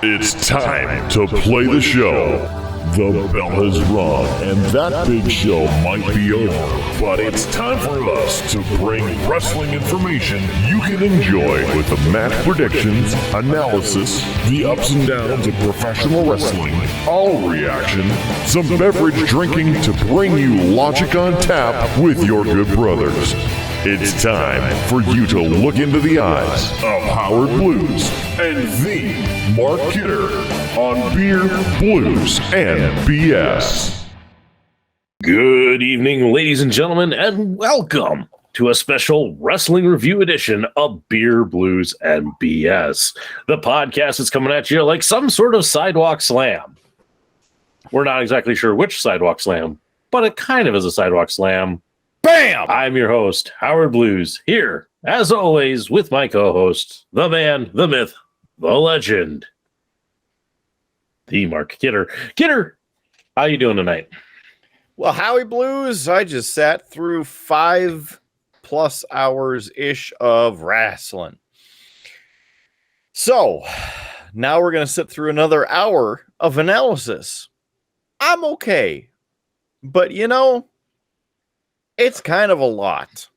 It's time to play the show. The bell has rung, and that big show might be over. But it's time for us to bring wrestling information you can enjoy with the match predictions, analysis, the ups and downs of professional wrestling, all reaction, some beverage drinking to bring you logic on tap with your good brothers. It's time for you to look into the eyes of Howard Blues and the Mark Kidder on Beer, Blues, and BS. Good evening, ladies and gentlemen, and welcome to a special wrestling review edition of Beer, Blues, and BS. The podcast is coming at you like some sort of sidewalk slam. We're not exactly sure which sidewalk slam, but it kind of is a sidewalk slam. Bam! I'm your host, Howard Blues, here, as always, with my co-host, the man, the myth, the legend, the Mark Kidder. Kidder, how you doing tonight? Well, Howie Blues, I just sat through 5+ hours-ish of wrestling. So, now we're going to sit through another hour of analysis. I'm okay. But, you know, it's kind of a lot.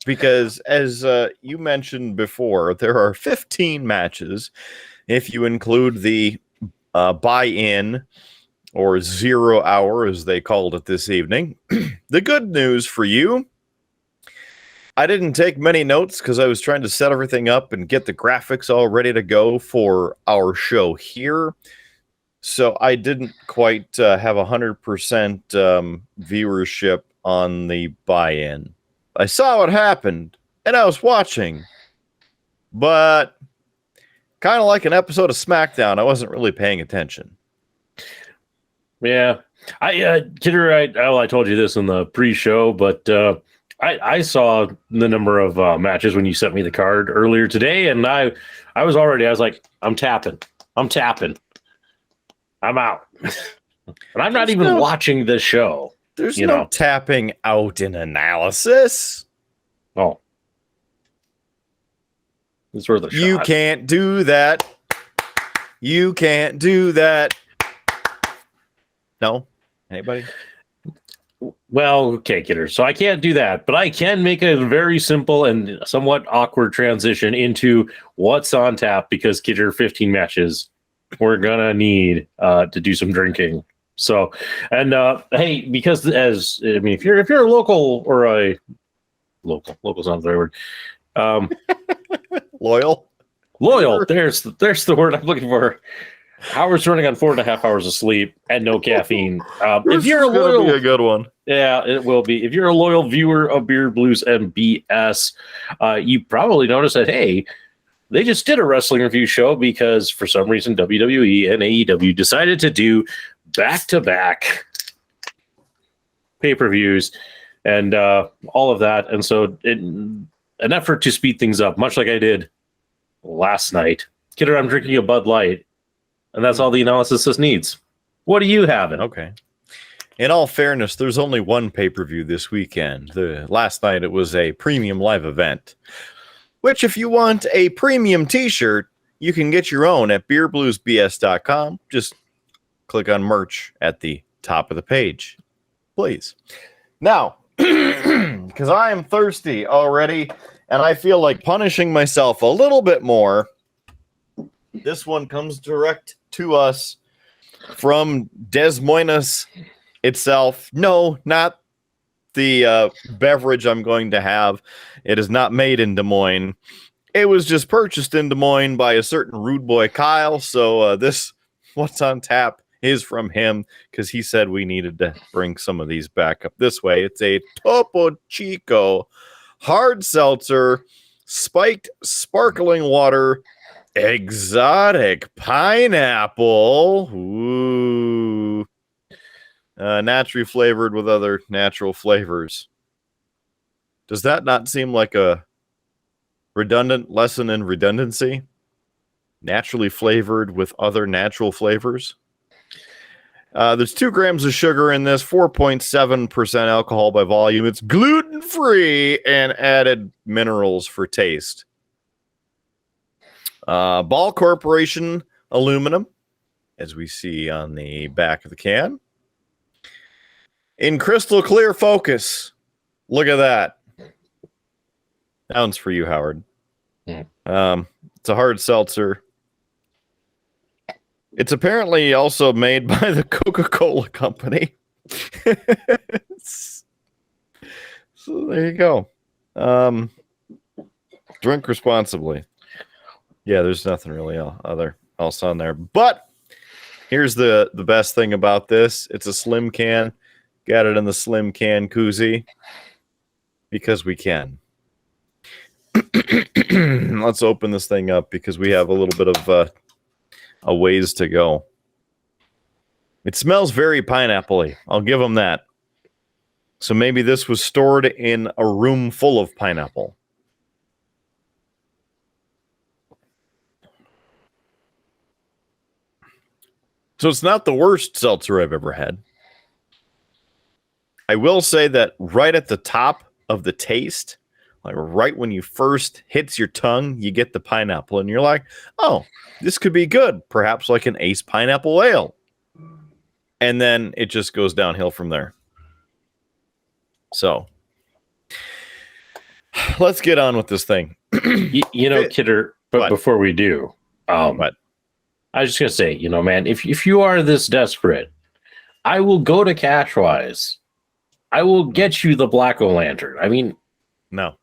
Because, as you mentioned before, there are 15 matches, if you include the buy-in, or 0 hour, as they called it this evening. The good news for you, I didn't take many notes because I was trying to set everything up and get the graphics all ready to go for our show here. So I didn't quite have 100% viewership on the buy-in. I saw what happened, and I was watching. But kind of like an episode of SmackDown, I wasn't really paying attention. Yeah, Kidder, I told you this in the pre-show, but I saw the number of matches when you sent me the card earlier today, and I was like, I'm tapping, I'm out, and I'm not even watching the show. There's no tapping out in analysis. Oh, it's worth a shot. You can't do that. You can't do that. No? Anybody? Well, okay, Kidder. So I can't do that, but I can make a very simple and somewhat awkward transition into what's on tap because Kidder, 15 matches. We're gonna need to do some drinking. So, and hey, because if you're a local or a local's not the right word. Loyal. There's the word I'm looking for. Howard's running on 4.5 hours of sleep and no caffeine. If you're a loyal, be a good one. Yeah, it will be. If you're a loyal viewer of Beer, Blues, and BS, you probably noticed that, hey, they just did a wrestling review show because for some reason WWE and AEW decided to do back-to-back pay-per-views and all of that. And so an effort to speed things up, much like I did last night. Kidder, I'm drinking a Bud Light. And that's all the analysis needs. What are you having? Okay. In all fairness, there's only one pay-per-view this weekend. Last night, it was a premium live event, which if you want a premium t-shirt, you can get your own at beerbluesbs.com. Just click on merch at the top of the page, please. Now, because I am thirsty already, and I feel like punishing myself a little bit more, this one comes direct to us from Des Moines itself. No, not the beverage I'm going to have. It is not made in Des Moines. It was just purchased in Des Moines by a certain rude boy Kyle. So this what's on tap is from him because he said we needed to bring some of these back up this way. It's a Topo Chico hard seltzer, spiked sparkling water, exotic pineapple. Ooh. Naturally flavored with other natural flavors. Does that not seem like a redundant lesson in redundancy? Naturally flavored with other natural flavors? There's 2 grams of sugar in this, 4.7% alcohol by volume. It's gluten-free and added minerals for taste. Ball Corporation aluminum, as we see on the back of the can. In crystal clear focus. Look at that. That one's for you, Howard. It's a hard seltzer. It's apparently also made by the Coca-Cola Company. So there you go. Drink responsibly. Yeah, there's nothing really else on there. But here's the best thing about this. It's a slim can. Got it in the slim can koozie. Because we can. Let's open this thing up because we have a little bit of a ways to go. It smells very pineapple-y. I'll give them that. So maybe this was stored in a room full of pineapple. So it's not the worst seltzer I've ever had. I will say that right at the top of the taste, like right when you first hits your tongue, you get the pineapple and you're like, oh, this could be good. Perhaps like an Ace Pineapple Ale. And then it just goes downhill from there. So let's get on with this thing. you know, Kidder, but what? Before we do, What? I was just going to say, you know, man, if you are this desperate, I will go to Cashwise. I will get you the Black O-Lantern. I mean, No.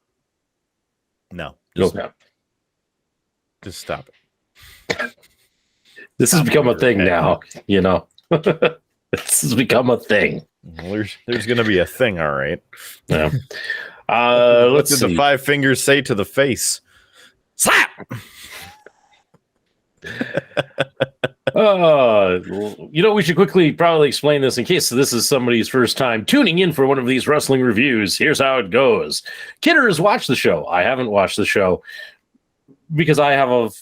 Just stop it. This has become a thing now, you know. This has become a thing. Well, there's going to be a thing, all right. Yeah. What Let's did see. the five fingers say to the face? Slap! You know, we should quickly probably explain this in case this is somebody's first time tuning in for one of these wrestling reviews. Here's how it goes. Kidder has watched the show. I haven't watched the show because I have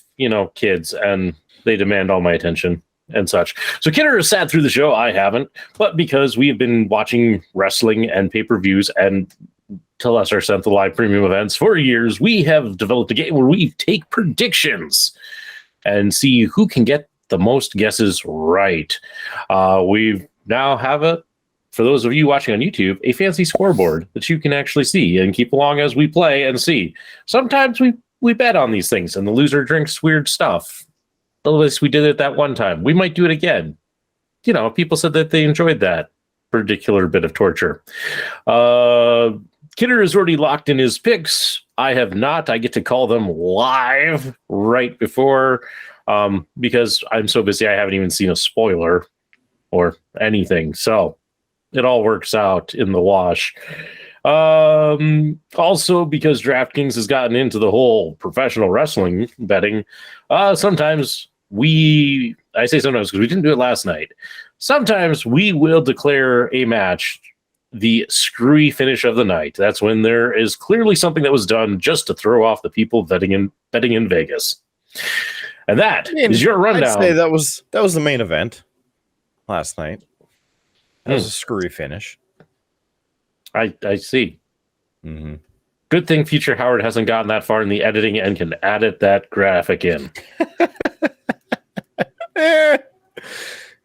kids and they demand all my attention and such. So Kidder has sat through the show. I haven't, but because we have been watching wrestling and pay-per-views and to lesser extent the live premium events for years, we have developed a game where we take predictions and see who can get the most guesses right. We now have for those of you watching on YouTube, a fancy scoreboard that you can actually see and keep along as we play and see. Sometimes we bet on these things and the loser drinks weird stuff. At least we did it that one time. We might do it again. You know, people said that they enjoyed that particular bit of torture. Kidder is already locked in his picks. I have not. I get to call them live right before because I'm so busy I haven't even seen a spoiler or anything. So it all works out in the wash. Also, because DraftKings has gotten into the whole professional wrestling betting, sometimes I say sometimes because we didn't do it last night. Sometimes we will declare a match the screwy finish of the night. That's when there is clearly something that was done just to throw off the people betting in Vegas. And that is your rundown. I'd say that was the main event last night. That was a screwy finish. I see. Mm-hmm. Good thing Future Howard hasn't gotten that far in the editing and can edit that graphic in.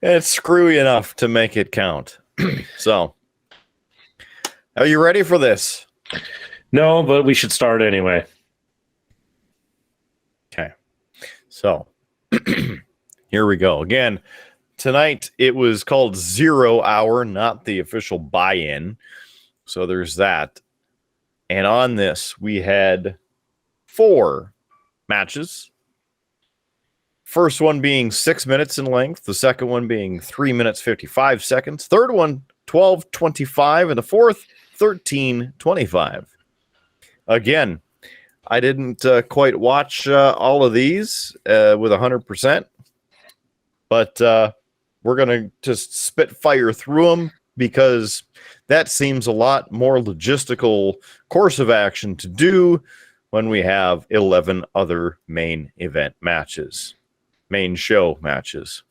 It's screwy enough to make it count. So, are you ready for this? No, but we should start anyway. Okay. So, here we go. Again, tonight it was called 0 Hour, not the official buy-in. So there's that. And on this, we had 4 matches. First one being 6 minutes in length. The second one being 3 minutes, 55 seconds. Third one, 12:25. And the fourth, 13:25. Again, I didn't quite watch all of these with 100%. But we're going to just spit fire through them because that seems a lot more logistical course of action to do when we have 11 other main event matches, main show matches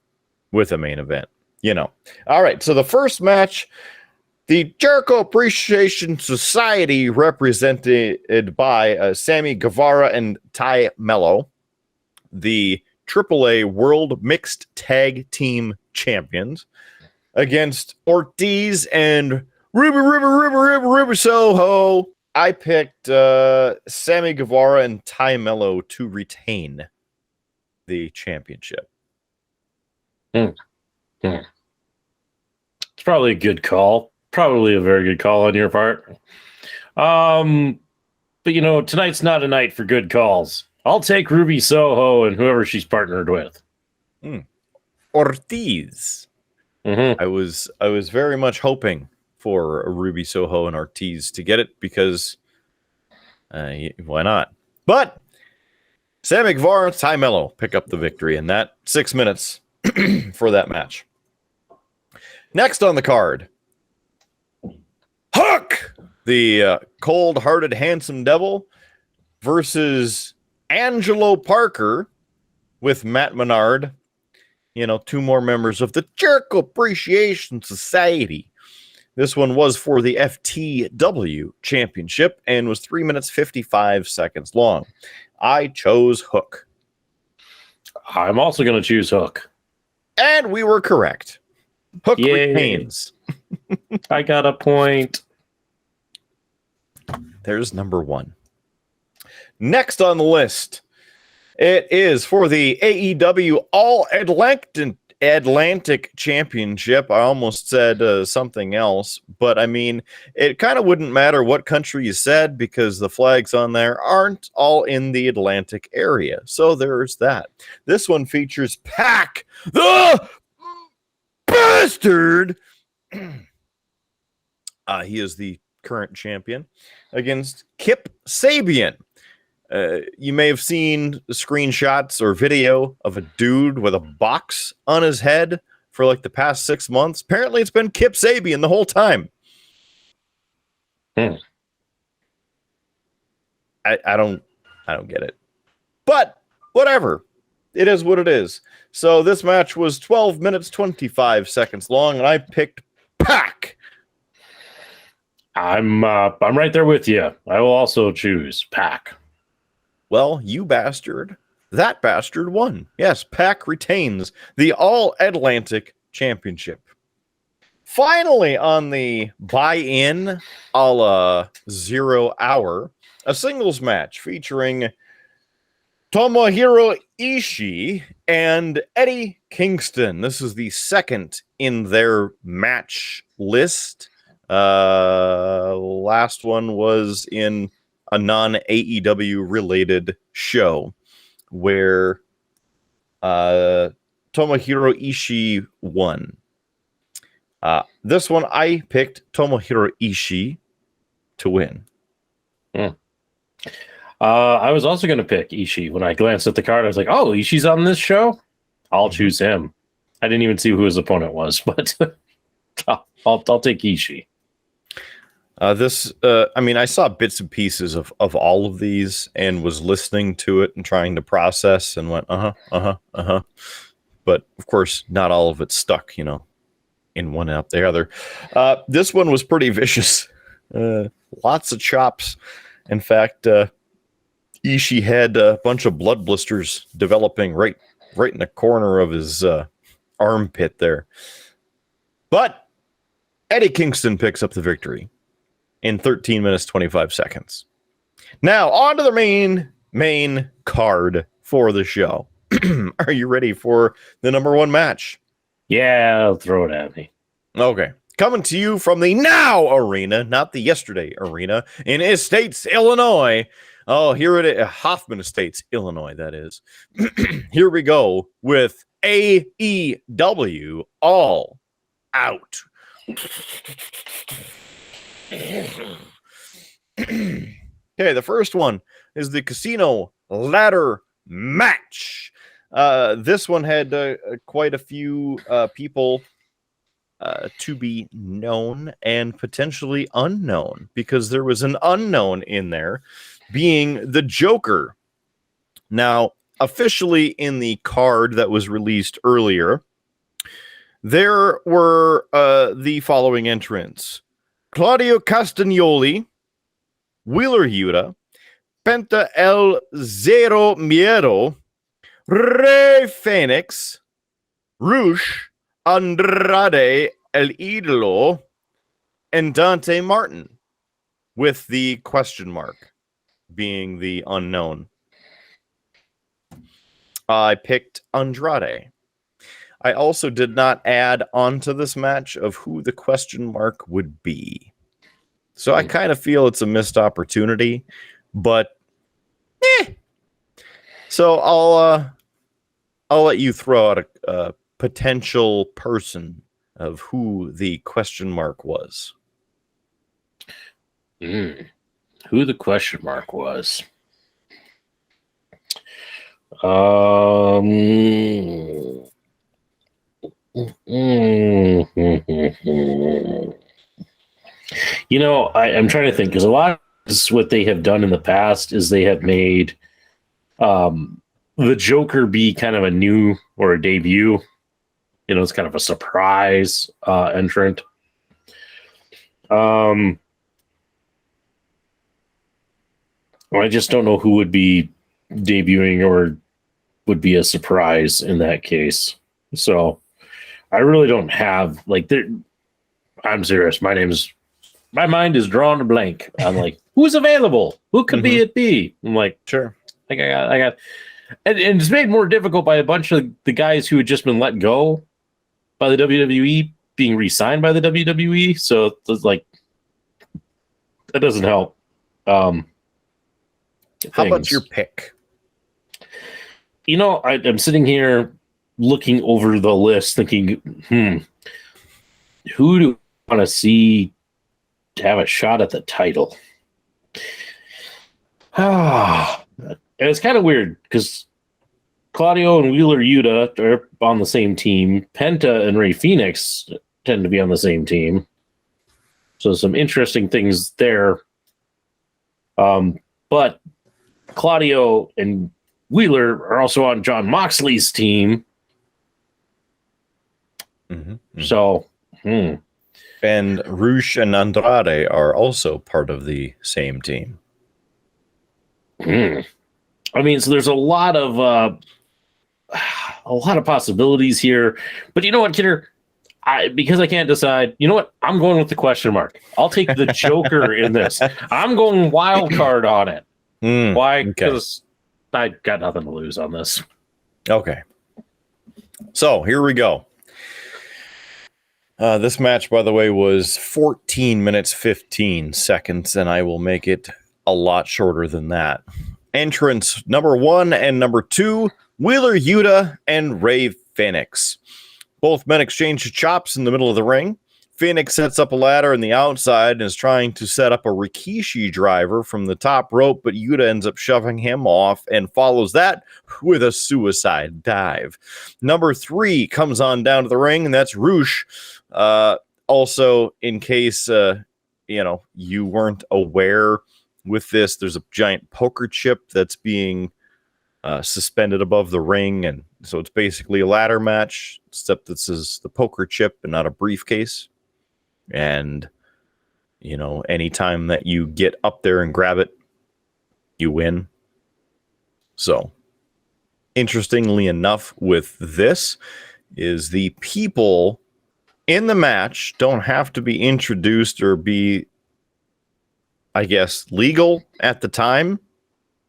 with a main event, you know. All right, so the first match, the Jericho Appreciation Society, represented by Sammy Guevara and Ty Mello, the AAA World Mixed Tag Team Champions, against Ortiz and Ruby Soho. I picked Sammy Guevara and Ty Mello to retain the championship. It's probably a good call. Probably a very good call on your part. But tonight's not a night for good calls. I'll take Ruby Soho and whoever she's partnered with. Ortiz. Mm-hmm. I was very much hoping for Ruby Soho and Ortiz to get it because why not? But Sammy Guevara and Ty Mello pick up the victory in that 6 minutes for that match. Next on the card, Hook, the cold-hearted handsome devil, versus Angelo Parker with Matt Menard. Two more members of the Jericho Appreciation Society. This one was for the FTW Championship and was 3 minutes 55 seconds long. I chose Hook. I'm also going to choose Hook. And we were correct. Hook retains. I got a point. There's number one. Next on the list, it is for the AEW All-Atlantic Championship. I almost said something else, but I mean, it kind of wouldn't matter what country you said because the flags on there aren't all in the Atlantic area. So there's that. This one features Pac the Bastard. He is the current champion against Kip Sabian. You may have seen screenshots or video of a dude with a box on his head for like the past 6 months. Apparently it's been Kip Sabian the whole time. I don't get it. But whatever. It is what it is. So this match was 12 minutes 25 seconds long, and I picked Pac. I'm right there with you. I will also choose Pac. Well, you bastard. That bastard won. Yes, Pac retains the All-Atlantic Championship. Finally, on the buy-in a la 0 hour, a singles match featuring Tomohiro Ishii and Eddie Kingston. This is the second in their match list. Last one was in a non-AEW related show where Tomohiro Ishii won. This one I picked Tomohiro Ishii to win. I was also going to pick Ishii. When I glanced at the card, I was like, oh, Ishii's on this show? I'll choose him. I didn't even see who his opponent was, but I'll take Ishii. I saw bits and pieces of all of these and was listening to it and trying to process and went, But of course, not all of it stuck, in one out the other. This one was pretty vicious. Lots of chops. In fact, Ishii had a bunch of blood blisters developing right in the corner of his armpit there. But Eddie Kingston picks up the victory in 13 minutes, 25 seconds. Now, on to the main card for the show. Are you ready for the number one match? Yeah, throw it at me. Okay. Coming to you from the Now Arena, not the Yesterday Arena, in Estates, Illinois. Oh, here it is. Hoffman Estates, Illinois, that is. Here we go with AEW All Out. Okay, the first one is the Casino Ladder Match. This one had quite a few people to be known and potentially unknown, because there was an unknown in there, being the Joker. Now, officially in the card that was released earlier, there were the following entrants: Claudio Castagnoli, Wheeler Yuta, Penta El Zero Miedo, Rey Fénix, Rush, Andrade El Idolo, and Dante Martin, with the question mark being the unknown. I picked Andrade. I also did not add onto this match of who the question mark would be. So I kind of feel it's a missed opportunity, but So I'll let you throw out a potential person of who the question mark was. Who the question mark was? You know, I'm trying to think, because a lot of this, what they have done in the past is they have made the Joker be kind of a new or a debut. You know, it's kind of a surprise entrant. I just don't know who would be debuting or would be a surprise in that case. So I really don't have I'm serious. My mind is drawn a blank. I'm like, who's available? Who could be it be? I'm like, sure. I got, and it's made more difficult by a bunch of the guys who had just been let go by the WWE being re-signed by the WWE. So it's like, that doesn't help. How about your pick? You know, I'm sitting here looking over the list thinking, who do I want to see to have a shot at the title? And it's kind of weird because Claudio and Wheeler Yuta are on the same team. Penta and Rey Fénix tend to be on the same team. So some interesting things there. But Claudio and Wheeler are also on Jon Moxley's team. So, And Rush and Andrade are also part of the same team. I mean, so there's a lot of possibilities here. But you know what, Kidder? Because I can't decide, you know what? I'm going with the question mark. I'll take the Joker in this. I'm going wild card on it. Why? Because I got nothing to lose on this. Okay. So here we go. This match, by the way, was 14 minutes, 15 seconds, and I will make it a lot shorter than that. Entrants number 1 and number 2, Wheeler Yuta and Rey Fénix. Both men exchange chops in the middle of the ring. Fénix sets up a ladder on the outside and is trying to set up a Rikishi driver from the top rope, but Yuta ends up shoving him off and follows that with a suicide dive. Number 3 comes on down to the ring, and that's Rush. Also, in case you weren't aware with this, there's a giant poker chip that's being suspended above the ring, and so it's basically a ladder match, except this is the poker chip and not a briefcase. And anytime that you get up there and grab it, you win. So interestingly enough, with this is the people in the match don't have to be introduced or be, I guess, legal at the time,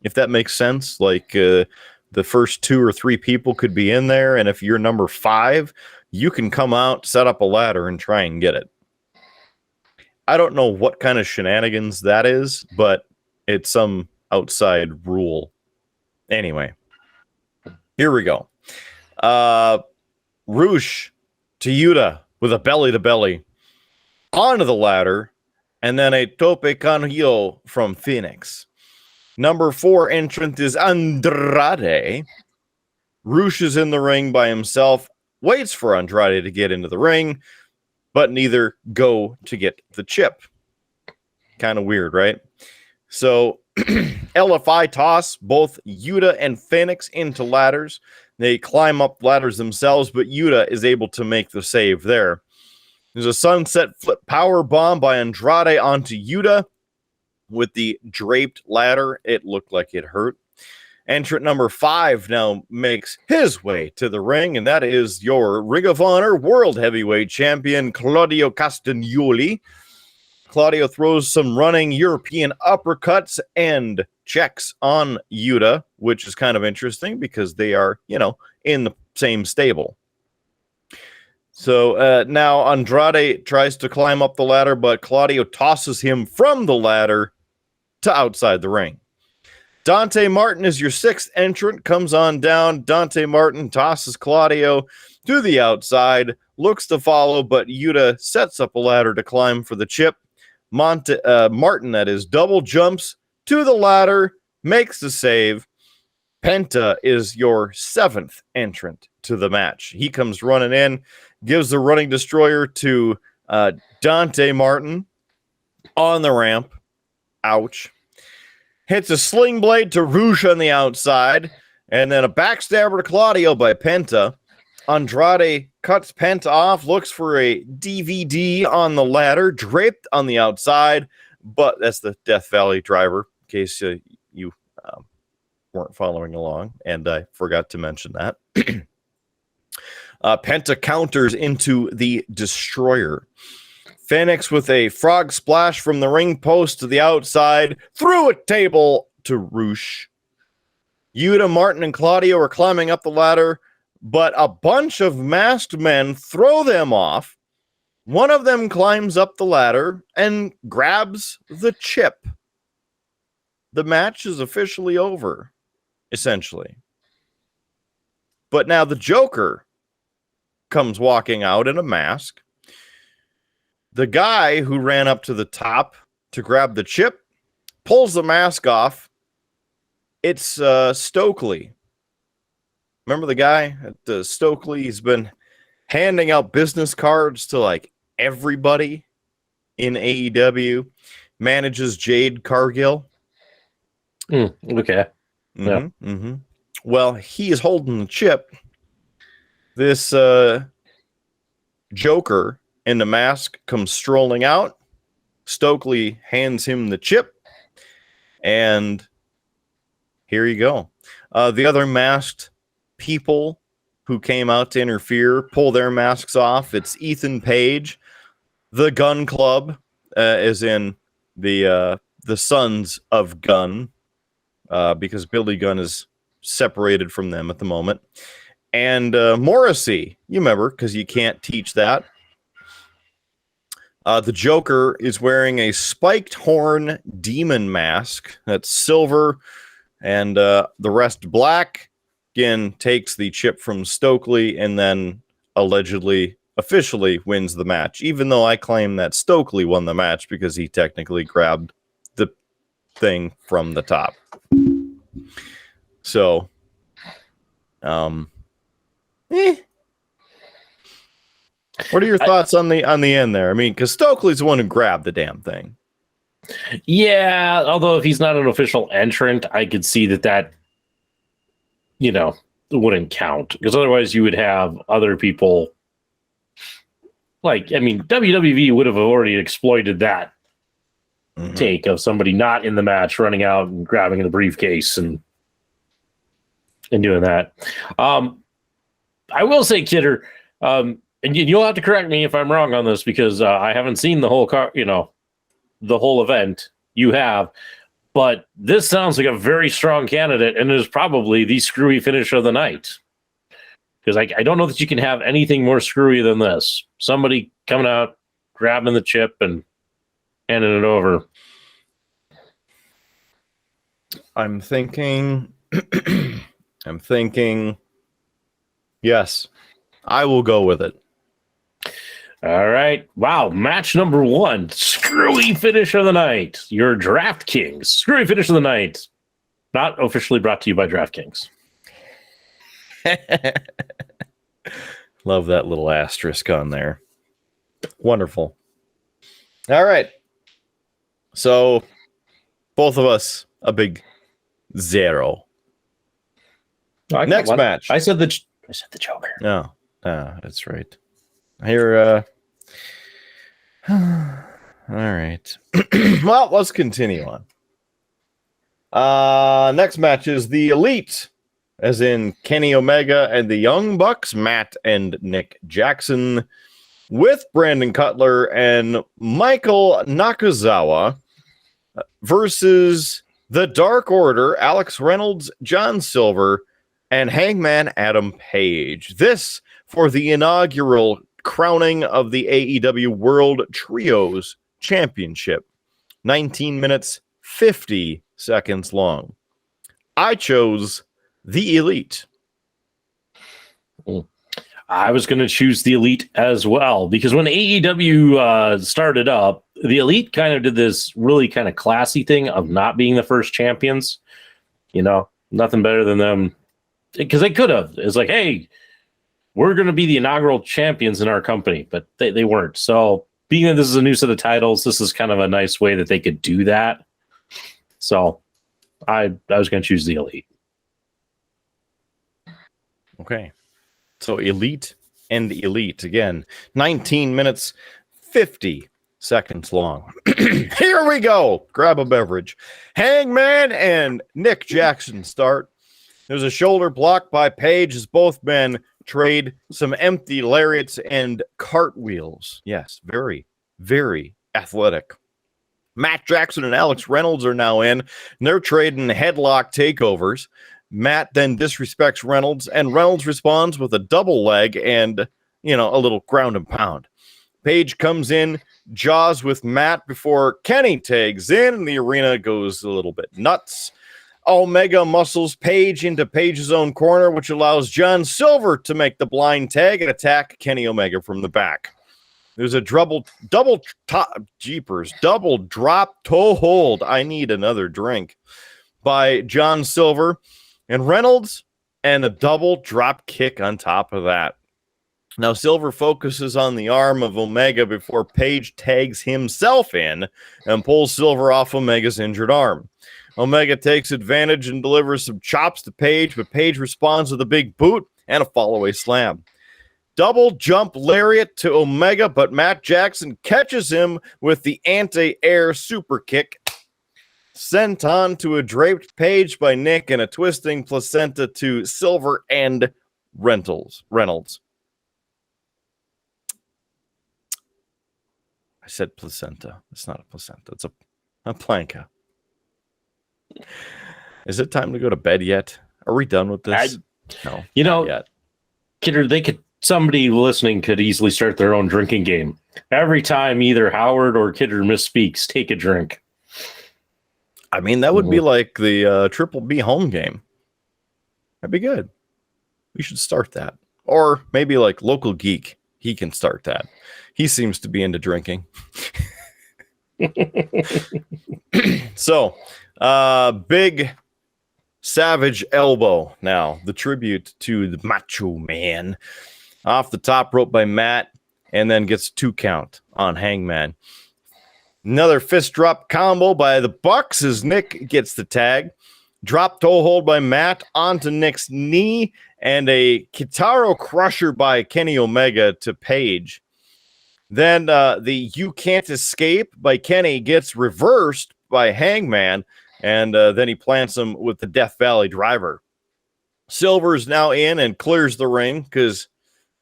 if that makes sense. Like the first 2 or 3 people could be in there, and if you're number 5, you can come out, set up a ladder, and try and get it. I don't know what kind of shenanigans that is, but it's some outside rule. Anyway, here we go. Rush to Yuta with a belly-to-belly onto the ladder, and then a tope con hilo from Fénix. Number 4 entrant is Andrade. Rush is in the ring by himself, waits for Andrade to get into the ring, but neither go to get the chip. Kind of weird, right? So LFI toss both Yuta and Fénix into ladders. They climb up ladders themselves, but Yuta is able to make the save there. There's a sunset flip power bomb by Andrade onto Yuta with the draped ladder. It looked like it hurt. Entrant number 5 now makes his way to the ring, and that is your Ring of Honor World Heavyweight Champion, Claudio Castagnoli. Claudio throws some running European uppercuts and checks on Yuta, which is kind of interesting because they are, in the same stable. So now Andrade tries to climb up the ladder, but Claudio tosses him from the ladder to outside the ring. Dante Martin is your 6th entrant, comes on down. Dante Martin tosses Claudio to the outside, looks to follow, but Yuta sets up a ladder to climb for the chip. Martin, that is, double jumps to the ladder, makes the save. Penta is your 7th entrant to the match. He comes running in, gives the running destroyer to Dante Martin on the ramp. Ouch. Hits a sling blade to Rouge on the outside, and then a backstabber to Claudio by Penta. Andrade cuts Penta off, looks for a DVD on the ladder, draped on the outside, but that's the Death Valley driver, in case you weren't following along, and I forgot to mention that. Penta counters into the destroyer. Phoenix with a frog splash from the ring post to the outside, through a table to Rouge. Yuta, Martin, and Claudio are climbing up the ladder, but a bunch of masked men throw them off. One of them climbs up the ladder and grabs the chip. The match is officially over, essentially. But now the Joker comes walking out in a mask. The guy who ran up to the top to grab the chip pulls the mask off. It's Stokely. Remember the guy at Stokely? He's been handing out business cards to like everybody in AEW. Manages Jade Cargill. Okay. Yeah. Mm-hmm. Well, he is holding the chip. This Joker in the mask comes strolling out. Stokely hands him the chip, and here you go. The other masked people who came out to interfere pull their masks off. It's Ethan Page, the Gun Club, as in the Sons of Gun, because Billy Gunn is separated from them at the moment, and Morrissey. You remember, because you can't teach that. The Joker is wearing a spiked horn demon mask that's silver and the rest black. Again, takes the chip from Stokely and then allegedly, officially wins the match, even though I claim that Stokely won the match because he technically grabbed the thing from the top. So, What are your thoughts on the end there? I mean, because Stokely's the one who grabbed the damn thing. Yeah, although if he's not an official entrant, I could see that wouldn't count, because otherwise you would have other people. WWE would have already exploited that take of somebody not in the match running out and grabbing the briefcase and doing that. I will say, Kidder, and you'll have to correct me if I'm wrong on this, because I haven't seen the whole the whole event. You have, but this sounds like a very strong candidate, and is probably the screwy finish of the night. Because I don't know that you can have anything more screwy than this. Somebody coming out, grabbing the chip, and handing it over. I'm thinking, yes, I will go with it. All right. Wow. Match number 1. Screwy finish of the night. Your DraftKings. Screwy finish of the night. Not officially brought to you by DraftKings. Love that little asterisk on there. Wonderful. All right. So, both of us, a big 0. Next match. I said the Joker. No, that's right. Here, all right. Well, let's continue on. Next match is the Elite, as in Kenny Omega and the Young Bucks, Matt and Nick Jackson, with Brandon Cutler and Michael Nakazawa versus the Dark Order, Alex Reynolds, John Silver, and Hangman Adam Page. This for the inaugural crowning of the AEW World Trios Championship. 19 minutes, 50 seconds long. I chose the Elite. I was going to choose the Elite as well, because when AEW started up, the Elite kind of did this really kind of classy thing of not being the first champions. You know, nothing better than them, because they could have. It's like, hey, we're going to be the inaugural champions in our company, but they weren't. So being that this is a new set of titles, this is kind of a nice way that they could do that. So I was going to choose the Elite. Okay. So Elite and Elite again. 19 minutes, 50 seconds long. Here we go. Grab a beverage. Hangman and Nick Jackson start. There's a shoulder block by Page as both men trade some empty lariats and cartwheels. Yes, very, very athletic. Matt Jackson and Alex Reynolds are now in, and they're trading headlock takeovers. Matt then disrespects Reynolds, and Reynolds responds with a double leg and, a little ground and pound. Page comes in, jaws with Matt before Kenny tags in, and the arena goes a little bit nuts. Omega muscles Page into Page's own corner, which allows John Silver to make the blind tag and attack Kenny Omega from the back. There's a double drop toe hold. I need another drink by John Silver and Reynolds, and a double drop kick on top of that. Now Silver focuses on the arm of Omega before Page tags himself in and pulls Silver off Omega's injured arm. Omega takes advantage and delivers some chops to Page, but Page responds with a big boot and a fall-away slam. Double jump lariat to Omega, but Matt Jackson catches him with the anti-air super kick. Sent on to a draped Page by Nick and a twisting placenta to Silver and Reynolds. I said placenta. It's not a placenta. It's a planka. Is it time to go to bed yet? Are we done with this? No. Not yet. Kidder, somebody listening could easily start their own drinking game. Every time either Howard or Kidder misspeaks, take a drink. I mean, that would be like the Triple B home game. That'd be good. We should start that. Or maybe like Local Geek. He can start that. He seems to be into drinking. So, big savage elbow now. The tribute to the Macho Man. Off the top rope by Matt, and then gets 2 count on Hangman. Another fist drop combo by the Bucks as Nick gets the tag. Drop toe hold by Matt onto Nick's knee, and a Kitaro crusher by Kenny Omega to Page. Then the You Can't Escape by Kenny gets reversed by Hangman, and then he plants him with the Death Valley driver. Silver's now in and clears the ring because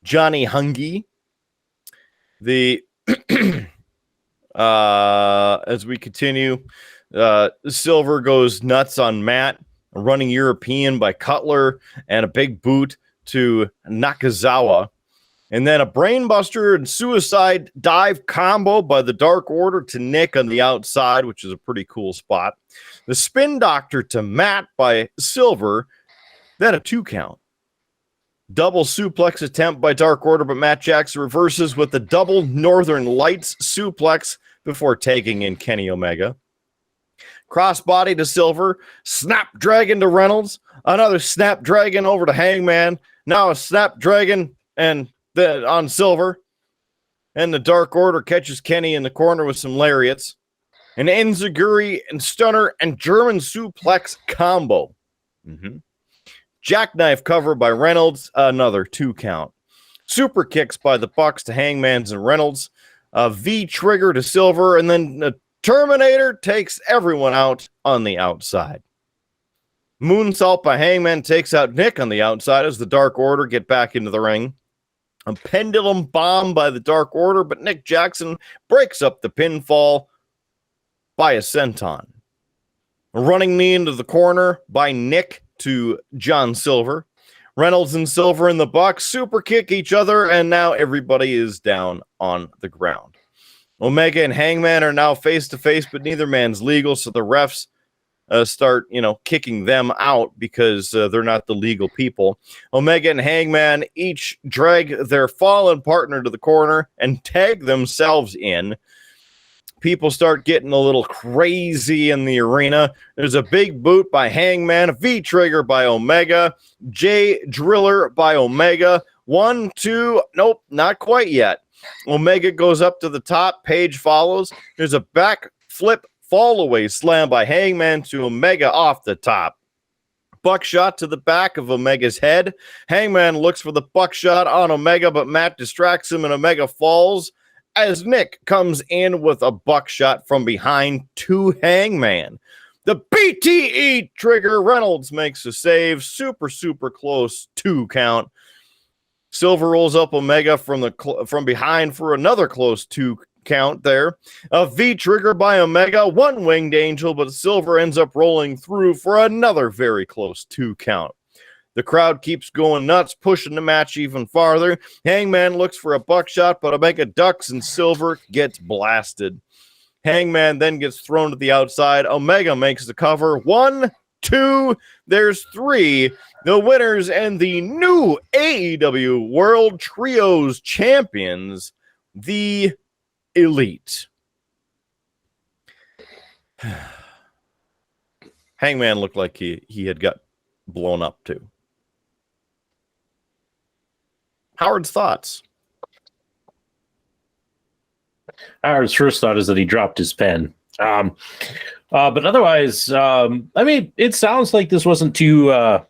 Johnny Hungy. The as we continue, Silver goes nuts on Matt, a running European by Cutler, and a big boot to Nakazawa. And then a brainbuster and suicide dive combo by the Dark Order to Nick on the outside, which is a pretty cool spot. The spin doctor to Matt by Silver, then a 2 count. Double suplex attempt by Dark Order, but Matt Jackson reverses with the double Northern Lights suplex before taking in Kenny Omega. Crossbody to Silver, Snapdragon to Reynolds, another Snapdragon over to Hangman, now a Snapdragon and on Silver, and the Dark Order catches Kenny in the corner with some lariats. An enziguri and stunner and German suplex combo. Jackknife cover by Reynolds, another 2 count. Super kicks by the Bucks to Hangman's and Reynolds. A V trigger to Silver, and then the Terminator takes everyone out on the outside. Moonsault by Hangman takes out Nick on the outside as the Dark Order get back into the ring. A pendulum bomb by the Dark Order, but Nick Jackson breaks up the pinfall by a senton. A running knee into the corner by Nick to John Silver. Reynolds and Silver in the box super kick each other, and now everybody is down on the ground. Omega and Hangman are now face to face, but neither man's legal, so the refs start, kicking them out because they're not the legal people. Omega and Hangman each drag their fallen partner to the corner and tag themselves in. People start getting a little crazy in the arena. There's a big boot by Hangman, a V-trigger by Omega, J Driller by Omega. 1, 2, nope, not quite yet. Omega goes up to the top. Page follows. There's a back flip fall away slam by Hangman to Omega off the top. Buckshot to the back of Omega's head. Hangman looks for the buckshot on Omega, but Matt distracts him and Omega falls as Nick comes in with a buckshot from behind to Hangman. The BTE trigger. Reynolds makes a save. Super, super close 2 count. Silver rolls up Omega from behind for another close 2 count there. A V trigger by Omega, 1 winged angel, but Silver ends up rolling through for another very close 2 count. The crowd keeps going nuts, pushing the match even farther. Hangman looks for a buckshot, but Omega ducks and Silver gets blasted. Hangman then gets thrown to the outside. Omega makes the cover. 1, 2, there's 3. The winners and the new AEW World Trios Champions, the Elite. Hangman looked like he had got blown up too. Howard's thoughts? Howard's first thought is that he dropped his pen. But otherwise, it sounds like this wasn't too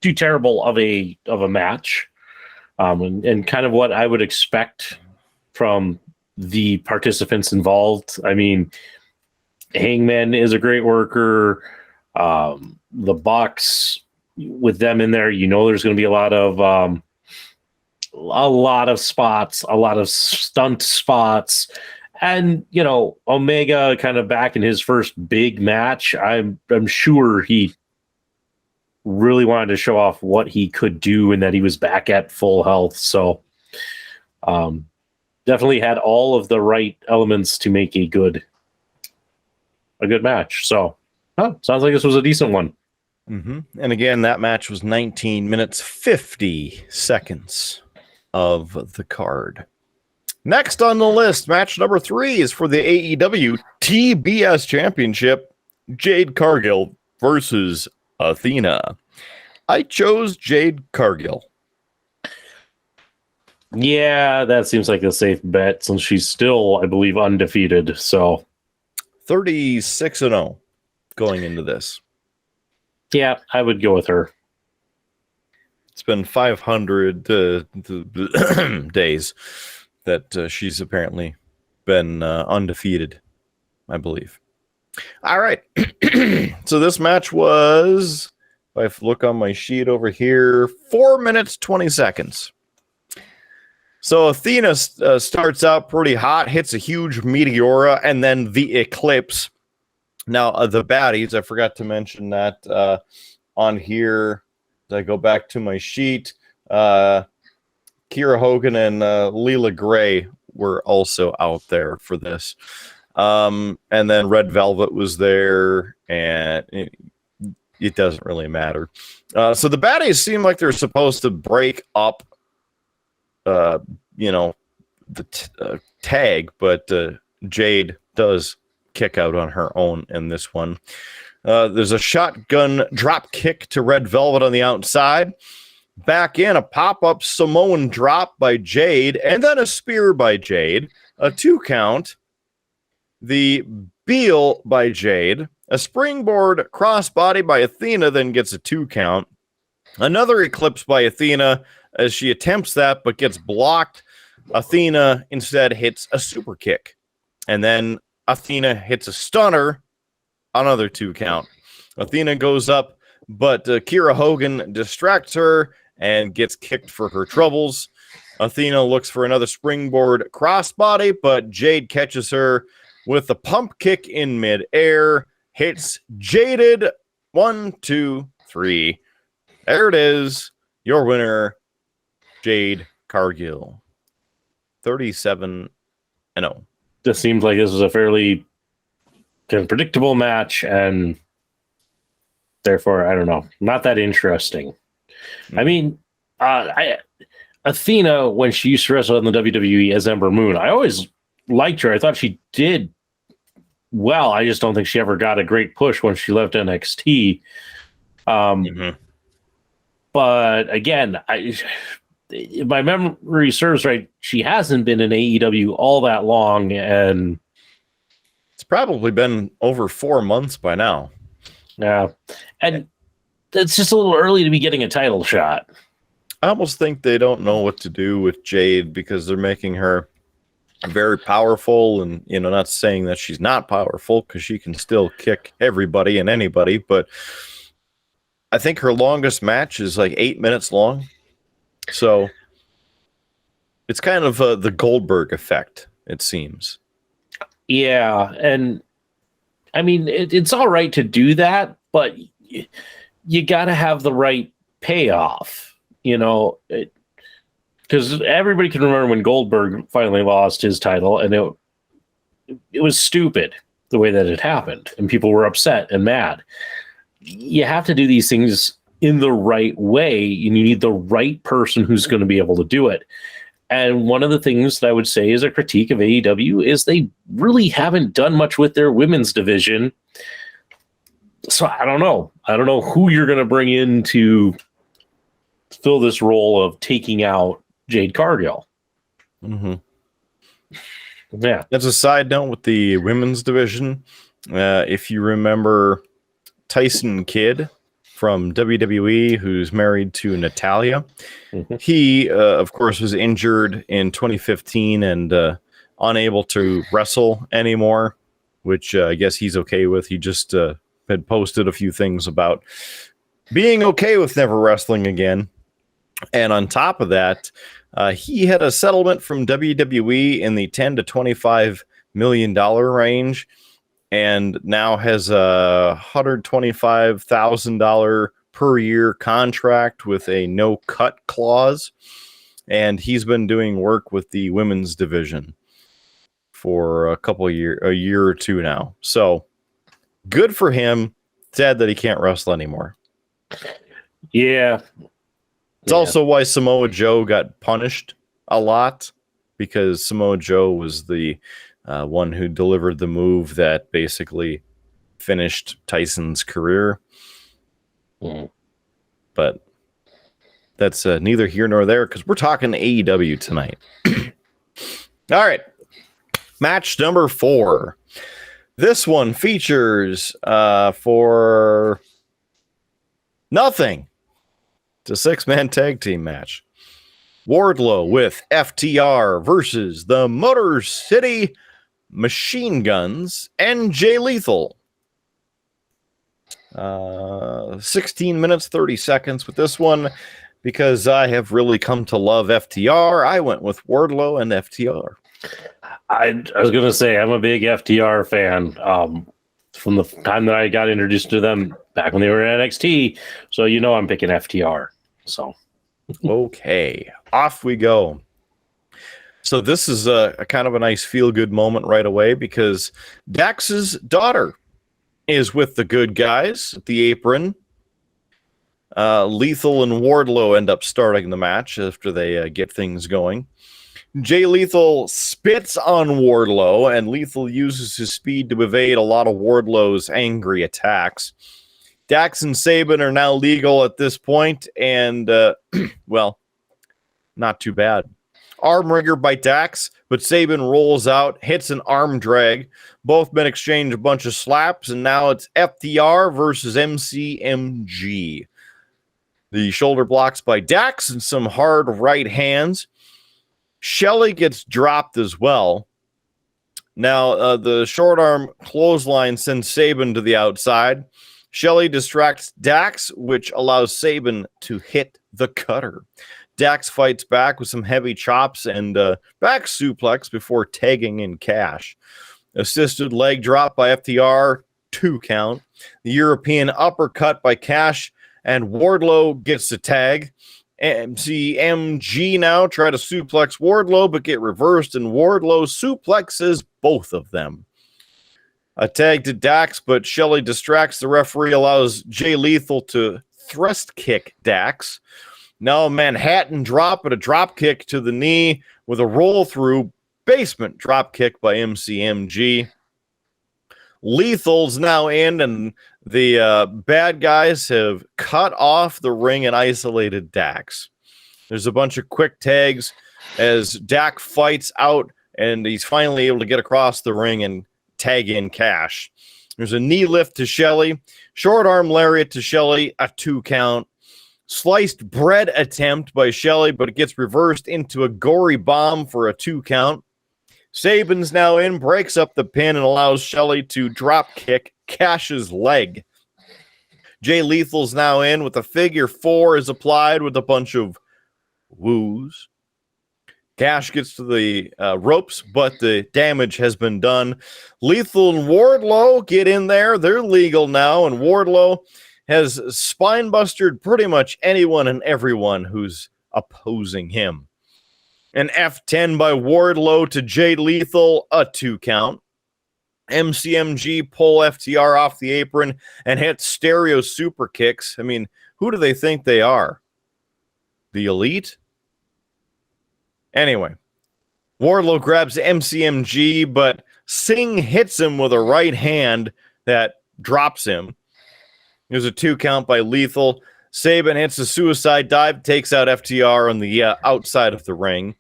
terrible of a match, and kind of what I would expect from the participants involved. I mean, Hangman is a great worker. The Bucks, with them in there, there's going to be a lot of spots, a lot of stunt spots, and Omega kind of back in his first big match. I'm sure he really wanted to show off what he could do and that he was back at full health. So, definitely had all of the right elements to make a good match. So, sounds like this was a decent one. Mm-hmm. And again, that match was 19 minutes, 50 seconds of the card. Next on the list, match number 3 is for the AEW TBS Championship. Jade Cargill versus Athena. I chose Jade Cargill. Yeah, that seems like a safe bet since she's still, I believe, undefeated. So 36-0 going into this. Yeah, I would go with her. It's been 500 days that she's apparently been undefeated, I believe. All right. So this match was, if I look on my sheet over here, 4 minutes, 20 seconds. So Athena starts out pretty hot, hits a huge Meteora, and then the Eclipse. Now, the baddies, I forgot to mention that on here. As I go back to my sheet, Kiera Hogan and Leela Gray were also out there for this. And then Red Velvet was there, and it doesn't really matter. So the baddies seem like they're supposed to break up the tag, but Jade does kick out on her own in this one. There's a shotgun drop kick to Red Velvet on the outside. Back in, a pop-up Samoan drop by Jade, and then a spear by Jade. A 2 count. The Beal by Jade. A springboard crossbody by Athena, then gets a 2 count. Another Eclipse by Athena as she attempts that, but gets blocked. Athena instead hits a super kick. And then Athena hits a stunner, another 2 count. Athena goes up, but Kira Hogan distracts her and gets kicked for her troubles. Athena looks for another springboard crossbody, but Jade catches her with a pump kick in midair, hits Jaded. 1, 2, 3. There it is. Your winner, Jade Cargill. 37-0. Just seems like this was a fairly kind of predictable match, and therefore, I don't know, not that interesting. I mean, Athena, when she used to wrestle in the WWE as Ember Moon, I always liked her. I thought she did well. I just don't think she ever got a great push when she left NXT. But again, if my memory serves right, she hasn't been in AEW all that long, and it's probably been over 4 months by now. Yeah, and it's just a little early to be getting a title shot. I almost think they don't know what to do with Jade because they're making her very powerful, and not saying that she's not powerful because she can still kick everybody and anybody, but I think her longest match is like 8 minutes long. So it's kind of the Goldberg effect, it seems. Yeah, and I mean, it's all right to do that, but you got to have the right payoff, because everybody can remember when Goldberg finally lost his title, and it was stupid the way that it happened, and people were upset and mad. You have to do these things in the right way, and you need the right person who's going to be able to do it. And one of the things that I would say is a critique of AEW is they really haven't done much with their women's division. So I don't know. I don't know who you're going to bring in to fill this role of taking out Jade Cargill. Mm-hmm. Yeah. As a side note with the women's division, if you remember Tyson Kidd from WWE, who's married to Natalia. Mm-hmm. He, of course, was injured in 2015 and unable to wrestle anymore, which I guess he's okay with. He just had posted a few things about being okay with never wrestling again. And on top of that, he had a settlement from WWE in the $10 to $25 million range, and now has a $125,000 per year contract with a no cut clause. And he's been doing work with the women's division for a year or two now. So good for him. Sad that he can't wrestle anymore. Yeah. It's also why Samoa Joe got punished a lot, because Samoa Joe was the one who delivered the move that basically finished Tyson's career. But that's neither here nor there, because we're talking AEW tonight. All right. Match number 4. This one features for nothing. It's a 6-man tag team match. Wardlow with FTR versus the Motor City Machine Guns and Jay Lethal. 16 minutes, 30 seconds with this one. Because I have really come to love FTR, I went with Wardlow and FTR. I was going to say, I'm a big FTR fan from the time that I got introduced to them back when they were at NXT. So, I'm picking FTR. So, okay, off we go. So this is a kind of a nice feel-good moment right away, because Dax's daughter is with the good guys at the apron. Lethal and Wardlow end up starting the match after they get things going. Jay Lethal spits on Wardlow, and Lethal uses his speed to evade a lot of Wardlow's angry attacks. Dax and Sabin are now legal at this point, and, well, not too bad. Arm wringer by Dax, but Sabin rolls out, hits an arm drag. Both men exchange a bunch of slaps, and now it's FTR versus MCMG. The shoulder blocks by Dax and some hard right hands. Shelley gets dropped as well. Now, the short arm clothesline sends Sabin to the outside. Shelley distracts Dax, which allows Sabin to hit the cutter. Dax fights back with some heavy chops and back suplex before tagging in Cash. Assisted leg drop by FTR, 2 count. The European uppercut by Cash, and Wardlow gets the tag. MCMG now try to suplex Wardlow, but get reversed, and Wardlow suplexes both of them. A tag to Dax, but Shelley distracts the referee, allows Jay Lethal to thrust kick Dax. Now a Manhattan drop, but a drop kick to the knee with a roll through basement drop kick by MCMG. Lethal's now in, and the bad guys have cut off the ring and isolated Dax. There's a bunch of quick tags as Dax fights out, and he's finally able to get across the ring and tag in Cash. There's a knee lift to Shelley, short arm lariat to Shelley, a 2 count. Sliced bread attempt by Shelley, but it gets reversed into a gory bomb for a 2 count. Sabin's now in, breaks up the pin, and allows Shelley to drop kick Cash's leg. Jay Lethal's now in with a figure 4 is applied with a bunch of woos. Cash gets to the ropes, but the damage has been done. Lethal and Wardlow get in there. They're legal now, and Wardlow has spine-bustered pretty much anyone and everyone who's opposing him. An F10 by Wardlow to Jay Lethal, a 2 count. MCMG pull FTR off the apron and hit stereo super kicks. I mean, who do they think they are? The Elite? Anyway, Wardlow grabs MCMG, but Singh hits him with a right hand that drops him. There's a 2 count by Lethal. Sabin hits a suicide dive, takes out FTR on the outside of the ring.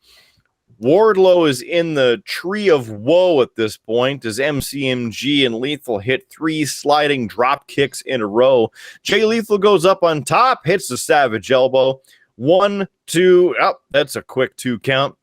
Wardlow is in the tree of woe at this point as MCMG and Lethal hit 3 sliding drop kicks in a row. Jay Lethal goes up on top, hits the Savage Elbow. 1, 2, that's a quick 2 count.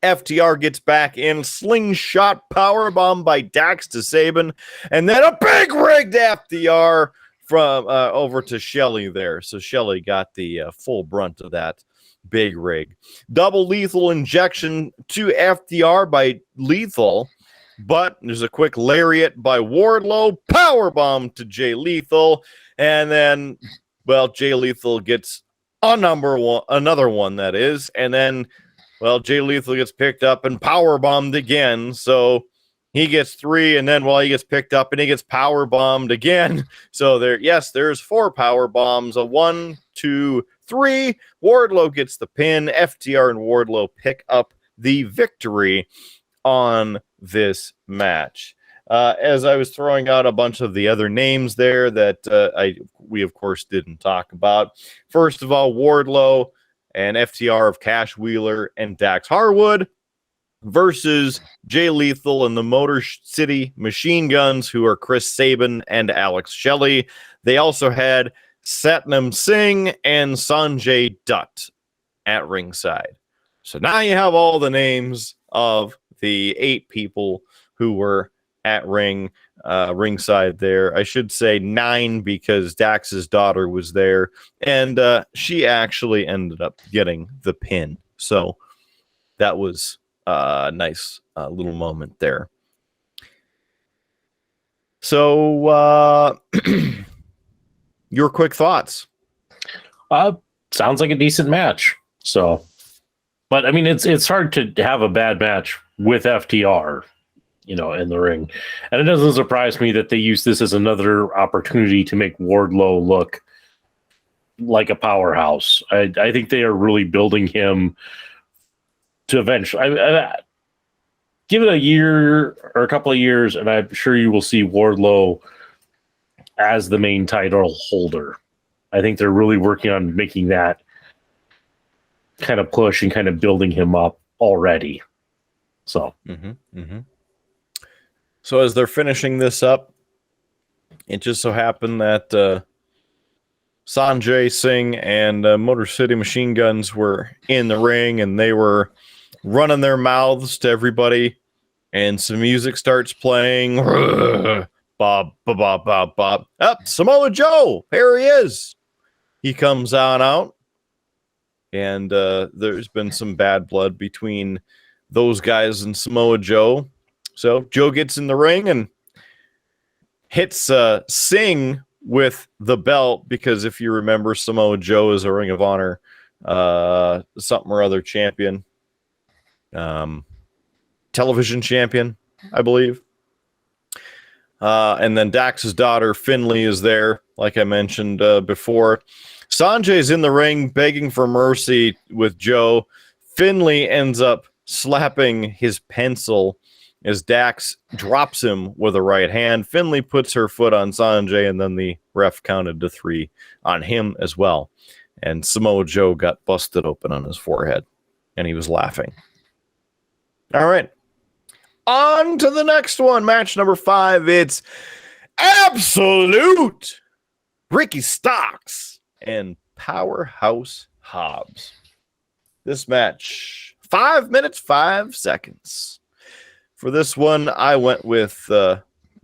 FTR gets back in, slingshot powerbomb by Dax to Sabin, and then a big rigged FTR from over to Shelley there. So Shelley got the full brunt of that big rig. Double lethal injection to FTR by Lethal, but there's a quick lariat by Wardlow, powerbomb to Jay Lethal, and then, well, Jay Lethal gets another one that is, and then, well, Jay Lethal gets picked up and powerbombed again, so he gets 3, and then, well, he gets picked up and he gets power bombed again. So there's 4 power bombs. A 1, 2, 3. Wardlow gets the pin. FTR and Wardlow pick up the victory on this match. As I was throwing out a bunch of the other names there that we of course didn't talk about. First of all, Wardlow and FTR of Cash Wheeler and Dax Harwood versus Jay Lethal and the Motor City Machine Guns, who are Chris Sabin and Alex Shelley. They also had Satnam Singh and Sanjay Dutt at ringside. So now you have all the names of the 8 people who were at ringside there. I should say 9 because Dax's daughter was there, and she actually ended up getting the pin. So that was a nice little moment there. So your quick thoughts? Sounds like a decent match. So, but I mean, it's hard to have a bad match with FTR, in the ring. And it doesn't surprise me that they use this as another opportunity to make Wardlow look like a powerhouse. I think they are really building him to eventually give it a year or a couple of years, and I'm sure you will see Wardlow as the main title holder. I think they're really working on making that kind of push and kind of building him up already. So, So as they're finishing this up, it just so happened that Sanjay Singh and Motor City Machine Guns were in the ring, and they were running their mouths to everybody, and some music starts playing. Bum, Bob, bob, bob, bob, bob. Up, Samoa Joe. Here he is. He comes on out. And there's been some bad blood between those guys and Samoa Joe. So Joe gets in the ring and hits Singh with the belt, because if you remember, Samoa Joe is a Ring of Honor something or other champion. Television champion, I believe. And then Dax's daughter, Finley, is there, like I mentioned before. Sanjay's in the ring begging for mercy with Joe. Finley ends up slapping his pencil as Dax drops him with a right hand. Finley puts her foot on Sanjay, and then the ref counted to 3 on him as well. And Samoa Joe got busted open on his forehead, and he was laughing. All right. On to the next one. Match number 5. It's Absolute Ricky Starks and Powerhouse Hobbs. This match, 5 minutes, 5 seconds. For this one, I went with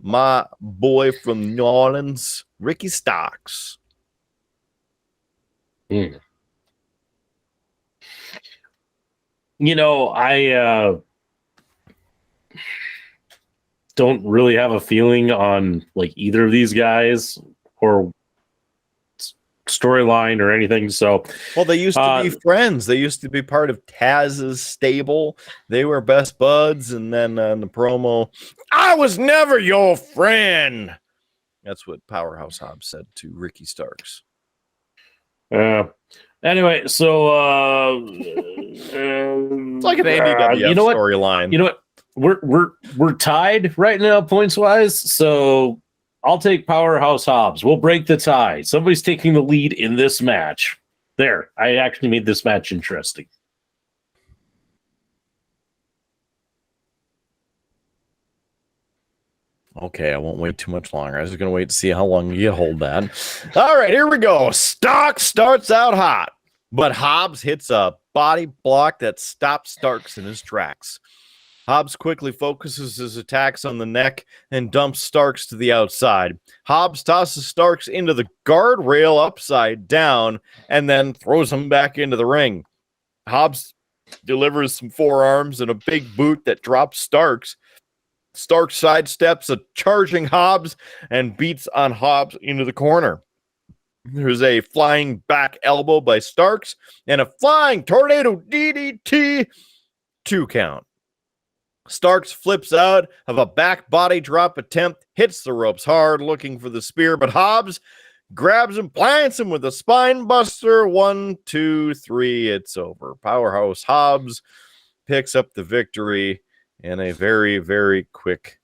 my boy from New Orleans, Ricky Starks. You know, I don't really have a feeling on like either of these guys or storyline or anything. So, well, they used to be friends. They used to be part of Taz's stable. They were best buds. And then in the promo, I was never your friend. That's what Powerhouse Hobbs said to Ricky Starks. Anyway, so it's like an AEW storyline. You know what? We're tied right now points wise. So I'll take Powerhouse Hobbs. We'll break the tie. Somebody's taking the lead in this match. There, I actually made this match interesting. Okay, I won't wait too much longer. I was going to wait to see how long you hold that. All right, here we go. Starks starts out hot, but Hobbs hits a body block that stops Starks in his tracks. Hobbs quickly focuses his attacks on the neck and dumps Starks to the outside. Hobbs tosses Starks into the guardrail upside down and then throws him back into the ring. Hobbs delivers some forearms and a big boot that drops Starks. Starks sidesteps a charging Hobbs and beats on Hobbs into the corner. There's a flying back elbow by Starks and a flying tornado DDT 2 count. Starks flips out of a back body drop attempt, hits the ropes hard, looking for the spear, but Hobbs grabs him, plants him with a spine buster. 1, 2, 3, it's over. Powerhouse Hobbs picks up the victory in a very, very quick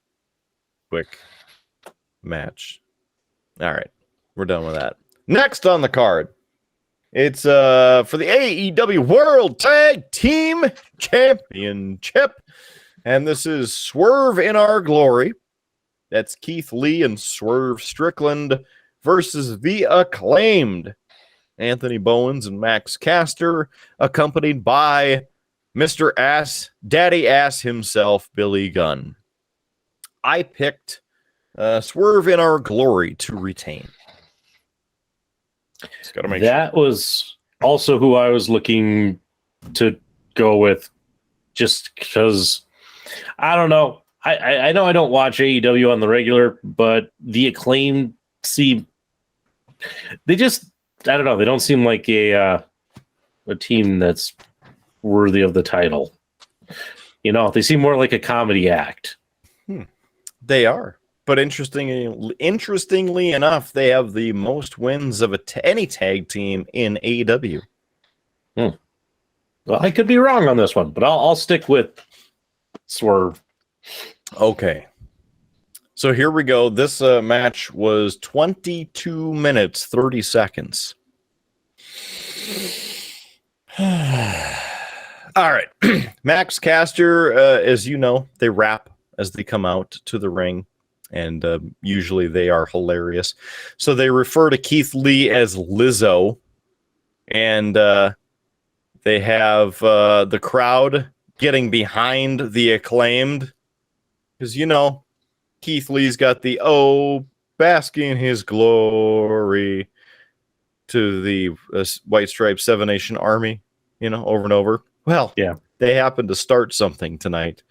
match. All right, we're done with that. Next on the card, it's for the AEW World Tag Team Championship. And this is Swerve in Our Glory. That's Keith Lee and Swerve Strickland versus the Acclaimed Anthony Bowens and Max Caster, accompanied by Mr. Ass, Daddy Ass himself, Billy Gunn. I picked Swerve in Our Glory to retain. That was also who I was looking to go with, just because... I don't know. I know I don't watch AEW on the regular, but the Acclaimed seem... They just... I don't know. They don't seem like a team that's worthy of the title. You know, they seem more like a comedy act. They are. But interestingly enough, they have the most wins of any tag team in AEW. Well, I could be wrong on this one, but I'll stick with Swerve. Okay. So here we go. This match was 22 minutes, 30 seconds. All right. Max Caster, as you know, they rap as they come out to the ring, and usually they are hilarious. So they refer to Keith Lee as Lizzo, and they have the crowd getting behind the Acclaimed, because, you know, Keith Lee's got the bask in his glory to the White Stripe Seven Nation Army, over and over. Well, Yeah. they happen to start something tonight.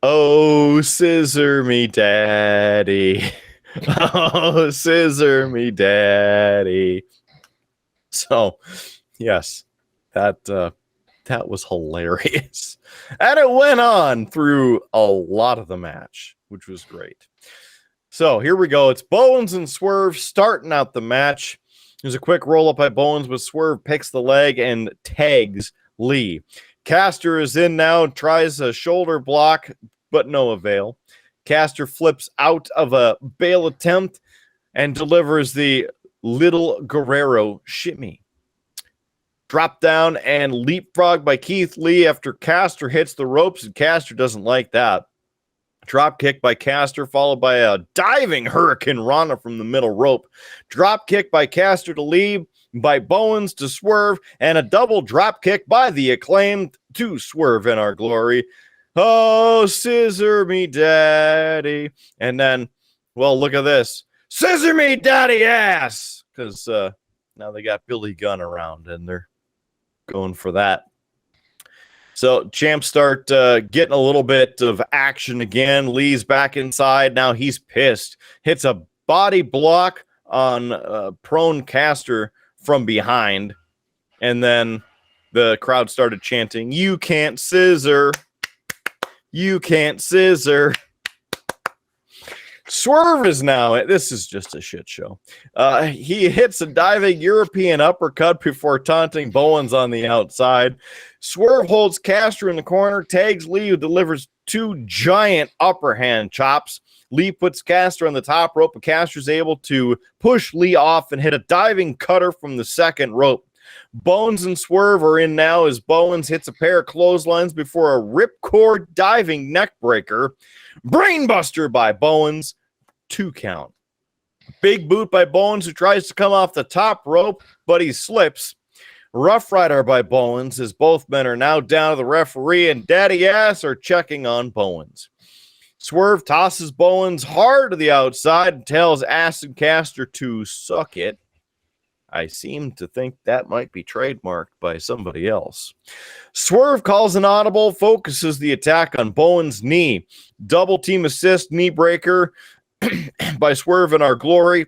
Oh, scissor me daddy. Oh, scissor me daddy. So, yes, that was hilarious. And it went on through a lot of the match, which was great. So here we go. It's Bowens and Swerve starting out the match. There's a quick roll up by Bowens, but Swerve picks the leg and tags Lee. Caster is in now, tries a shoulder block, but no avail. Caster flips out of a bail attempt and delivers the Little Guerrero shimmy. Drop down and leapfrog by Keith Lee after Caster hits the ropes, and Caster doesn't like that. Drop kick by Caster, followed by a diving Hurricane Rana from the middle rope. Drop kick by Caster to Lee, by Bowens to Swerve, and a double drop kick by the Acclaimed to Swerve in our glory. Oh, scissor me daddy. And then, well, look at this. Scissor me daddy ass. Because now they got Billy Gunn around, and they're going for that. So champs start getting a little bit of action again. Lee's back inside. Now he's pissed. Hits a body block on prone Caster from behind. And then the crowd started chanting, "You can't scissor. You can't scissor." Swerve is now, this is just a shit show. He hits a diving European uppercut before taunting Bowens on the outside. Swerve holds Caster in the corner, tags Lee, who delivers two giant upper hand chops. Lee puts Caster on the top rope, but Caster's able to push Lee off and hit a diving cutter from the second rope. Bowens and Swerve are in now as Bowens hits a pair of clotheslines before a ripcord diving neck breaker. Brainbuster by Bowens, 2 count. Big boot by Bowens, who tries to come off the top rope, but he slips. Rough Rider by Bowens, as both men are now down to the referee, and Daddy Ass are checking on Bowens. Swerve tosses Bowens hard to the outside and tells Acid Caster to suck it. I seem to think that might be trademarked by somebody else. Swerve calls an audible, focuses the attack on Bowens' knee. Double team assist, knee breaker by Swerve in our glory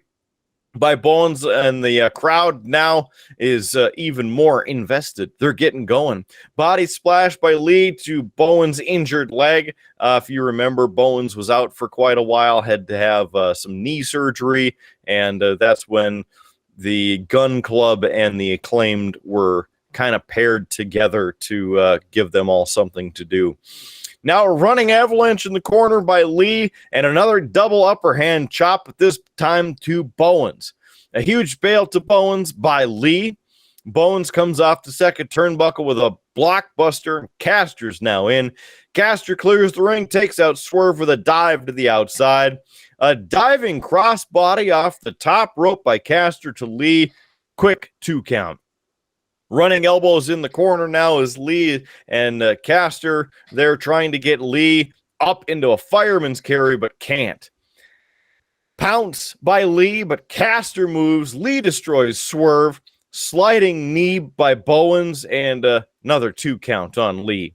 by Bowens, and the crowd now is even more invested. They're getting going. Body splash by Lee to Bowens' injured leg. If you remember, Bowens was out for quite a while, had to have some knee surgery, and that's when the Gun Club and the Acclaimed were kind of paired together to give them all something to do. Now a running avalanche in the corner by Lee and another double upper hand chop, but this time to Bowens. A huge bail to Bowens by Lee. Bowens comes off the second turnbuckle with a blockbuster. Caster's now in. Caster clears the ring, takes out Swerve with a dive to the outside. A diving crossbody off the top rope by Caster to Lee. Quick 2 count. Running elbows in the corner now is Lee and Caster. They're trying to get Lee up into a fireman's carry, but can't. Pounce by Lee, but Caster moves. Lee destroys Swerve. Sliding knee by Bowens, and another 2 count on Lee.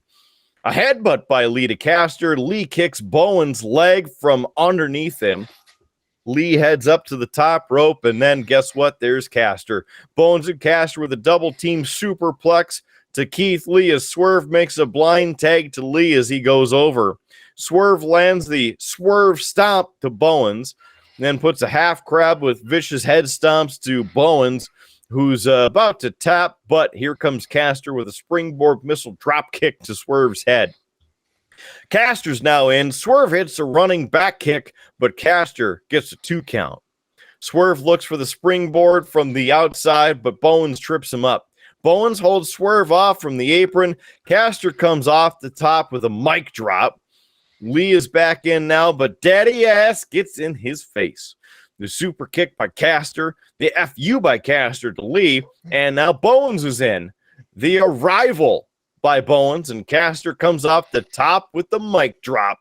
A headbutt by Lee to Caster. Lee kicks Bowens' leg from underneath him. Lee heads up to the top rope, and then guess what? There's Caster. Bowens and Caster with a double team superplex to Keith Lee as Swerve makes a blind tag to Lee as he goes over. Swerve lands the Swerve stomp to Bowens, then puts a half crab with vicious head stomps to Bowens, who's about to tap, but here comes Caster with a springboard missile drop kick to Swerve's head. Caster's now in. Swerve hits a running back kick, but Caster gets a 2 count. Swerve looks for the springboard from the outside, but Bowens trips him up. Bowens holds Swerve off from the apron. Caster comes off the top with a mic drop. Lee is back in now, but Daddy Ass gets in his face. The super kick by Caster, the FU by Caster to Lee, and now Bowens is in. The arrival by Bowens, and Caster comes off the top with the mic drop.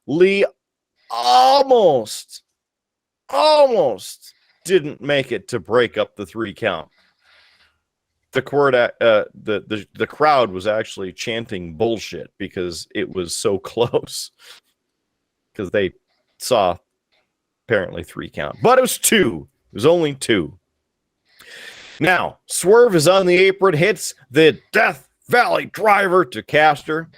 Lee almost didn't make it to break up the 3 count. The crowd was actually chanting bullshit because it was so close. Because they saw apparently 3 count. But it was 2. It was only 2. Now, Swerve is on the apron, hits the Death Valley driver to Caster.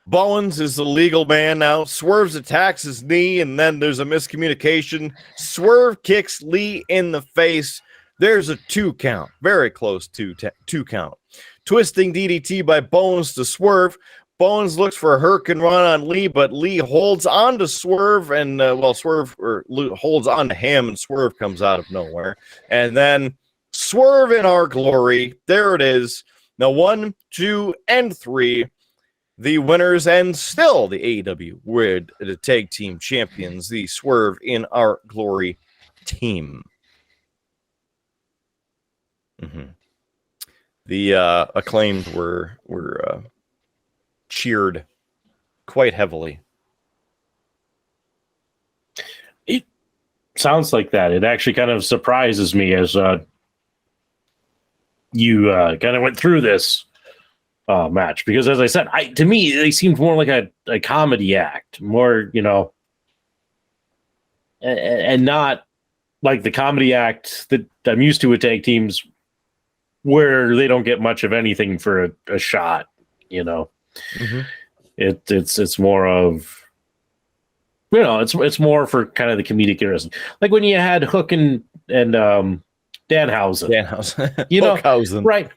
Bowens is the legal man now. Swerve attacks his knee, and then there's a miscommunication. Swerve kicks Lee in the face. There's a 2 count. Very close to 2 count. Twisting DDT by Bowens to Swerve. Bowens looks for a hurricane run on Lee, but Lee holds on to Swerve, and Swerve holds on to him, and Swerve comes out of nowhere. And then Swerve in our glory. There it is. Now 1, 2, and 3. The winners and still the AEW World Tag Team Champions, the Swerve in Our Glory team. Mm-hmm. The Acclaimed were cheered quite heavily. It sounds like that. It actually kind of surprises me as you kind of went through this match, because as I said, to me they seemed more like a comedy act, more, and not like the comedy act that I'm used to with tag teams where they don't get much of anything for a shot. Mm-hmm. It's more of, it's more for kind of the comedic interest, like when you had Hook and Danhausen, Hookhausen. Right?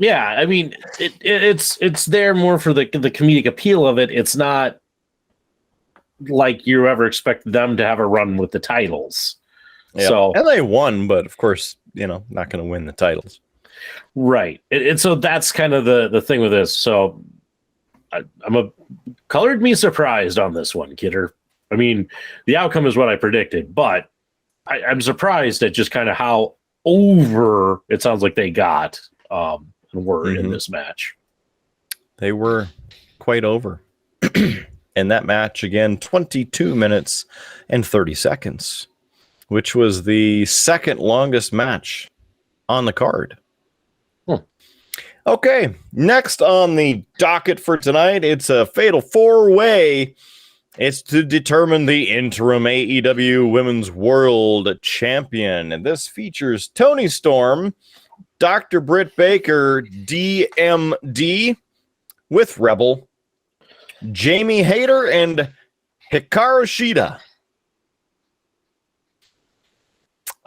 Yeah, I mean, it's there more for the comedic appeal of it. It's not like you ever expect them to have a run with the titles. Yep. So, and they won, but of course, not going to win the titles. Right. And so that's kind of the thing with this. So colored me surprised on this one, Kidder. I mean, the outcome is what I predicted, but I'm surprised at just kind of how over it sounds like they got and were in this match. They were quite over. And that match, again, 22 minutes and 30 seconds, which was the second longest match on the card. Okay, next on the docket for tonight, it's a fatal 4-way. It's to determine the interim AEW Women's World Champion. And this features Toni Storm, Dr. Britt Baker, DMD, with Rebel, Jamie Hayter, and Hikaru Shida.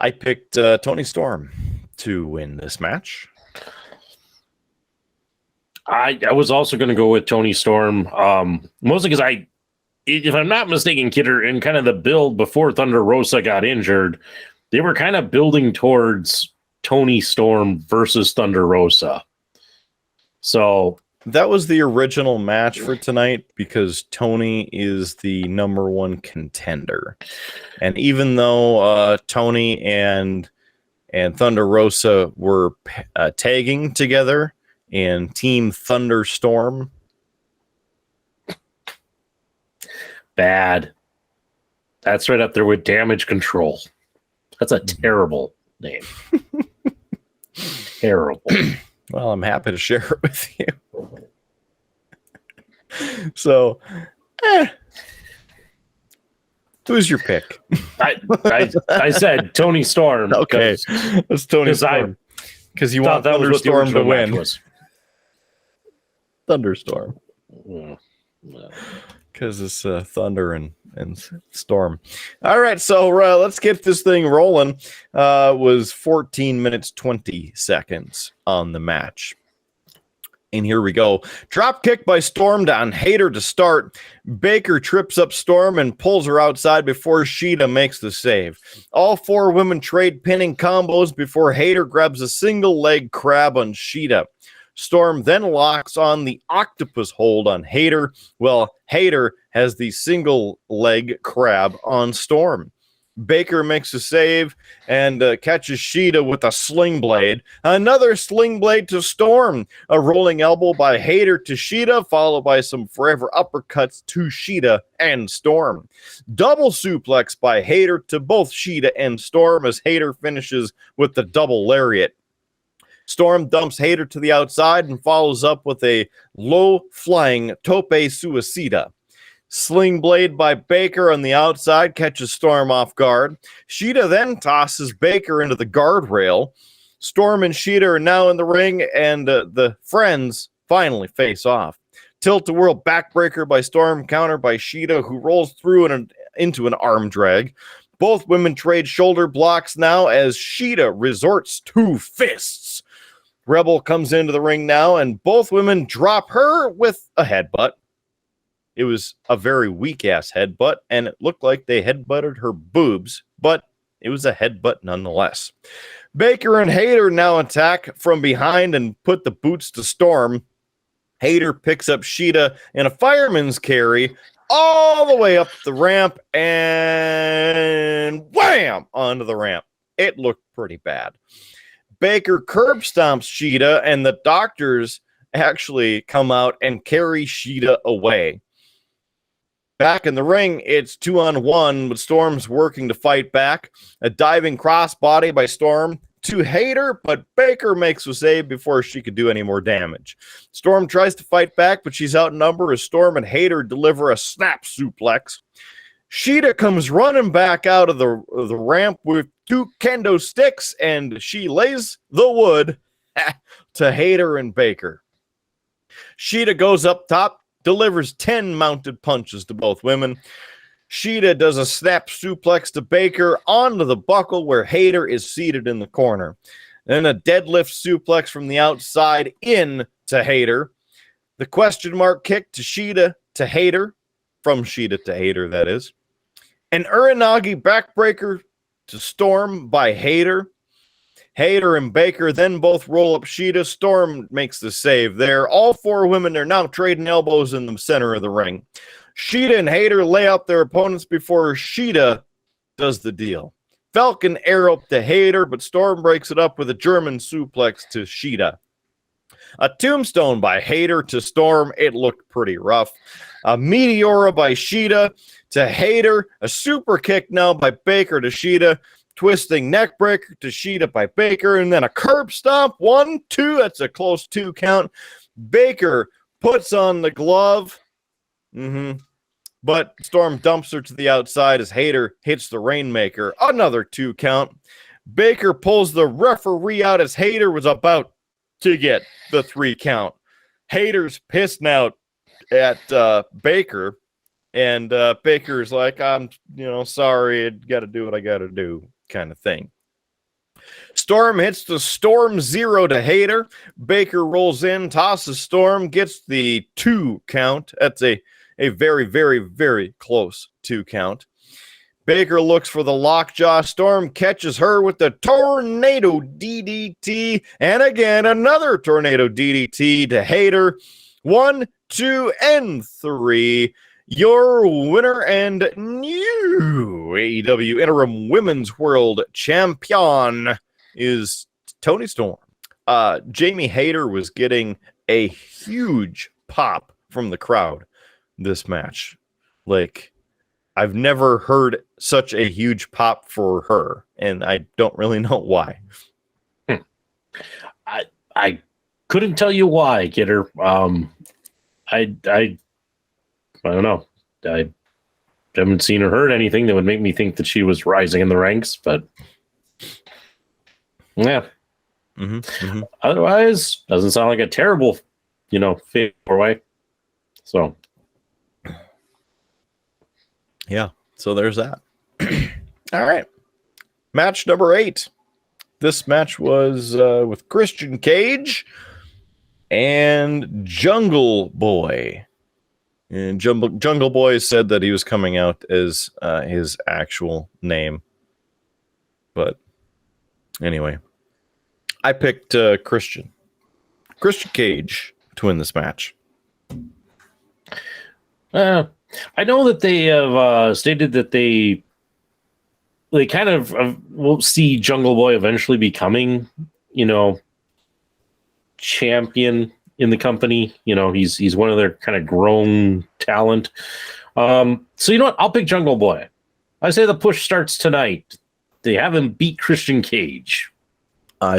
I picked Toni Storm to win this match. I was also going to go with Toni Storm, mostly because if I'm not mistaken, Kidder, in kind of the build before Thunder Rosa got injured, they were kind of building towards Toni Storm versus Thunder Rosa. So that was the original match for tonight because Toni is the number 1 contender. And even though Toni and Thunder Rosa were tagging together in Team Thunderstorm. Bad. That's right up there with Damage Control. That's a terrible name. Terrible. Well, I'm happy to share it with you. So, who's your pick? I said Toni Storm. Okay, that's Toni Storm. Because you want Thunderstorm to win. Thunderstorm. Because it's thunder and storm. All right, so let's get this thing rolling. Was 14 minutes 20 seconds on the match. And here we go. Drop kick by Storm on Hayter to start. Baker trips up Storm and pulls her outside before Shida makes the save. All 4 women trade pinning combos before Hayter grabs a single leg crab on Shida. Storm then locks on the octopus hold on Hayter. Well, Hayter has the single leg crab on Storm. Baker makes a save and catches Sheeta with a sling blade. Another sling blade to Storm. A rolling elbow by Hayter to Sheeta, followed by some forever uppercuts to Sheeta and Storm. Double suplex by Hayter to both Sheeta and Storm as Hayter finishes with the double lariat. Storm dumps Hayter to the outside and follows up with a low-flying tope suicida. Sling blade by Baker on the outside catches Storm off guard. Sheeta then tosses Baker into the guardrail. Storm and Sheeta are now in the ring, and the friends finally face off. Tilt-a-whirl backbreaker by Storm, counter by Sheeta, who rolls through into an arm drag. Both women trade shoulder blocks now as Sheeta resorts to fists. Rebel comes into the ring now, and both women drop her with a headbutt. It was a very weak-ass headbutt, and it looked like they headbutted her boobs, but it was a headbutt nonetheless. Baker and Hayter now attack from behind and put the boots to Storm. Hayter picks up Sheeta in a fireman's carry all the way up the ramp and wham! Onto the ramp. It looked pretty bad. Baker curb stomps Sheeta, and the doctors actually come out and carry Sheeta away. Back in the ring, it's 2-on-1, with Storm's working to fight back. A diving crossbody by Storm to Hayter, but Baker makes a save before she could do any more damage. Storm tries to fight back, but she's outnumbered as Storm and Hayter deliver a snap suplex. Sheeta comes running back out of the ramp with 2 kendo sticks, and she lays the wood to Hayter and Baker. Sheeta goes up top, delivers 10 mounted punches to both women. Sheeta does a snap suplex to Baker onto the buckle where Hayter is seated in the corner. Then a deadlift suplex from the outside in to Hayter. The question mark kick to Sheeta to Hayter. From Sheeta to Hayter, that is. An Uranagi backbreaker to Storm by Hayter. Hayter and Baker then both roll up Sheeta. Storm makes the save there. All 4 women are now trading elbows in the center of the ring. Sheeta and Hayter lay out their opponents before Sheeta does the deal. Falcon arrow to Hayter, but Storm breaks it up with a German suplex to Sheeta. A tombstone by Hayter to Storm. It looked pretty rough. A Meteora by Sheeta to Hayter. A super kick now by Baker to Sheeta. Twisting neckbreaker to Sheeta by Baker, and then a curb stomp. 1, 2. That's a close 2 count. Baker puts on the glove. But Storm dumps her to the outside as Hayter hits the Rainmaker. Another 2 count. Baker pulls the referee out as Hayter was about to get the 3 count. Hayter's pissed now at Baker, and Baker's like, I'm sorry, I got to do what I got to do, kind of thing. Storm hits the Storm Zero to Hayter. Baker rolls in, tosses Storm, gets the 2 count. That's a very, very, very close 2 count. Baker looks for the lockjaw. Storm catches her with the Tornado DDT. And again, another Tornado DDT to Hayter. 1, 2, and 3. Your winner and new AEW Interim Women's World Champion is Toni Storm. Jamie Hayter was getting a huge pop from the crowd this match. Like, I've never heard such a huge pop for her, and I don't really know why. I couldn't tell you why, Kidder. I don't know. I haven't seen or heard anything that would make me think that she was rising in the ranks, but yeah. Otherwise, doesn't sound like a terrible, fit way. So, yeah. So there's that. All right. Match number 8. This match was with Christian Cage and Jungle Boy. And Jungle Boy said that he was coming out as his actual name. But anyway, I picked Christian Cage to win this match. I know that they have stated that they they kind of we'll see Jungle Boy eventually becoming, champion in the company. He's one of their kind of grown talent. So you know what? I'll pick Jungle Boy. I say the push starts tonight. They have him beat Christian Cage.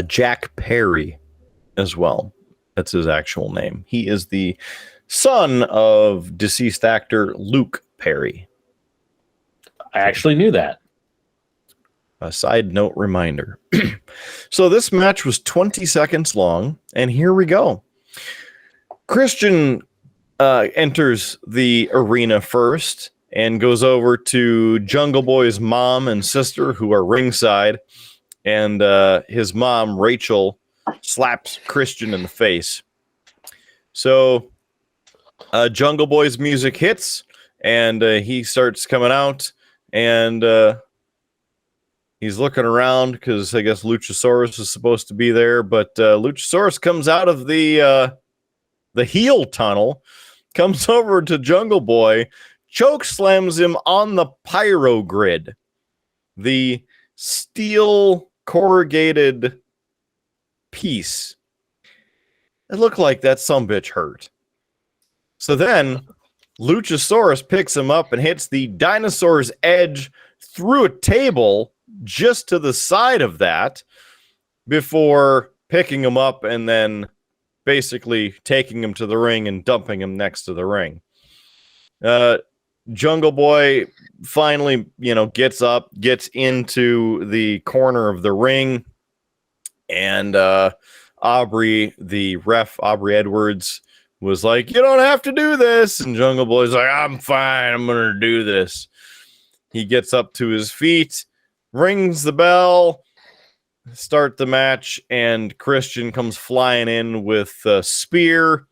Jack Perry as well. That's his actual name. He is the son of deceased actor Luke Perry. I actually knew that. A side note reminder. So this match was 20 seconds long, and here we go. Christian enters the arena first and goes over to Jungle Boy's mom and sister, who are ringside, and his mom, Rachel, slaps Christian in the face. So Jungle Boy's music hits, and he starts coming out, and he's looking around because I guess Luchasaurus is supposed to be there, but Luchasaurus comes out of the heel tunnel, comes over to Jungle Boy, choke slams him on the pyro grid, the steel corrugated piece. It looked like that sumbitch hurt. So then Luchasaurus picks him up and hits the dinosaur's edge through a table just to the side of that before picking him up and then basically taking him to the ring and dumping him next to the ring. Jungle Boy finally, gets up, gets into the corner of the ring, and Aubrey, the ref, Aubrey Edwards, was like, "You don't have to do this." And Jungle Boy's like, "I'm fine. I'm going to do this." He gets up to his feet, rings the bell, start the match, and Christian comes flying in with a spear,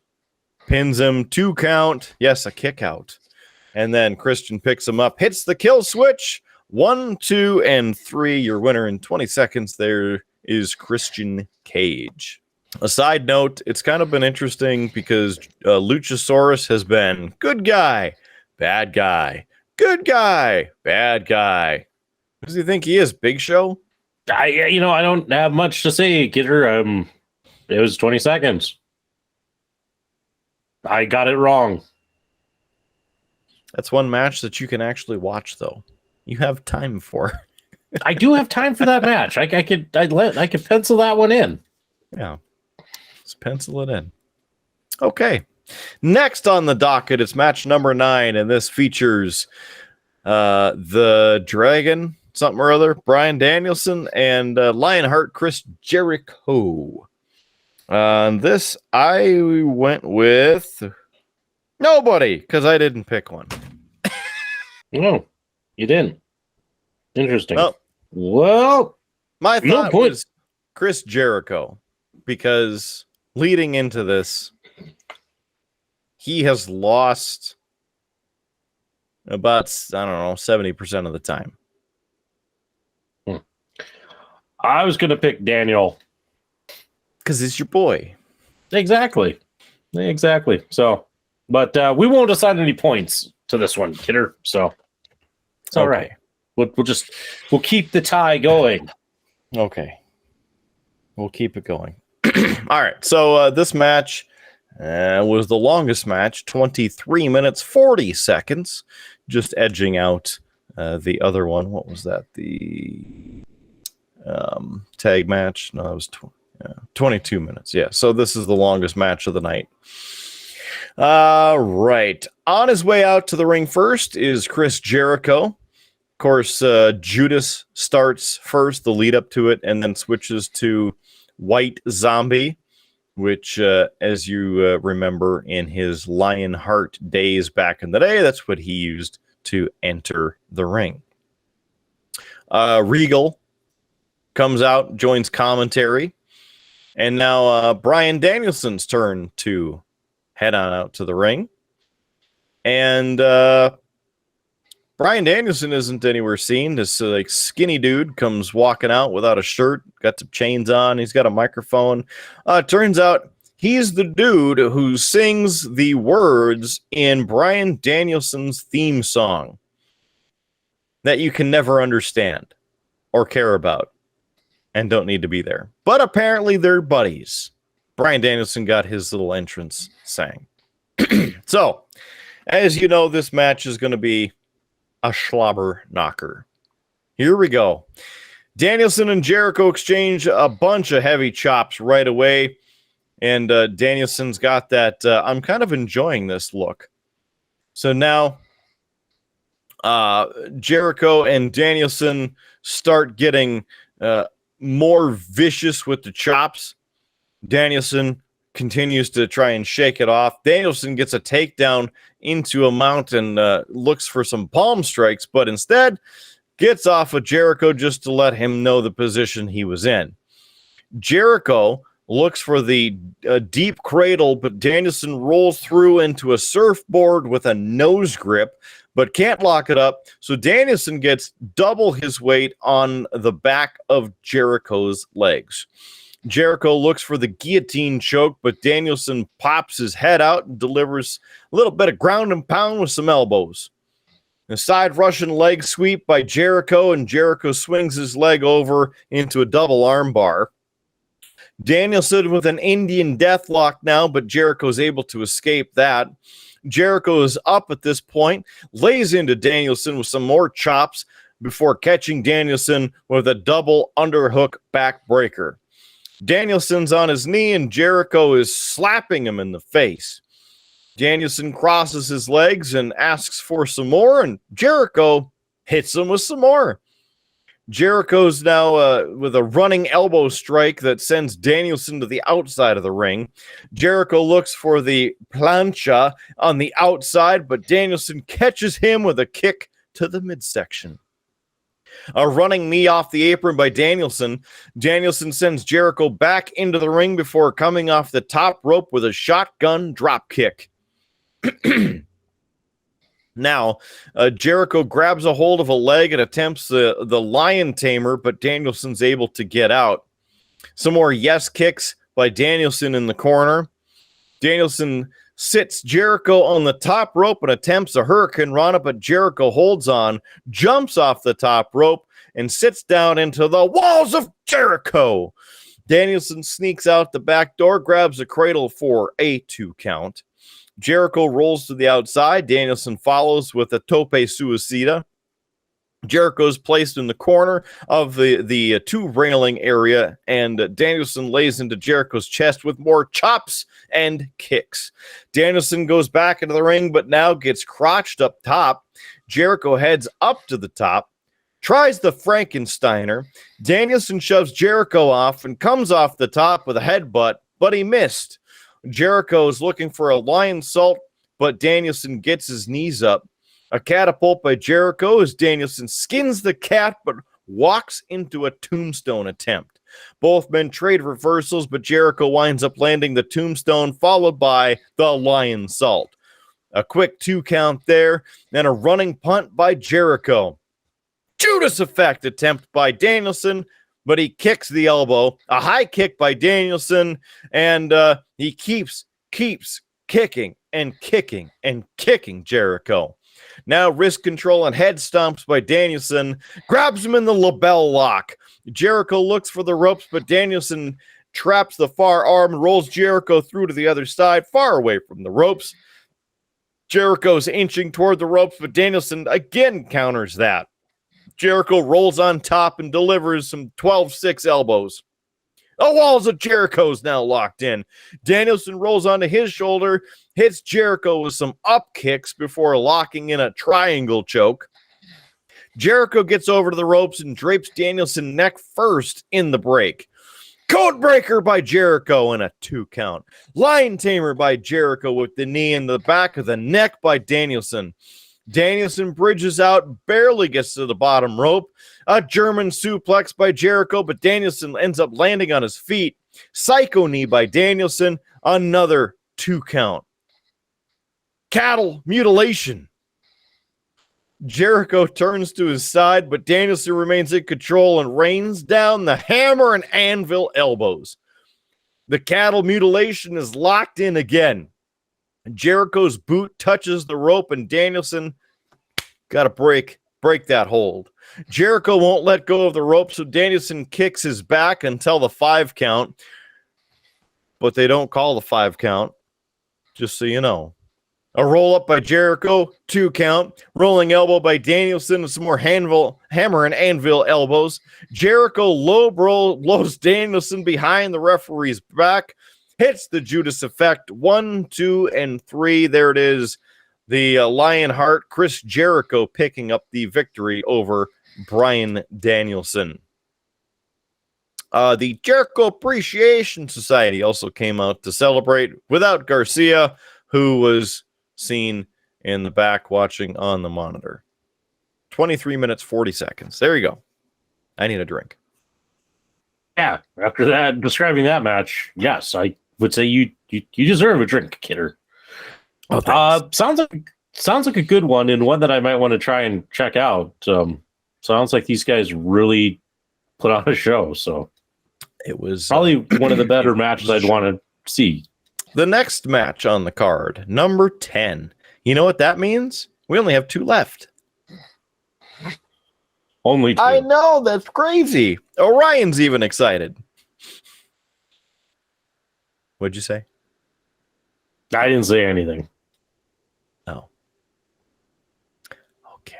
pins him, 2 count. Yes, a kick out. And then Christian picks him up, hits the kill switch. 1, 2, and 3. Your winner in 20 seconds there is Christian Cage. A side note, it's kind of been interesting because Luchasaurus has been good guy, bad guy, good guy, bad guy. Who does he think he is, Big Show? I don't have much to say, Kidder. It was 20 seconds. I got it wrong. That's one match that you can actually watch, though. You have time for. I do have time for that match. I could pencil that one in. Yeah, let's pencil it in. Okay, next on the docket, it's match number 9, and this features the Dragon, something or other, Bryan Danielson, and Lionheart Chris Jericho. This I went with nobody because I didn't pick one. No, you didn't. Interesting. Well, my thought point. was Chris Jericho because leading into this, he has lost about, 70% of the time. I was going to pick Daniel. Because it's your boy. Exactly. So, but we won't assign any points to this one, Kidder. So it's all right. We'll keep the tie going. Okay. We'll keep it going. All right. So this match was the longest match, 23 minutes, 40 seconds, just edging out the other one. What was that? The tag match? No, it was 22 minutes. Yeah. So this is the longest match of the night. Right. On his way out to the ring first is Chris Jericho. Of course, Judas starts first, the lead up to it, and then switches to White Zombie, which, as you remember in his Lionheart days back in the day, that's what he used to enter the ring. Regal comes out, joins commentary, and now Bryan Danielson's turn to head on out to the ring. And Bryan Danielson isn't anywhere seen. This skinny dude comes walking out without a shirt, got some chains on. He's got a microphone. Turns out he's the dude who sings the words in Bryan Danielson's theme song that you can never understand. or care about and don't need to be there. But apparently they're buddies. Bryan Danielson got his little entrance sang. So, as you know, this match is going to be a slobber knocker. Here we go. Danielson and Jericho exchange a bunch of heavy chops right away. And Danielson's got that, I'm kind of enjoying this look. So now Jericho and Danielson start getting more vicious with the chops. Danielson continues to try and shake it off. Danielson gets a takedown into a mount and looks for some palm strikes, but instead gets off of Jericho just to let him know the position he was in. Jericho looks for the deep cradle, but Danielson rolls through into a surfboard with a nose grip, but can't lock it up. So Danielson gets double his weight on the back of Jericho's legs. Jericho looks for the guillotine choke, but Danielson pops his head out and delivers a little bit of ground and pound with some elbows. A side Russian leg sweep by Jericho, and Jericho swings his leg over into a double arm bar. Danielson with an Indian deathlock now, but Jericho's able to escape that. Jericho is up at this point, lays into Danielson with some more chops before catching Danielson with a double underhook backbreaker. Danielson's on his knee, and Jericho is slapping him in the face. Danielson crosses his legs and asks for some more, and Jericho hits him with some more. Jericho's now with a running elbow strike that sends Danielson to the outside of the ring. Jericho looks for the plancha on the outside, but Danielson catches him with a kick to the midsection. A running knee off the apron by Danielson. Danielson sends Jericho back into the ring before coming off the top rope with a shotgun drop kick. Now, Jericho grabs a hold of a leg and attempts the lion tamer, but Danielson's able to get out. Some more yes kicks by Danielson in the corner. Danielson sits Jericho on the top rope and attempts a hurricane rana, but Jericho holds on, jumps off the top rope, and sits down into the walls of Jericho. Danielson sneaks out the back door, grabs a cradle for a 2 count. Jericho rolls to the outside. Danielson follows with a tope suicida. Jericho's placed in the corner of the 2 railing area, and Danielson lays into Jericho's chest with more chops and kicks. Danielson goes back into the ring, but now gets crotched up top. Jericho heads up to the top, tries the Frankensteiner. Danielson shoves Jericho off and comes off the top with a headbutt, but he missed. Jericho is looking for a lion salt, but Danielson gets his knees up. A catapult by Jericho as Danielson skins the cat, but walks into a tombstone attempt. Both men trade reversals, but Jericho winds up landing the tombstone, followed by the lion salt. A quick 2 count there, and a running punt by Jericho. Judas effect attempt by Danielson, but he kicks the elbow. A high kick by Danielson, and he keeps kicking and kicking and kicking Jericho. Now wrist control and head stomps by Danielson. Grabs him in the label lock. Jericho looks for the ropes, but Danielson traps the far arm and rolls Jericho through to the other side, far away from the ropes. Jericho's inching toward the ropes, but Danielson again counters that. Jericho rolls on top and delivers some 12-6 elbows. The walls of Jericho's now locked in. Danielson rolls onto his shoulder, hits Jericho with some up kicks before locking in a triangle choke. Jericho gets over to the ropes and drapes Danielson neck first in the break. Codebreaker by Jericho in a 2 count. Lion tamer by Jericho with the knee in the back of the neck by Danielson. Danielson bridges out, barely gets to the bottom rope. A German suplex by Jericho, but Danielson ends up landing on his feet. Psycho knee by Danielson, another 2 count. Cattle mutilation. Jericho turns to his side, but Danielson remains in control and rains down the hammer and anvil elbows. The cattle mutilation is locked in again. Jericho's boot touches the rope, and Danielson got to break that hold. Jericho won't let go of the rope, so Danielson kicks his back until the 5 count. But they don't call the 5 count, just so you know. A roll up by Jericho, 2 count. Rolling elbow by Danielson, and some more hammer and anvil elbows. Jericho low blows Danielson behind the referee's back. Hits the Judas effect. 1, 2, and 3. There it is. The Lionheart, Chris Jericho, picking up the victory over Bryan Danielson. The Jericho Appreciation Society also came out to celebrate without Garcia, who was seen in the back watching on the monitor. 23 minutes, 40 seconds. There you go. I need a drink. Yeah, after that, describing that match, yes, I would say you deserve a drink, Kidder. Oh, thanks. Sounds like a good one, and one that I might want to try and check out. Sounds like these guys really put on a show, so it was probably one of the better matches I'd want to see. The next match on the card, number 10. You know what that means? We only have 2 left. Only 2. I know, that's crazy. Orion's even excited. What'd you say? I didn't say anything. Oh. Okay.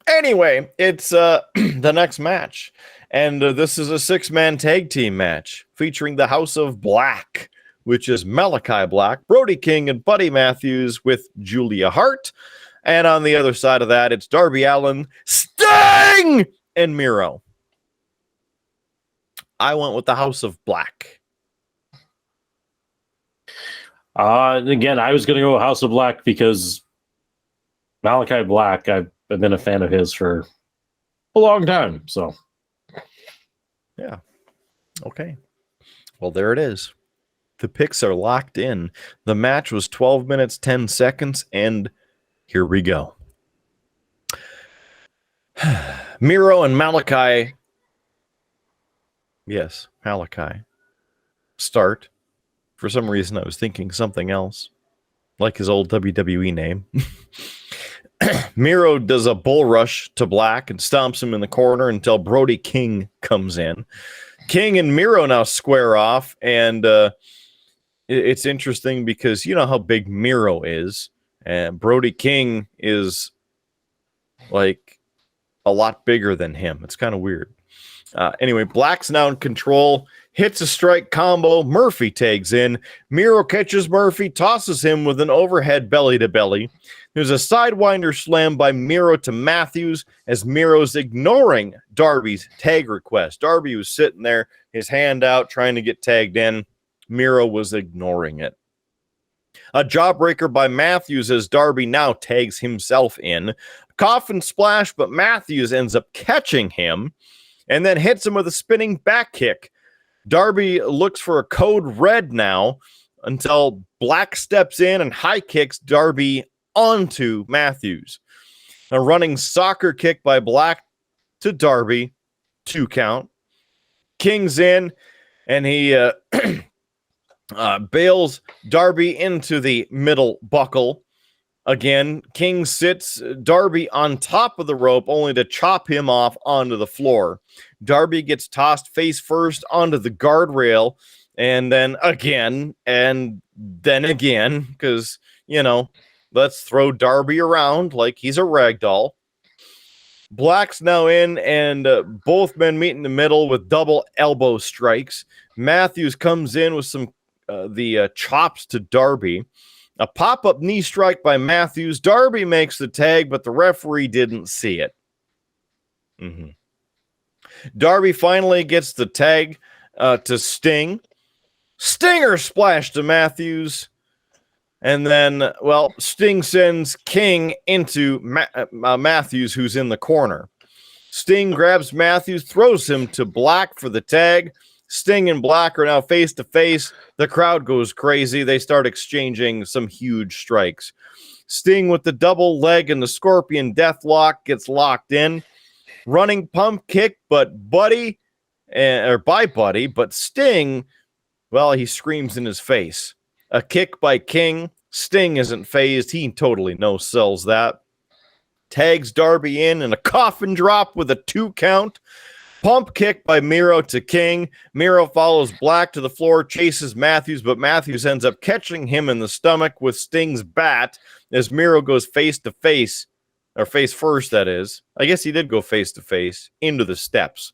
Anyway, it's the next match. And this is a 6-man tag team match featuring the House of Black, which is Malachi Black, Brody King, and Buddy Matthews with Julia Hart. And on the other side of that, it's Darby Allin, Sting, and Miro. I went with the House of Black. Again, I was going to go House of Black because Malachi Black, I've been a fan of his for a long time. So, yeah. Okay. Well, there it is. The picks are locked in. The match was 12 minutes, 10 seconds, and here we go. Miro and Malachi. Yes, Malachi. Start. For some reason, I was thinking something else, like his old WWE name. Miro does a bull rush to Black and stomps him in the corner until Brody King comes in. King and Miro now square off, and it's interesting because you know how big Miro is, and Brody King is like a lot bigger than him. It's kind of weird. Anyway, Black's now in control, hits a strike combo. Murphy tags in. Miro catches Murphy, tosses him with an overhead belly-to-belly. There's a sidewinder slam by Miro to Matthews as Miro's ignoring Darby's tag request. Darby was sitting there, his hand out, trying to get tagged in. Miro was ignoring it. A jawbreaker by Matthews as Darby now tags himself in. Coffin splash, but Matthews ends up catching him and then hits him with a spinning back kick. Darby looks for a code red now until Black steps in and high kicks Darby onto Matthews. A running soccer kick by Black to Darby, 2 count. King's in, and he bails Darby into the middle buckle. Again, King sits Darby on top of the rope only to chop him off onto the floor. Darby gets tossed face first onto the guardrail, and then again, because, you know, let's throw Darby around like he's a ragdoll. Black's now in, and both men meet in the middle with double elbow strikes. Matthews comes in with some the chops to Darby. A pop-up knee strike by Matthews. Darby makes the tag, but the referee didn't see it. Darby finally gets the tag to Sting. Stinger splash to Matthews. And then, well, Sting sends King into Matthews, who's in the corner. Sting grabs Matthews, throws him to Black for the tag. Sting and Black are now face to face. The crowd goes crazy. They start exchanging some huge strikes. Sting with the double leg and the Scorpion Deathlock gets locked in. Running pump kick, but Buddy, but Sting, well, he screams in his face. A kick by King. Sting isn't phased. He totally no-sells that. tags Darby in a coffin drop with a 2 count. Pump kick by Miro to King. Miro follows Black to the floor, chases Matthews, but Matthews ends up catching him in the stomach with Sting's bat as Miro goes face to face, or face first, that is. I guess he did go face to face into the steps.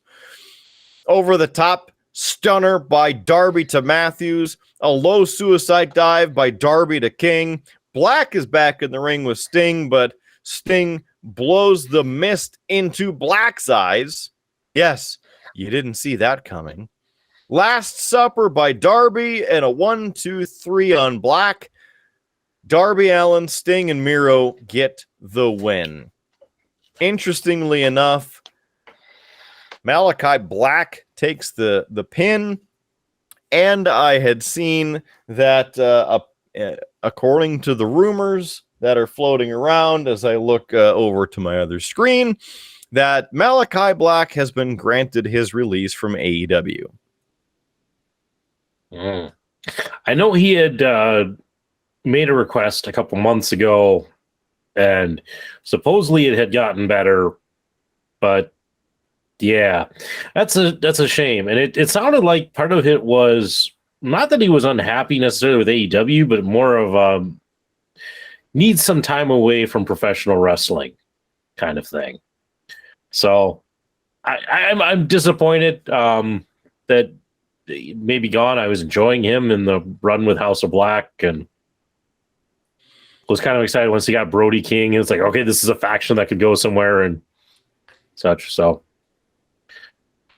Over the top stunner by Darby to Matthews. A low suicide dive by Darby to King. Black is back in the ring with Sting, but Sting blows the mist into Black's eyes. Yes, you didn't see that coming. Last Supper by Darby and a 1-2-3 on Black. Darby Allin, Sting, and Miro get the win. Interestingly enough, Malachi Black takes the pin, and I had seen that according to the rumors that are floating around as I look over to my other screen, that Malachi Black has been granted his release from AEW. I know he had made a request a couple months ago, and supposedly it had gotten better, but yeah, that's a shame. And it sounded like part of it was not that he was unhappy necessarily with AEW, but more of needs some time away from professional wrestling kind of thing. So I'm disappointed that he may be gone. I was enjoying him in the run with House of Black and was kind of excited once he got Brody King. And it's like, okay, this is a faction that could go somewhere and such. So,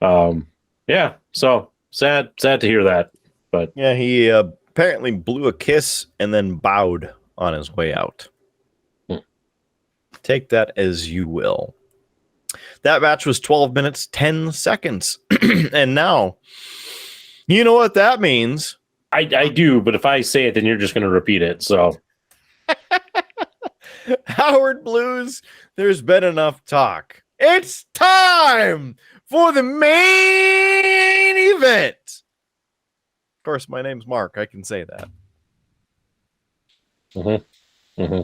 yeah, so sad to hear that. But yeah, he apparently blew a kiss and then bowed on his way out. Take that as you will. That match was 12 minutes, 10 seconds. And now, you know what that means. I do, but if I say it, then you're just going to repeat it. So, Howard Blues, there's been enough talk. It's time for the main event. Of course, my name's Mark. I can say that. I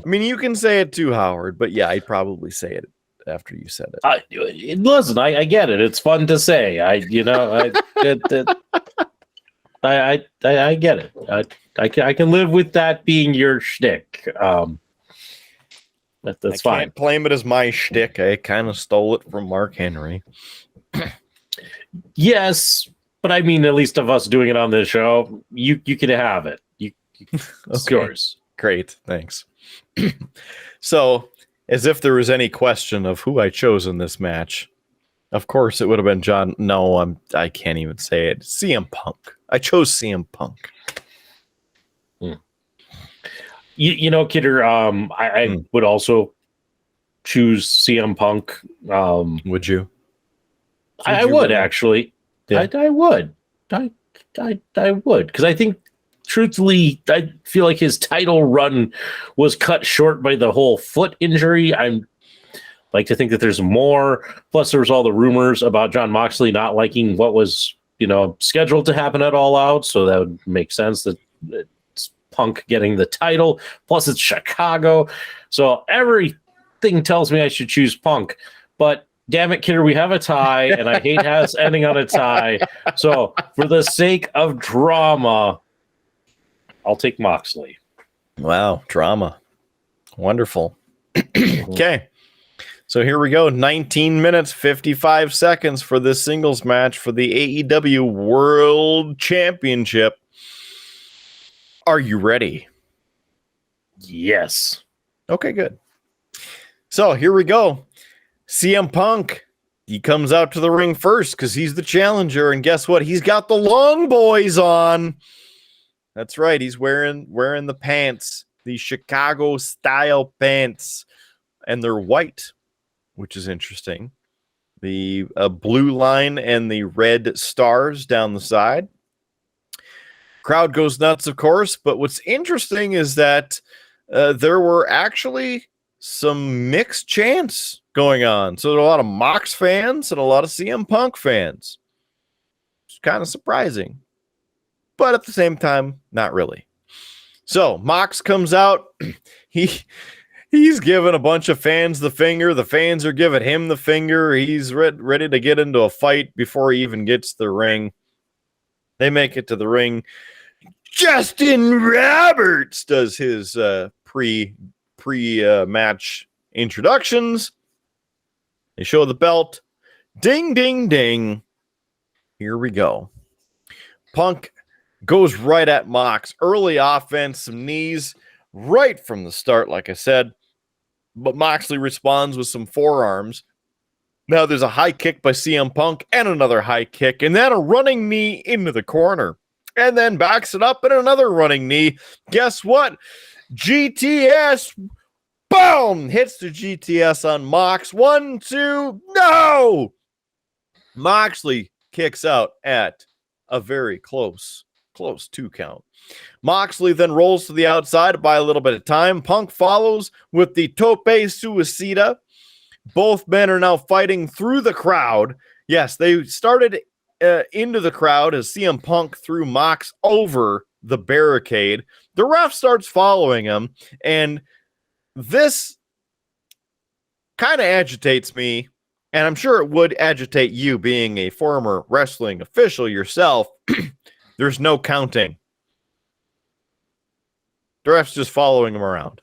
mean, you can say it too, Howard, but yeah, I'd probably say it after you said it. Listen, I get it. It's fun to say. I get it. I can live with that being your shtick. That's fine. I can't claim it as my shtick. I kind of stole it from Mark Henry. Yes, but I mean, at least of us doing it on this show, you can have it. It's yours. Great, thanks. So, as if there was any question of who I chose in this match, of course it would have been John. No, I can't even say it. CM Punk. I chose CM Punk. You know, Kidder, I would also choose CM Punk. Would you? I would actually. Yeah. I would. I would, because I think, truthfully, I feel like his title run was cut short by the whole foot injury. I like to think that there's more. Plus, there was all the rumors about Jon Moxley not liking what was, scheduled to happen at All Out. So that would make sense that it's Punk getting the title. Plus, it's Chicago. So everything tells me I should choose Punk. But damn it, Kidder, we have a tie, and I hate us ending on a tie. So for the sake of drama, I'll take Moxley. Wow, drama. Wonderful. Okay. So here we go. 19 minutes, 55 seconds for this singles match for the AEW World Championship. Are you ready? Yes. Okay, good. So here we go. CM Punk, he comes out to the ring first because he's the challenger. And guess what? He's got the long boys on. That's right. He's wearing the pants, the Chicago style pants, and they're white, which is interesting. The blue line and the red stars down the side. Crowd goes nuts, of course. But what's interesting is that there were actually some mixed chants going on. So there are a lot of Mox fans and a lot of CM Punk fans. It's kind of surprising. But at the same time, not really. So Mox comes out. He He's giving a bunch of fans the finger. The fans are giving him the finger. He's ready to get into a fight before he even gets to the ring. They make it to the ring. Justin Roberts does his pre-match introductions. They show the belt. Ding, ding, ding. Here we go. Punk goes right at Mox. Early offense, some knees right from the start, like I said. But Moxley responds with some forearms. Now there's a high kick by CM Punk and another high kick, and then a running knee into the corner. And then backs it up and another running knee. Guess what? GTS, boom, hits the GTS on Mox. 1, 2, no! Moxley kicks out at a very close 2 count. Moxley then rolls to the outside to buy a little bit of time. Punk follows with the tope suicida. Both men are now fighting through the crowd. Yes, they started into the crowd as CM Punk threw Mox over the barricade. The ref starts following him, and this kind of agitates me, and I'm sure it would agitate you being a former wrestling official yourself. There's no counting. The ref's just following him around.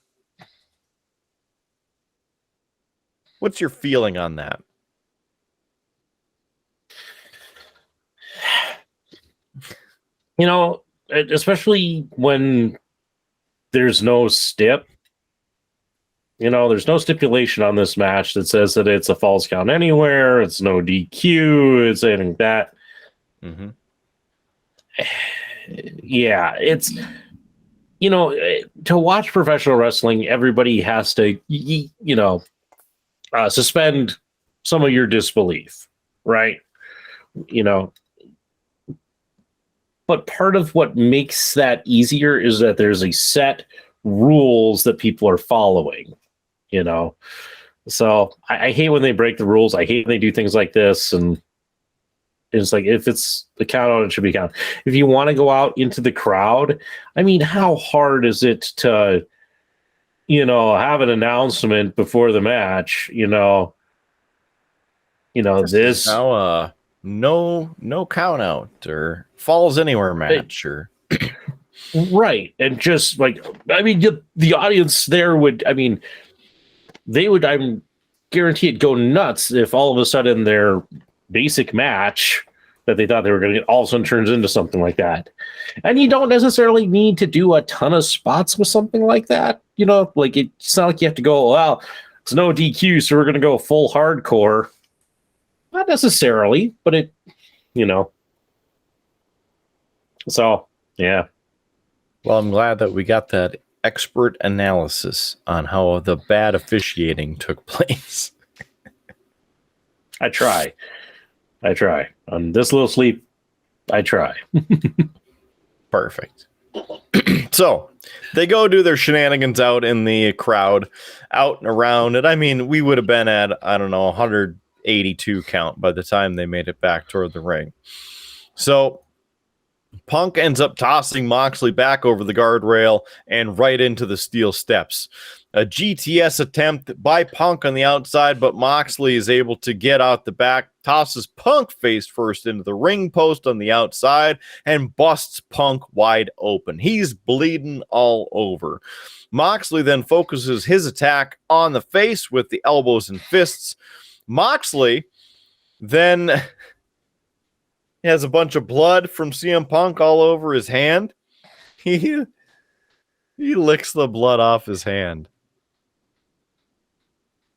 What's your feeling on that? You know, especially when there's no stip. You know, there's no stipulation on this match that says that it's a false count anywhere. It's no DQ. It's anything like that. Mm-hmm. Yeah, it's, you know, to watch professional wrestling, everybody has to, suspend some of your disbelief, right? You know, but part of what makes that easier is that there's a set rules that people are following, you know? So I hate when they break the rules. I hate when they do things like this. And it's like, if it's the count out, it should be count. If you want to go out into the crowd, I mean, how hard is it to, have an announcement before the match, this now, no count out or falls anywhere match or right. And just like, I mean, the audience there would, I mean, they would, I'm guaranteed, go nuts if all of a sudden their basic match that they thought they were going to get all of a sudden turns into something like that. And you don't necessarily need to do a ton of spots with something like that. Like it's not like you have to go, well, it's no DQ, so we're going to go full hardcore. Not necessarily, but it, So, yeah. Well, I'm glad that we got that expert analysis on how the bad officiating took place. I try. On this little sleep, I try. Perfect. So they go do their shenanigans out in the crowd, out and around. And I mean, we would have been at, 182 count by the time they made it back toward the ring. So Punk ends up tossing Moxley back over the guardrail and right into the steel steps. A GTS attempt by Punk on the outside, but Moxley is able to get out the back, tosses Punk face first into the ring post on the outside, and busts Punk wide open. He's bleeding all over. Moxley then focuses his attack on the face with the elbows and fists. Moxley then has a bunch of blood from CM Punk all over his hand. He licks the blood off his hand.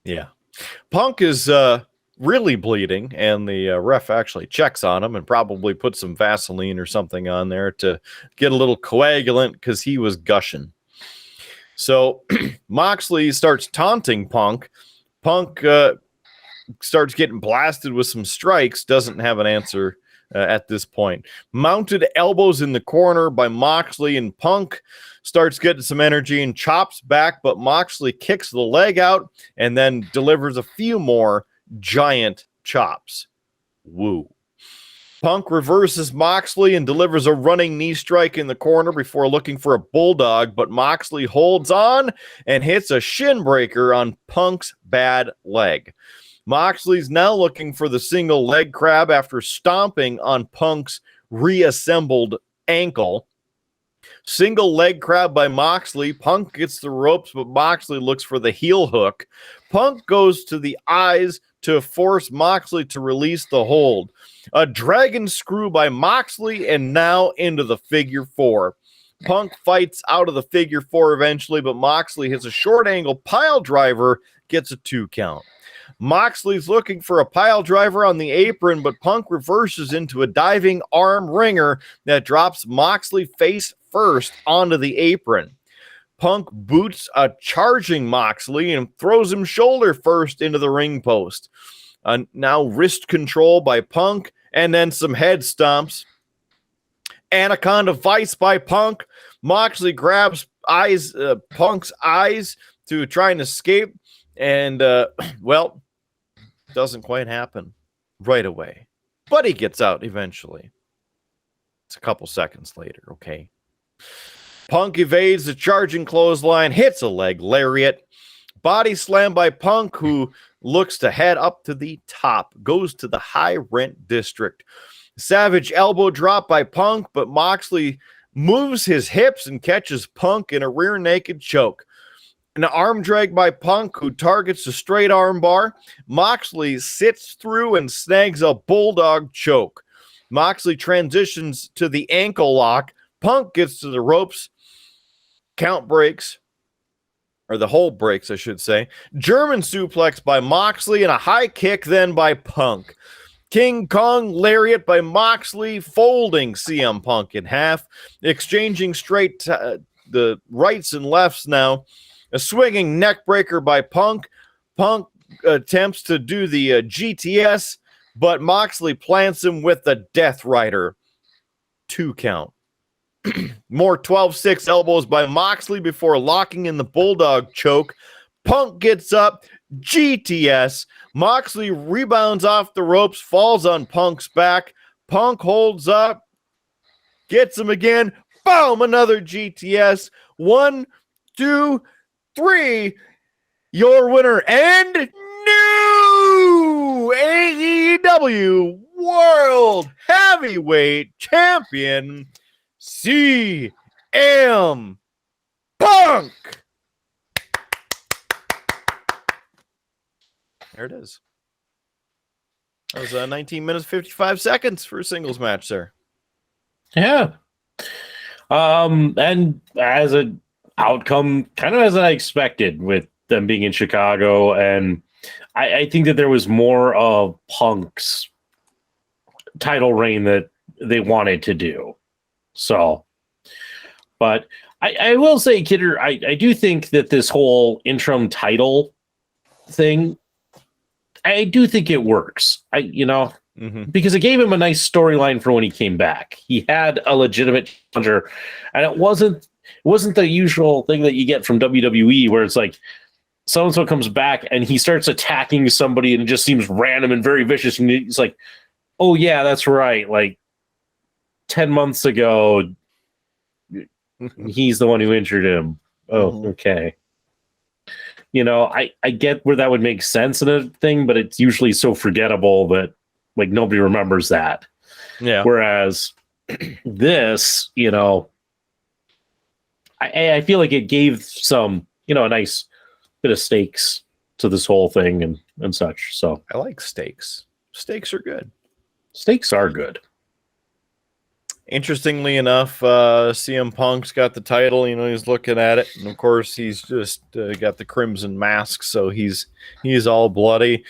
Yeah. Punk is really bleeding, and the ref actually checks on him and probably puts some Vaseline or something on there to get a little coagulant because he was gushing. So Moxley starts taunting Punk. Punk starts getting blasted with some strikes, doesn't have an answer at this point. Mounted elbows in the corner by Moxley, and Punk starts getting some energy and chops back, but Moxley kicks the leg out and then delivers a few more giant chops. Woo. Punk reverses Moxley and delivers a running knee strike in the corner before looking for a bulldog, but Moxley holds on and hits a shin breaker on Punk's bad leg. Moxley's now looking for the single leg crab after stomping on Punk's reassembled ankle. Single leg crab by Moxley. Punk gets the ropes, but Moxley looks for the heel hook. Punk goes to the eyes to force Moxley to release the hold. A dragon screw by Moxley, and now into the figure four. Punk fights out of the figure four eventually, but Moxley hits a short angle pile driver, gets a 2 count. Moxley's looking for a pile driver on the apron, but Punk reverses into a diving arm ringer that drops Moxley face first onto the apron. Punk boots a charging Moxley and throws him shoulder first into the ring post. Now wrist control by Punk, and then some head stomps. Anaconda Vice by Punk. Moxley grabs Punk's eyes to try and escape, and doesn't quite happen right away. But he gets out eventually. It's a couple seconds later, okay? Punk evades the charging clothesline, hits a leg lariat. Body slam by Punk, who looks to head up to the top, goes to the high rent district. Savage elbow drop by Punk, but Moxley moves his hips and catches Punk in a rear naked choke. An arm drag by Punk, who targets a straight arm bar. Moxley sits through and snags a bulldog choke. Moxley transitions to the ankle lock. Punk gets to the ropes. Count breaks. Or the hold breaks, I should say. German suplex by Moxley and a high kick then by Punk. King Kong lariat by Moxley, folding CM Punk in half. Exchanging straight the rights and lefts now. A swinging neck breaker by Punk. Punk attempts to do the GTS, but Moxley plants him with the Death Rider. 2 count. More 12-6 elbows by Moxley before locking in the Bulldog choke. Punk gets up. GTS. Moxley rebounds off the ropes, falls on Punk's back. Punk holds up. Gets him again. Boom! Another GTS. 1, 2, 3, your winner and new AEW World Heavyweight Champion, CM Punk. There it is. That was 19 minutes, 55 seconds for a singles match there. Yeah. And as a outcome, kind of as I expected with them being in Chicago, and I think that there was more of Punk's title reign that they wanted to do. So, but I will say, Kidder, I do think that this whole interim title thing, I do think it works. Because it gave him a nice storyline for when he came back. He had a legitimate challenger, and it wasn't the usual thing that you get from WWE where it's like so-and-so comes back and he starts attacking somebody and it just seems random and very vicious. And it's like, oh yeah, that's right. Like 10 months ago, he's the one who injured him. Oh, okay. I get where that would make sense in a thing, but it's usually so forgettable that like nobody remembers that. Yeah. Whereas this, I feel like it gave some, a nice bit of stakes to this whole thing and such. So I like stakes. Stakes are good. Stakes are good. Interestingly enough, CM Punk's got the title. He's looking at it, and of course, he's just got the crimson mask, so he's all bloody.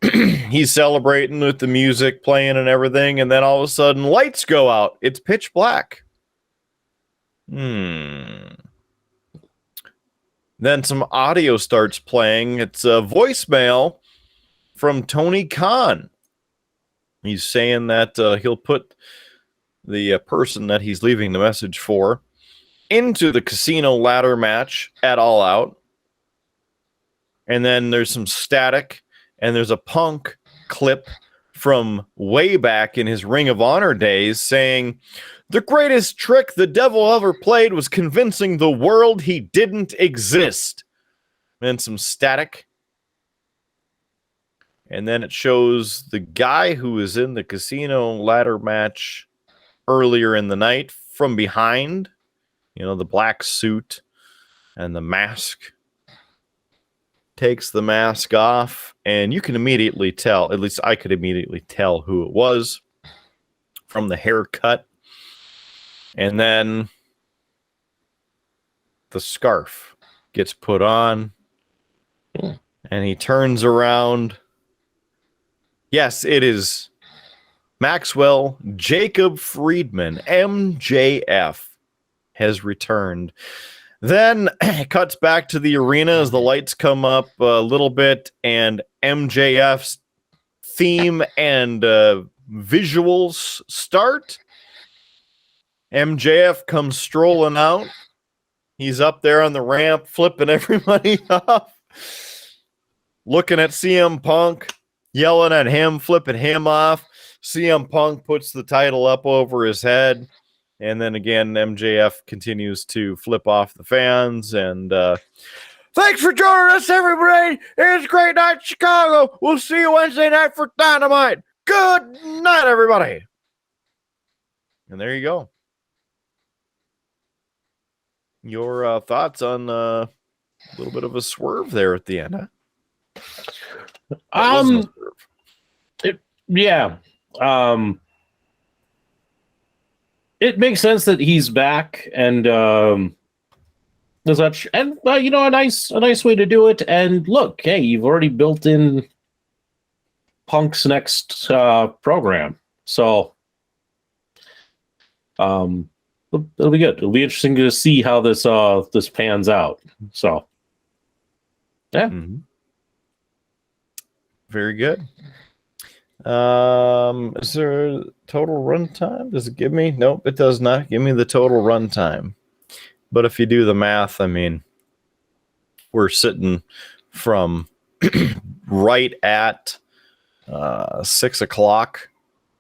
He's celebrating with the music playing and everything, and then all of a sudden, lights go out. It's pitch black. Then some audio starts playing. It's a voicemail from Tony Khan. He's saying that he'll put the person that he's leaving the message for into the casino ladder match at All Out. And then there's some static, and there's a Punk clip from way back in his Ring of Honor days, saying, "The greatest trick the devil ever played was convincing the world he didn't exist." And some static. And then it shows the guy who was in the casino ladder match earlier in the night from behind. You know, the black suit and the mask. Takes the mask off, and you can immediately tell, at least I could immediately tell who it was from the haircut. And then the scarf gets put on, and he turns around. Yes, it is Maxwell Jacob Friedman, MJF, has returned. Then it cuts back to the arena as the lights come up a little bit, and MJF's theme and visuals start. MJF comes strolling out. He's up there on the ramp, flipping everybody off, looking at CM Punk, yelling at him, flipping him off. CM Punk puts the title up over his head. And then again, MJF continues to flip off the fans. And thanks for joining us, everybody. It's a great night in Chicago. We'll see you Wednesday night for Dynamite. Good night, everybody. And there you go. Your thoughts on a little bit of a swerve there at the end, huh? Yeah. It makes sense that he's back, and such, and a nice way to do it. And look, hey, you've already built in Punk's next program, so it'll be good. It'll be interesting to see how this pans out. So, yeah, very good. Is there total runtime? Does it give me? Nope, it does not give me the total runtime. But if you do the math, I mean, we're sitting from right at 6 o'clock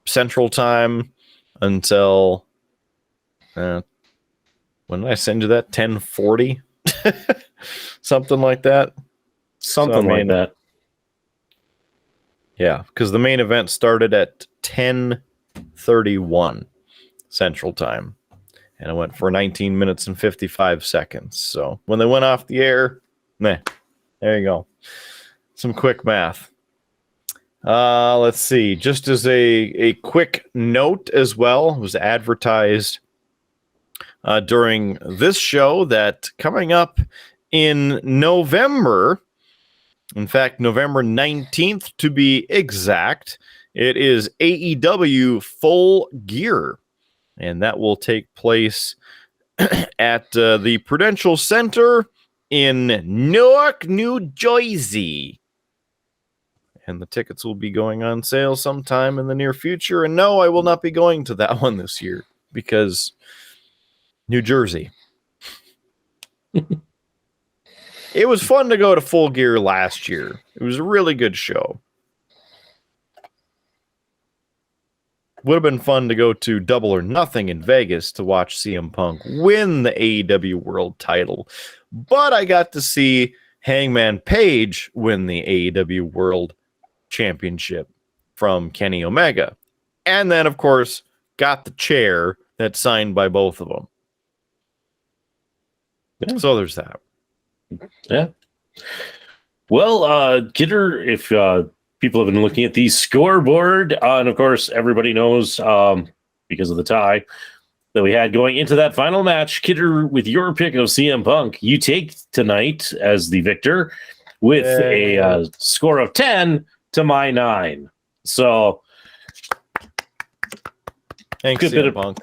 Central Time until when did I send you that? 10:40, something like that. Something like that. Yeah, because the main event started at 10:31 Central Time, and it went for 19 minutes and 55 seconds. So when they went off the air, there you go. Some quick math. Let's see. Just as a quick note as well, it was advertised during this show that coming up in November, in fact, November 19th to be exact, it is AEW Full Gear. And that will take place at the Prudential Center in Newark, New Jersey. And the tickets will be going on sale sometime in the near future. And no, I will not be going to that one this year because New Jersey. It was fun to go to Full Gear last year. It was a really good show. Would have been fun to go to Double or Nothing in Vegas to watch CM Punk win the AEW World title. But I got to see Hangman Page win the AEW World Championship from Kenny Omega. And then, of course, got the chair that's signed by both of them. Yeah. So there's that. Yeah. Well, Kidder, if people have been looking at the scoreboard, and of course, everybody knows because of the tie that we had going into that final match, Kidder, with your pick of CM Punk, you take tonight as the victor with a score of 10 to my 9. So, thanks, good CM bit of Punk.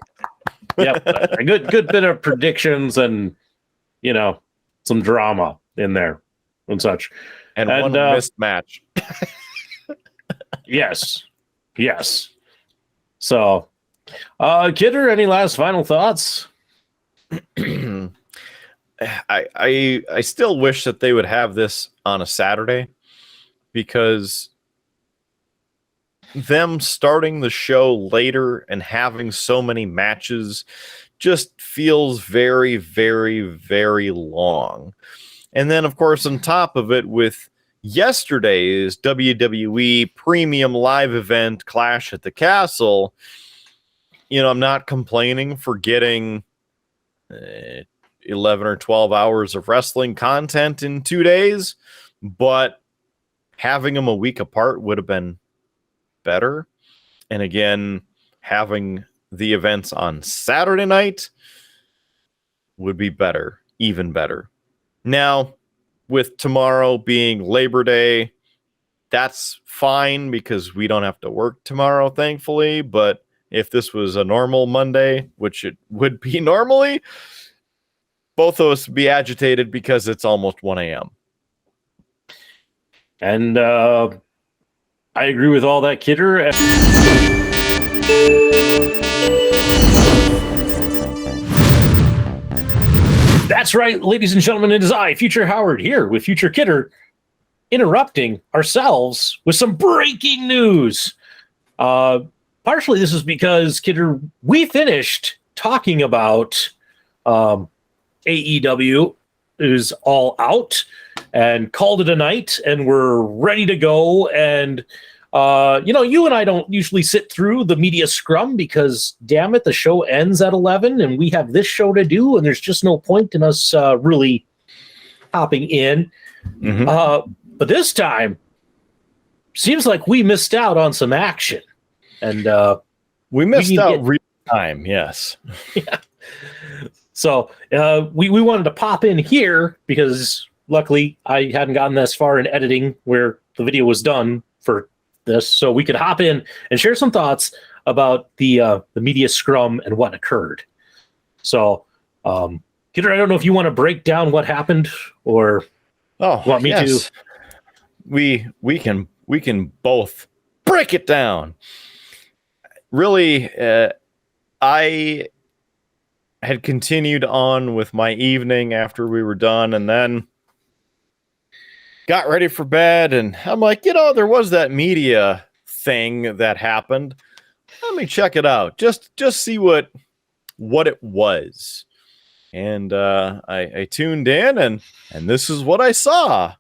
Yep, a good bit of predictions and some drama in there and such. And one missed match. Yes. So, Kidder, any last final thoughts? I still wish that they would have this on a Saturday because them starting the show later and having so many matches just feels very, very, very long. And then, of course, on top of it, with yesterday's WWE Premium Live event, Clash at the Castle, I'm not complaining for getting 11 or 12 hours of wrestling content in 2 days, but having them a week apart would have been better. And again, having the events on Saturday night would be better, even better. Now, with tomorrow being Labor Day, that's fine because we don't have to work tomorrow, thankfully. But if this was a normal Monday, which it would be normally, both of us would be agitated because it's almost 1 a.m. And I agree with all that, Kidder. That's right, ladies and gentlemen, it is I, Future Howard, here with Future Kidder, interrupting ourselves with some breaking news. Partially this is because, Kidder, we finished talking about AEW is all out and called it a night, and we're ready to go. And you and I don't usually sit through the media scrum because, damn it, the show ends at 11 and we have this show to do, and there's just no point in us really hopping in. Mm-hmm. But this time, seems like we missed out on some action. And we missed out real time, yes. Yeah. So we wanted to pop in here because luckily I hadn't gotten this far in editing where the video was done for this, so we could hop in and share some thoughts about the media scrum and what occurred. So, Kidder, I don't know if you want to break down what happened or want me to. We can both break it down. Really, I had continued on with my evening after we were done, and then got ready for bed, and I'm like, there was that media thing that happened. Let me check it out. Just see what it was. And I tuned in, and this is what I saw.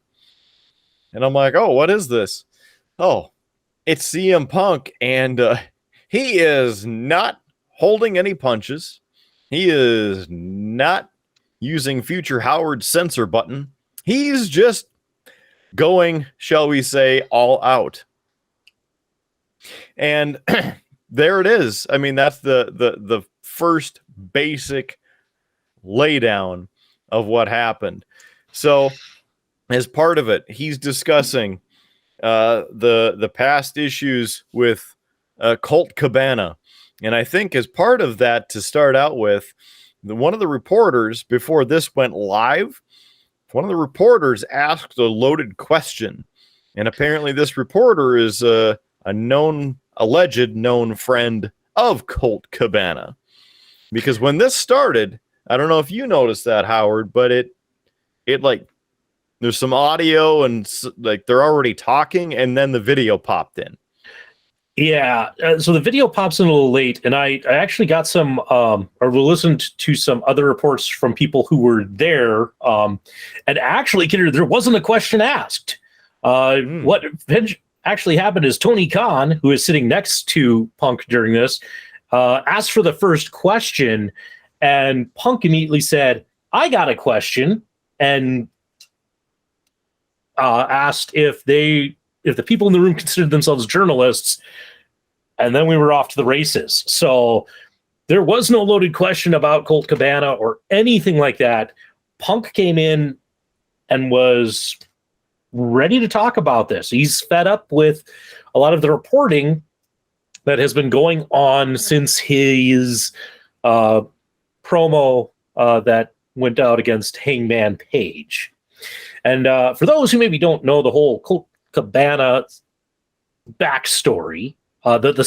And I'm like, oh, what is this? Oh, it's CM Punk, and he is not holding any punches. He is not using Future Howard's censor button. He's just going, shall we say, all out. And there it is. I mean, that's the first basic laydown of what happened. So as part of it, he's discussing the past issues with Colt Cabana. And I think as part of that, to start out with, one of the reporters, before this went live, one of the reporters asked a loaded question. And apparently this reporter is a alleged known friend of Colt Cabana. Because when this started, I don't know if you noticed that, Howard, but it like, there's some audio and like they're already talking, and then the video popped in. Yeah, so the video pops in a little late, and I actually got some, or listened to some other reports from people who were there, and actually, there wasn't a question asked. What actually happened is Tony Khan, who is sitting next to Punk during this, asked for the first question, and Punk immediately said, "I got a question," and asked if the people in the room considered themselves journalists, and then we were off to the races. So there was no loaded question about Colt Cabana or anything like that. Punk came in and was ready to talk about this. He's fed up with a lot of the reporting that has been going on since his promo that went out against Hangman Page. And for those who maybe don't know the whole Colt Cabana backstory, the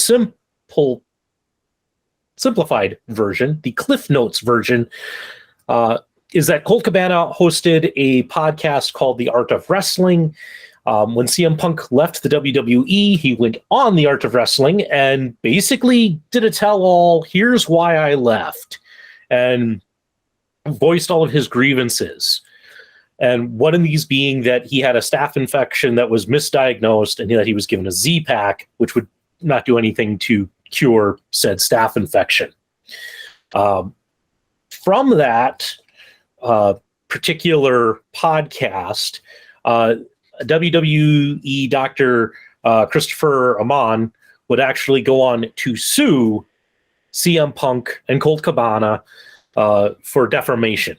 simplified version, the Cliff Notes version, is that Colt Cabana hosted a podcast called The Art of Wrestling. When CM Punk left the WWE, he went on The Art of Wrestling and basically did a tell-all, here's why I left, and voiced all of his grievances. And one of these being that he had a staph infection that was misdiagnosed and that he was given a Z-Pack, which would not do anything to cure said staph infection. From that particular podcast, WWE Dr. Christopher Amann would actually go on to sue CM Punk and Colt Cabana for defamation.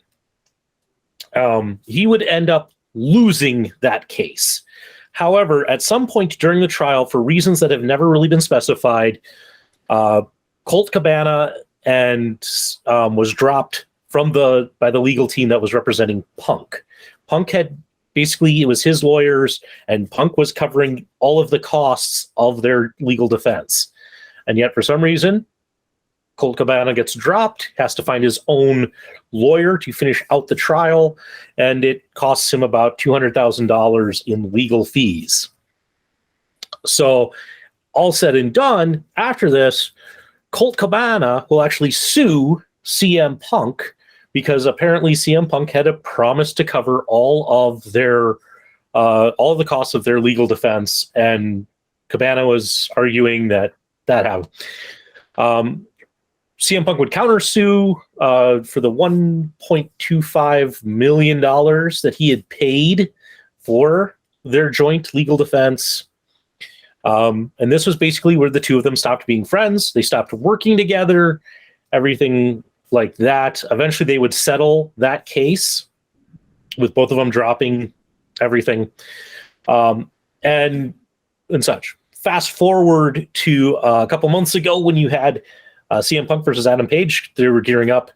He would end up losing that case. However, at some point during the trial, for reasons that have never really been specified, Colt Cabana was dropped by the legal team that was representing Punk. Punk had basically, it was his lawyers, and Punk was covering all of the costs of their legal defense. And yet, for some reason, Colt Cabana gets dropped, has to find his own lawyer to finish out the trial, and it costs him about $200,000 in legal fees. So, all said and done, after this, Colt Cabana will actually sue CM Punk because apparently CM Punk had a promise to cover all of the costs of their legal defense, and Cabana was arguing that happened. CM Punk would countersue for the $1.25 million that he had paid for their joint legal defense. And this was basically where the two of them stopped being friends. They stopped working together, everything like that. Eventually, they would settle that case with both of them dropping everything and such. Fast forward to a couple months ago when you had CM Punk versus Adam Page. They were gearing up.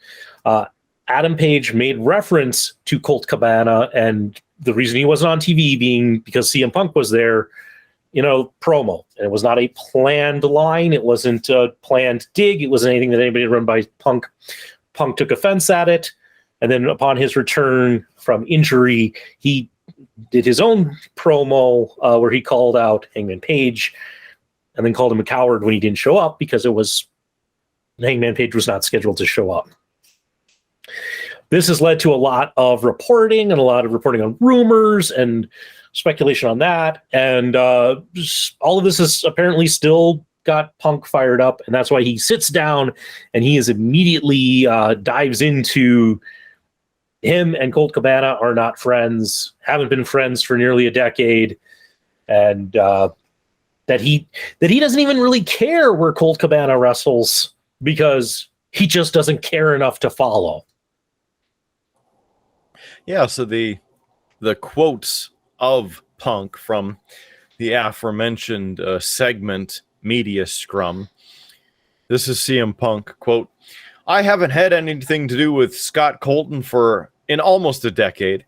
Adam Page made reference to Colt Cabana, and the reason he wasn't on TV being because CM Punk was there, promo. And it was not a planned line. It wasn't a planned dig. It wasn't anything that anybody had run by Punk. Punk took offense at it. And then upon his return from injury, he did his own promo where he called out Hangman Page and then called him a coward when he didn't show up because Hangman Page was not scheduled to show up. This has led to a lot of reporting and a lot of reporting on rumors and speculation on that. And all of this has apparently still got Punk fired up. And that's why he sits down and he is immediately dives into him and Colt Cabana are not friends, haven't been friends for nearly a decade. And that he doesn't even really care where Colt Cabana wrestles because he just doesn't care enough to follow. Yeah, so the quotes of Punk from the aforementioned segment Media Scrum. This is CM Punk, quote, "I haven't had anything to do with Scott Colton in almost a decade.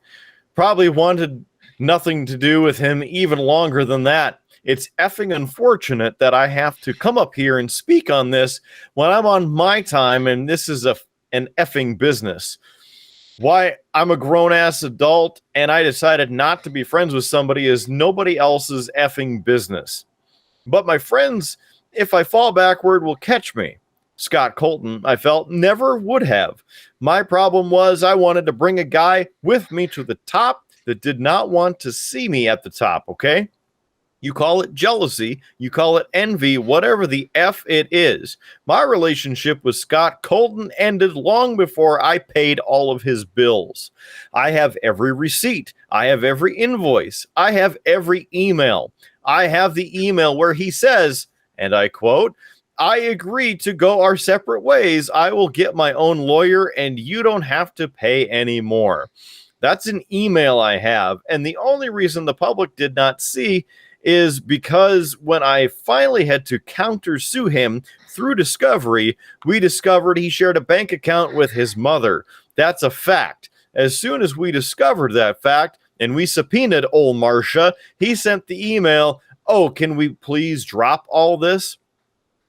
Probably wanted nothing to do with him even longer than that. It's effing unfortunate that I have to come up here and speak on this when I'm on my time and this is an effing business. Why I'm a grown-ass adult and I decided not to be friends with somebody is nobody else's effing business. But my friends, if I fall backward, will catch me. Scott Colton, I felt, never would have. My problem was I wanted to bring a guy with me to the top that did not want to see me at the top, okay? You call it jealousy, you call it envy, whatever the F it is. My relationship with Scott Colton ended long before I paid all of his bills. I have every receipt. I have every invoice. I have every email. I have the email where he says, and I quote, 'I agree to go our separate ways. I will get my own lawyer and you don't have to pay any more.' That's an email I have. And the only reason the public did not see is because when I finally had to countersue him through discovery, we discovered he shared a bank account with his mother. That's a fact. As soon as we discovered that fact and we subpoenaed old Marcia, he sent the email, 'Oh, can we please drop all this?'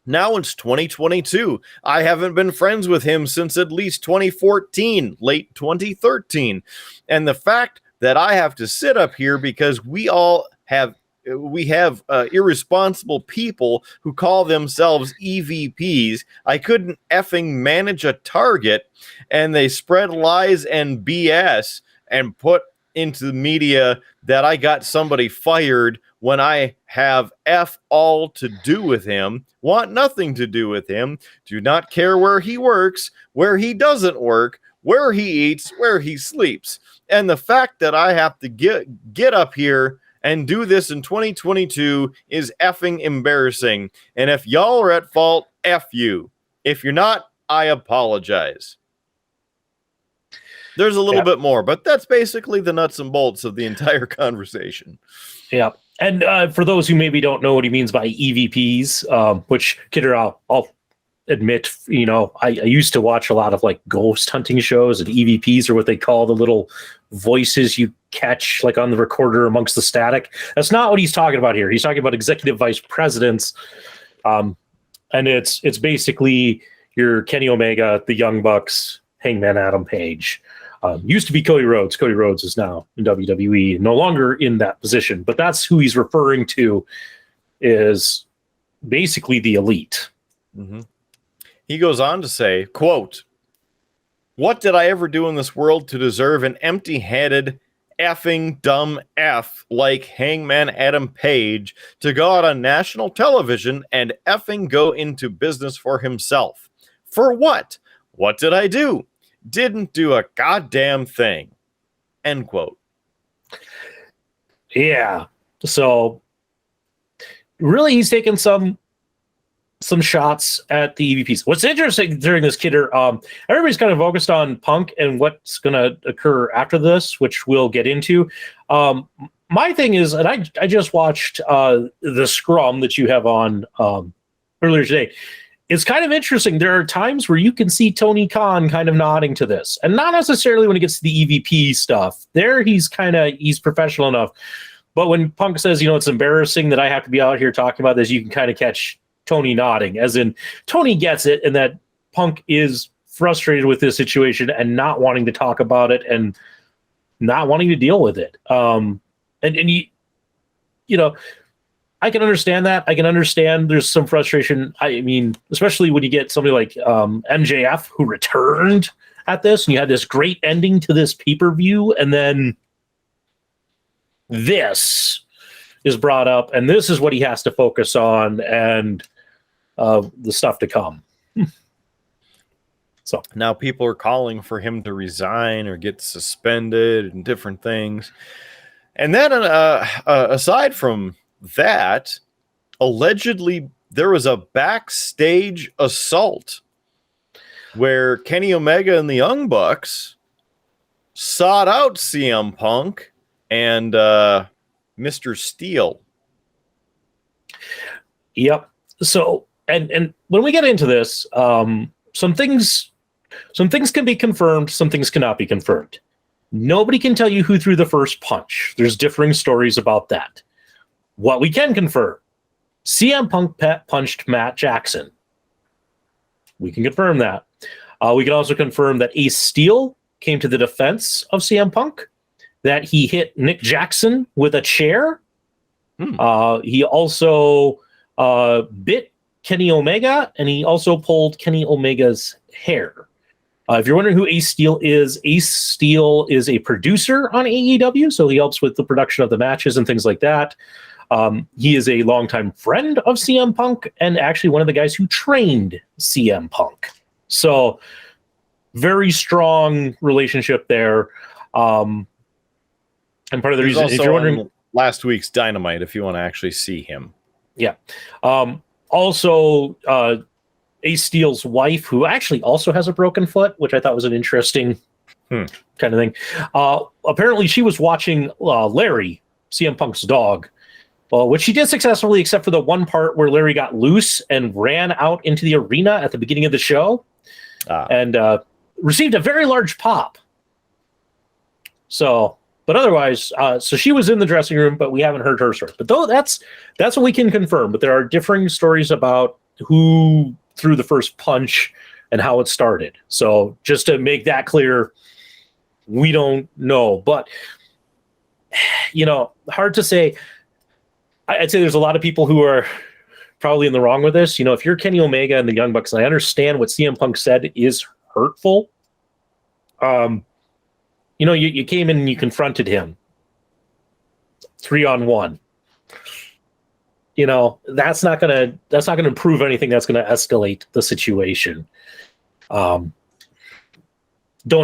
Now it's 2022. I haven't been friends with him since at least 2014, late 2013. And the fact that I have to sit up here because we all have irresponsible people who call themselves EVPs. I couldn't effing manage a target, and they spread lies and BS and put into the media that I got somebody fired when I have F all to do with him, want nothing to do with him, do not care where he works, where he doesn't work, where he eats, where he sleeps. And the fact that I have to get up here and do this in 2022 is effing embarrassing. And if y'all are at fault, F you. If you're not, I apologize. There's a little bit more, but that's basically the nuts and bolts of the entire conversation. Yeah. And for those who maybe don't know what he means by EVPs, which, Kidder, I'll admit, I used to watch a lot of like ghost hunting shows, and EVPs are what they call the little voices you catch like on the recorder amongst the static. That's not what he's talking about here. He's talking about executive vice presidents. And it's basically your Kenny Omega, the Young Bucks, Hangman Adam Page. Used to be Cody Rhodes. Cody Rhodes is now in WWE, no longer in that position, but that's who he's referring to, is basically the elite. Mm-hmm. He goes on to say, quote, "What did I ever do in this world to deserve an empty-headed, effing dumb F like Hangman Adam Page to go out on national television and effing go into business for himself? For what? What did I do? Didn't do a goddamn thing." End quote. Yeah. So really, he's taken some shots at the EVPs. What's interesting during this, Kidder, everybody's kind of focused on Punk and what's going to occur after this, which we'll get into. My thing is, and I just watched the Scrum that you have on earlier today. It's kind of interesting. There are times where you can see Tony Khan kind of nodding to this, and not necessarily when it gets to the EVP stuff. There, he's professional enough. But when Punk says, it's embarrassing that I have to be out here talking about this, you can kind of catch Tony nodding, as in Tony gets it, and that Punk is frustrated with this situation and not wanting to talk about it and not wanting to deal with it. And I can understand that. I can understand there's some frustration. I mean, especially when you get somebody like MJF who returned at this, and you had this great ending to this pay-per-view, and then this is brought up, and this is what he has to focus on, and the stuff to come. So now people are calling for him to resign or get suspended and different things. And then aside from that, allegedly there was a backstage assault where Kenny Omega and the Young Bucks sought out CM Punk and Mr. Steele. Yep. So and when we get into this, some things can be confirmed, some things cannot be confirmed. Nobody can tell you who threw the first punch. There's differing stories about that. What we can confirm, CM Punk punched Matt Jackson. We can confirm that. We can also confirm that Ace Steel came to the defense of CM Punk, that he hit Nick Jackson with a chair. He also bit Kenny Omega, and he also pulled Kenny Omega's hair. If you're wondering who Ace Steel is a producer on AEW, so he helps with the production of the matches and things like that. He is a longtime friend of CM Punk, and actually one of the guys who trained CM Punk. So very strong relationship there. And part of the reason, if you're wondering, last week's Dynamite, if you want to actually see him. Yeah. Also, Ace Steel's wife, who actually also has a broken foot, which I thought was an interesting kind of thing. Apparently, she was watching Larry, CM Punk's dog, which she did successfully, except for the one part where Larry got loose and ran out into the arena at the beginning of the show and received a very large pop. But otherwise, so she was in the dressing room, but we haven't heard her story. But though that's what we can confirm. But there are differing stories about who threw the first punch and how it started. So just to make that clear, we don't know. But hard to say. I'd say there's a lot of people who are probably in the wrong with this. If you're Kenny Omega and the Young Bucks, and I understand what CM Punk said is hurtful. You came in and you confronted him 3-on-1. That's not gonna improve anything. That's gonna escalate the situation. Don't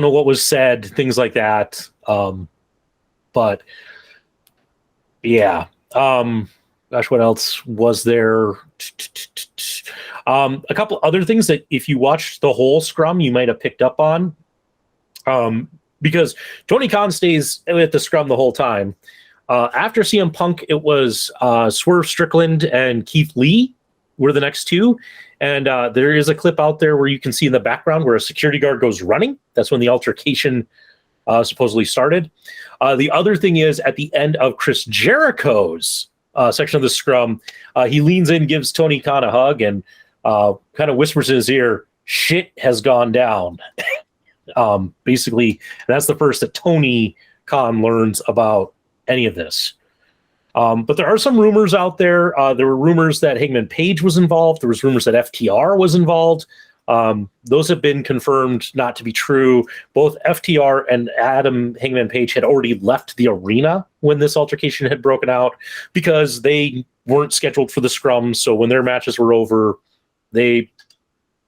know what was said, things like that. But yeah. Gosh, what else was there? A couple other things that if you watched the whole Scrum, you might have picked up on. Because Tony Khan stays at the Scrum the whole time. After CM Punk, it was Swerve Strickland and Keith Lee were the next two. And there is a clip out there where you can see in the background where a security guard goes running. That's when the altercation supposedly started. The other thing is at the end of Chris Jericho's section of the Scrum, he leans in, gives Tony Khan a hug, and kind of whispers in his ear, "Shit has gone down." Basically, that's the first that Tony Khan learns about any of this. But there are some rumors out there. There were rumors that Hangman Page was involved. There was rumors that FTR was involved. Those have been confirmed not to be true. Both FTR and Adam Hangman Page had already left the arena when this altercation had broken out because they weren't scheduled for the Scrum. So when their matches were over, they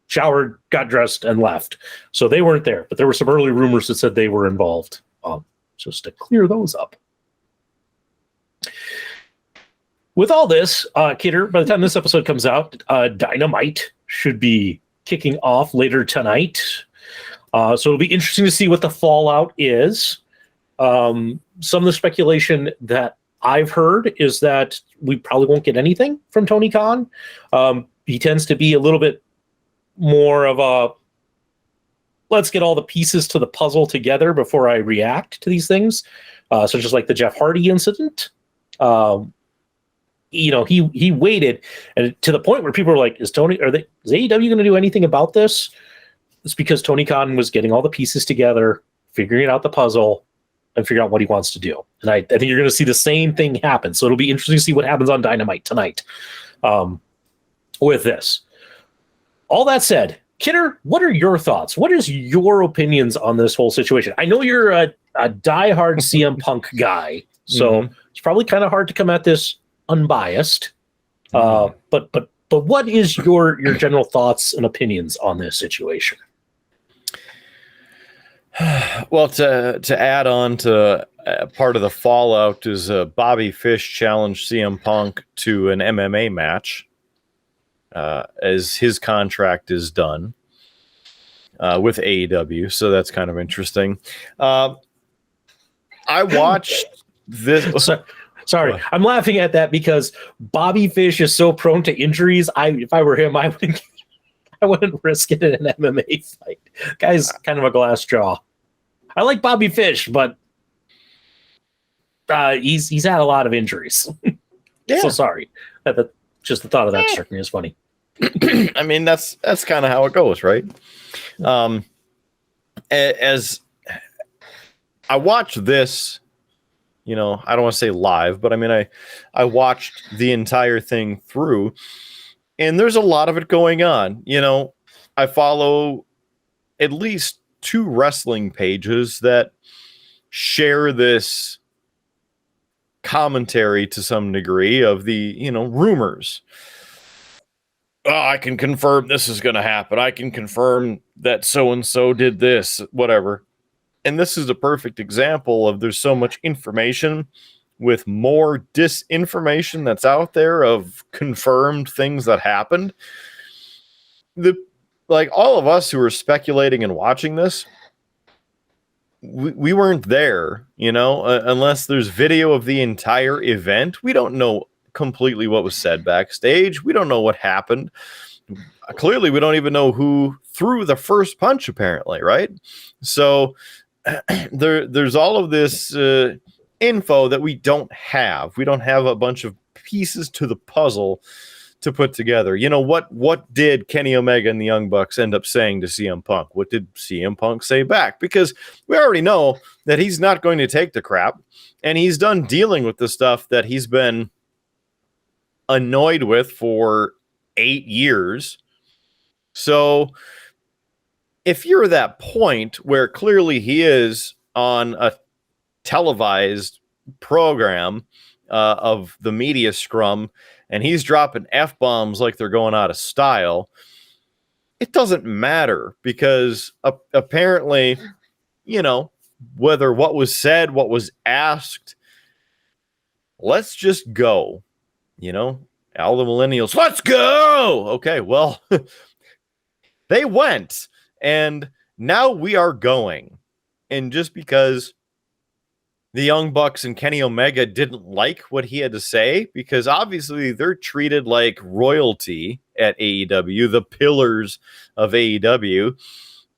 showered, got dressed, and left. So they weren't there. But there were some early rumors that said they were involved. Just to clear those up. With all this, Kidder, by the time this episode comes out, Dynamite should be kicking off later tonight. So it'll be interesting to see what the fallout is. Some of the speculation that I've heard is that we probably won't get anything from Tony Khan. He tends to be a little bit more of a, let's get all the pieces to the puzzle together before I react to these things, such as like the Jeff Hardy incident. He waited, and to the point where people were like, is AEW going to do anything about this? It's because Tony Khan was getting all the pieces together, figuring out the puzzle, and figuring out what he wants to do. And I think you're going to see the same thing happen. So it'll be interesting to see what happens on Dynamite tonight with this. All that said, Kidder, what are your thoughts? What is your opinions on this whole situation? I know you're a diehard CM Punk guy, so it's probably kind of hard to come at this unbiased. But what is your general thoughts and opinions on this situation? Well, to add on to part of the fallout is Bobby Fish challenged CM Punk to an MMA match as his contract is done with AEW. So that's kind of interesting. I watched this. Sorry, I'm laughing at that because Bobby Fish is so prone to injuries. If I were him, I wouldn't risk it in an MMA fight. Guy's kind of a glass jaw. I like Bobby Fish, but he's had a lot of injuries. Yeah. So sorry. Just the thought of that struck me as funny. I mean, that's kind of how it goes, right? As I watched this, I don't want to say live, but I mean, I watched the entire thing through, and there's a lot of it going on. I follow at least 2 wrestling pages that share this commentary to some degree of the, rumors. Oh, I can confirm this is going to happen. I can confirm that so-and-so did this, whatever. And this is a perfect example of there's so much information with more disinformation that's out there of confirmed things that happened. All of us who are speculating and watching this, we weren't there, unless there's video of the entire event. We don't know completely what was said backstage. We don't know what happened. Clearly, we don't even know who threw the first punch, apparently, right? So there's all of this info that we don't have. We don't have a bunch of pieces to the puzzle to put together. What did Kenny Omega and the Young Bucks end up saying to CM Punk? What did CM Punk say back? Because we already know that he's not going to take the crap, and he's done dealing with the stuff that he's been annoyed with for 8 years. So if you're at that point where clearly he is on a televised program of the media scrum and he's dropping F-bombs like they're going out of style, it doesn't matter because apparently, whether what was said, what was asked, let's just go, all the millennials, let's go. Okay, well, they went and now we are going. And just because the Young Bucks and Kenny Omega didn't like what he had to say, because obviously they're treated like royalty at AEW, the pillars of AEW.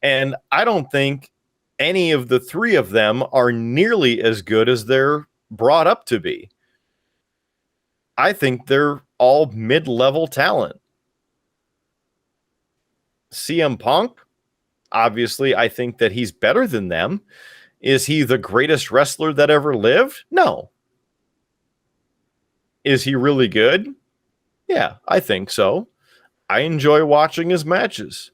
And I don't think any of the three of them are nearly as good as they're brought up to be. I think they're all mid-level talent. CM Punk, obviously, I think that he's better than them. Is he the greatest wrestler that ever lived? No. Is he really good? Yeah, I think so. I enjoy watching his matches.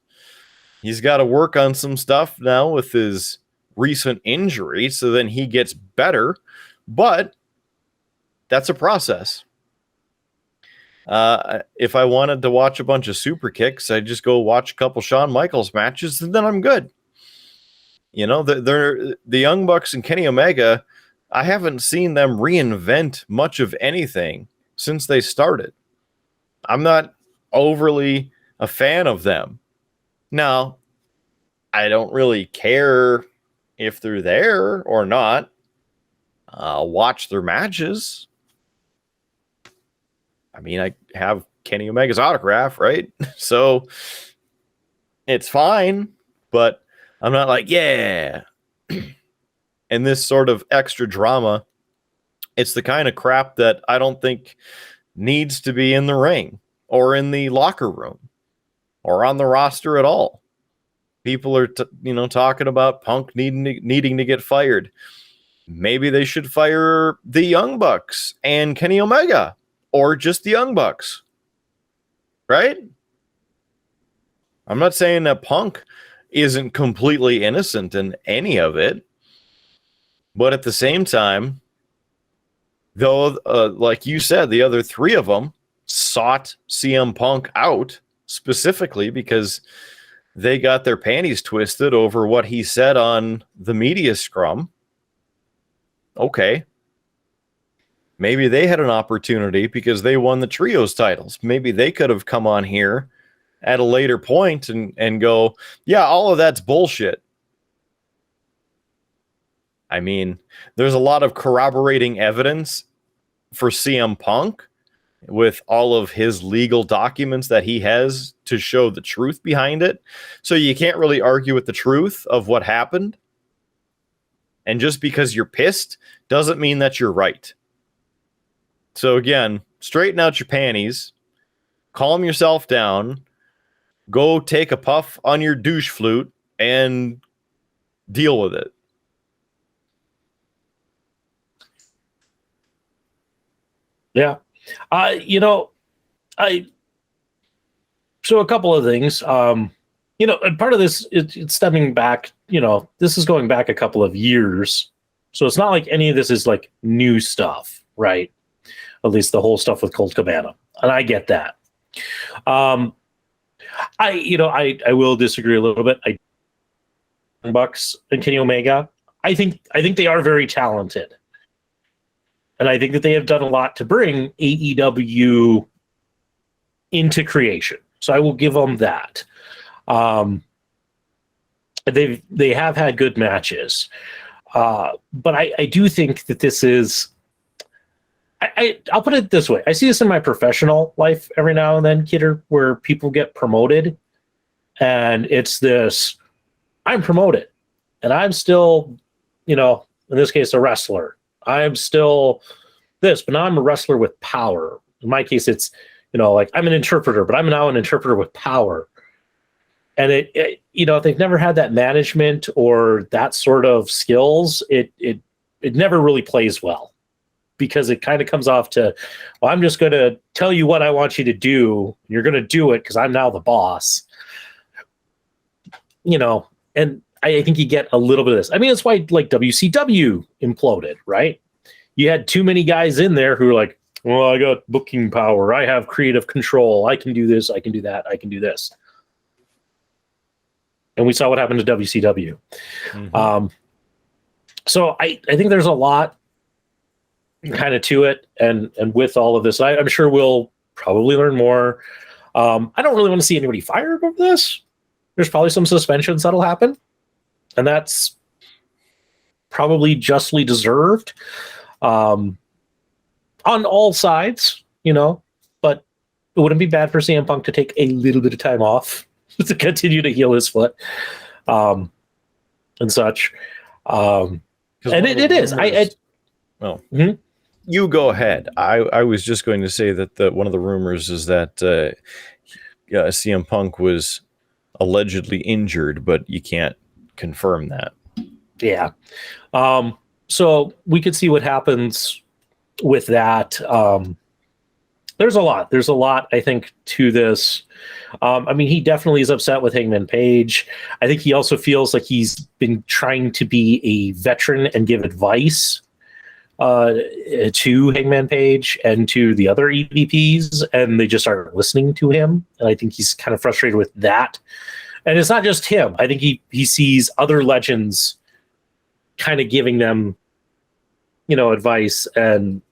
He's got to work on some stuff now with his recent injury, so then he gets better, but that's a process. If I wanted to watch a bunch of super kicks, I'd just go watch a couple Shawn Michaels matches, and then I'm good. The Young Bucks and Kenny Omega, I haven't seen them reinvent much of anything since they started. I'm not overly a fan of them. Now, I don't really care if they're there or not. I'll watch their matches. I mean, I have Kenny Omega's autograph, right? So it's fine, but I'm not like, yeah. And this sort of extra drama, it's the kind of crap that I don't think needs to be in the ring or in the locker room or on the roster at all. People are, talking about Punk needing to get fired. Maybe they should fire the Young Bucks and Kenny Omega or just the Young Bucks, right? I'm not saying that Punk isn't completely innocent in any of it, but at the same time, though, like you said, the other three of them sought CM Punk out specifically because they got their panties twisted over what he said on the media scrum. Okay. Maybe they had an opportunity because they won the trios titles. Maybe they could have come on here at a later point and go, yeah, all of that's bullshit. I mean, there's a lot of corroborating evidence for CM Punk with all of his legal documents that he has to show the truth behind it. So you can't really argue with the truth of what happened. And just because you're pissed doesn't mean that you're right. So again, straighten out your panties, calm yourself down, go take a puff on your douche flute and deal with it. Yeah. So a couple of things, and part of this, it's stemming back, this is going back a couple of years. So it's not like any of this is like new stuff, right? At least the whole stuff with Colt Cabana. And I get that. I will disagree a little bit. Bucks and Kenny Omega, I think they are very talented. And I think that they have done a lot to bring AEW into creation. So I will give them that. They have had good matches. But I do think that this is, I'll put it this way. I see this in my professional life every now and then, Kidder, where people get promoted and it's this, I'm promoted and I'm still, in this case, a wrestler. I'm still this, but now I'm a wrestler with power. In my case, it's, like I'm an interpreter, but I'm now an interpreter with power. And it if they've never had that management or that sort of skills, it never really plays well. because it kind of comes off to, well, I'm just going to tell you what I want you to do. You're going to do it because I'm now the boss. And I think you get a little bit of this. I mean, that's why like WCW imploded, right? You had too many guys in there who were like, well, I got booking power. I have creative control. I can do this. I can do that. I can do this. And we saw what happened to WCW. Mm-hmm. So I think there's a lot kind of to it. And with all of this, I'm sure we'll probably learn more. I don't really want to see anybody fired over this. There's probably some suspensions that'll happen. And that's probably justly deserved on all sides, but it wouldn't be bad for CM Punk to take a little bit of time off to continue to heal his foot and such. And it is. Mm-hmm. You go ahead. I was just going to say that one of the rumors is that CM Punk was allegedly injured, but you can't confirm that. Yeah. So we could see what happens with that. There's a lot, I think, to this. I mean, he definitely is upset with Hangman Page. I think he also feels like he's been trying to be a veteran and give advice to Hangman Page and to the other EVPs, and they just aren't listening to him. And I think he's kind of frustrated with that. And it's not just him. I think he sees other legends kind of giving them, advice and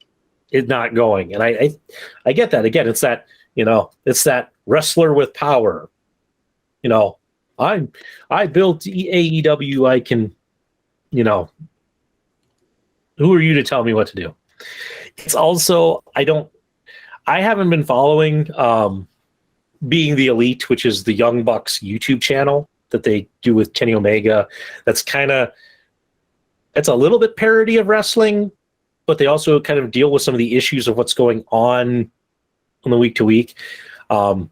it not going. And I get that. Again, it's that, it's that wrestler with power. I built AEW. I can, who are you to tell me what to do? It's also, I haven't been following Being the Elite, which is the Young Bucks YouTube channel that they do with Kenny Omega. That's it's a little bit parody of wrestling, but they also kind of deal with some of the issues of what's going on the week to week. And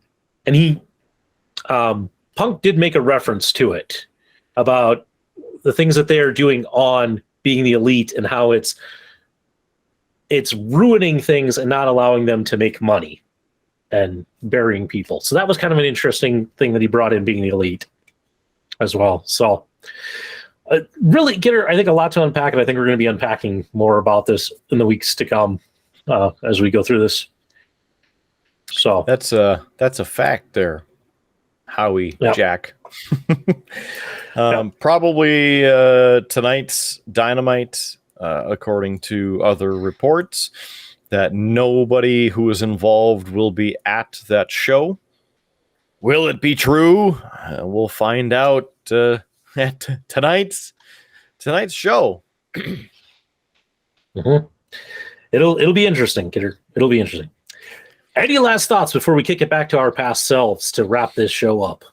Punk did make a reference to it about the things that they are doing on Being the Elite and how it's ruining things and not allowing them to make money and burying people. So that was kind of an interesting thing that he brought in Being the Elite as well. So really, Gitter, I think a lot to unpack, and I think we're going to be unpacking more about this in the weeks to come as we go through this. So that's a fact there, Howie. Yep. Jack. Probably tonight's Dynamite, according to other reports, that nobody who is involved will be at that show. Will it be true? We'll find out at tonight's show. Mm-hmm. It'll be interesting, Kidder. It'll be interesting. Any last thoughts before we kick it back to our past selves to wrap this show up?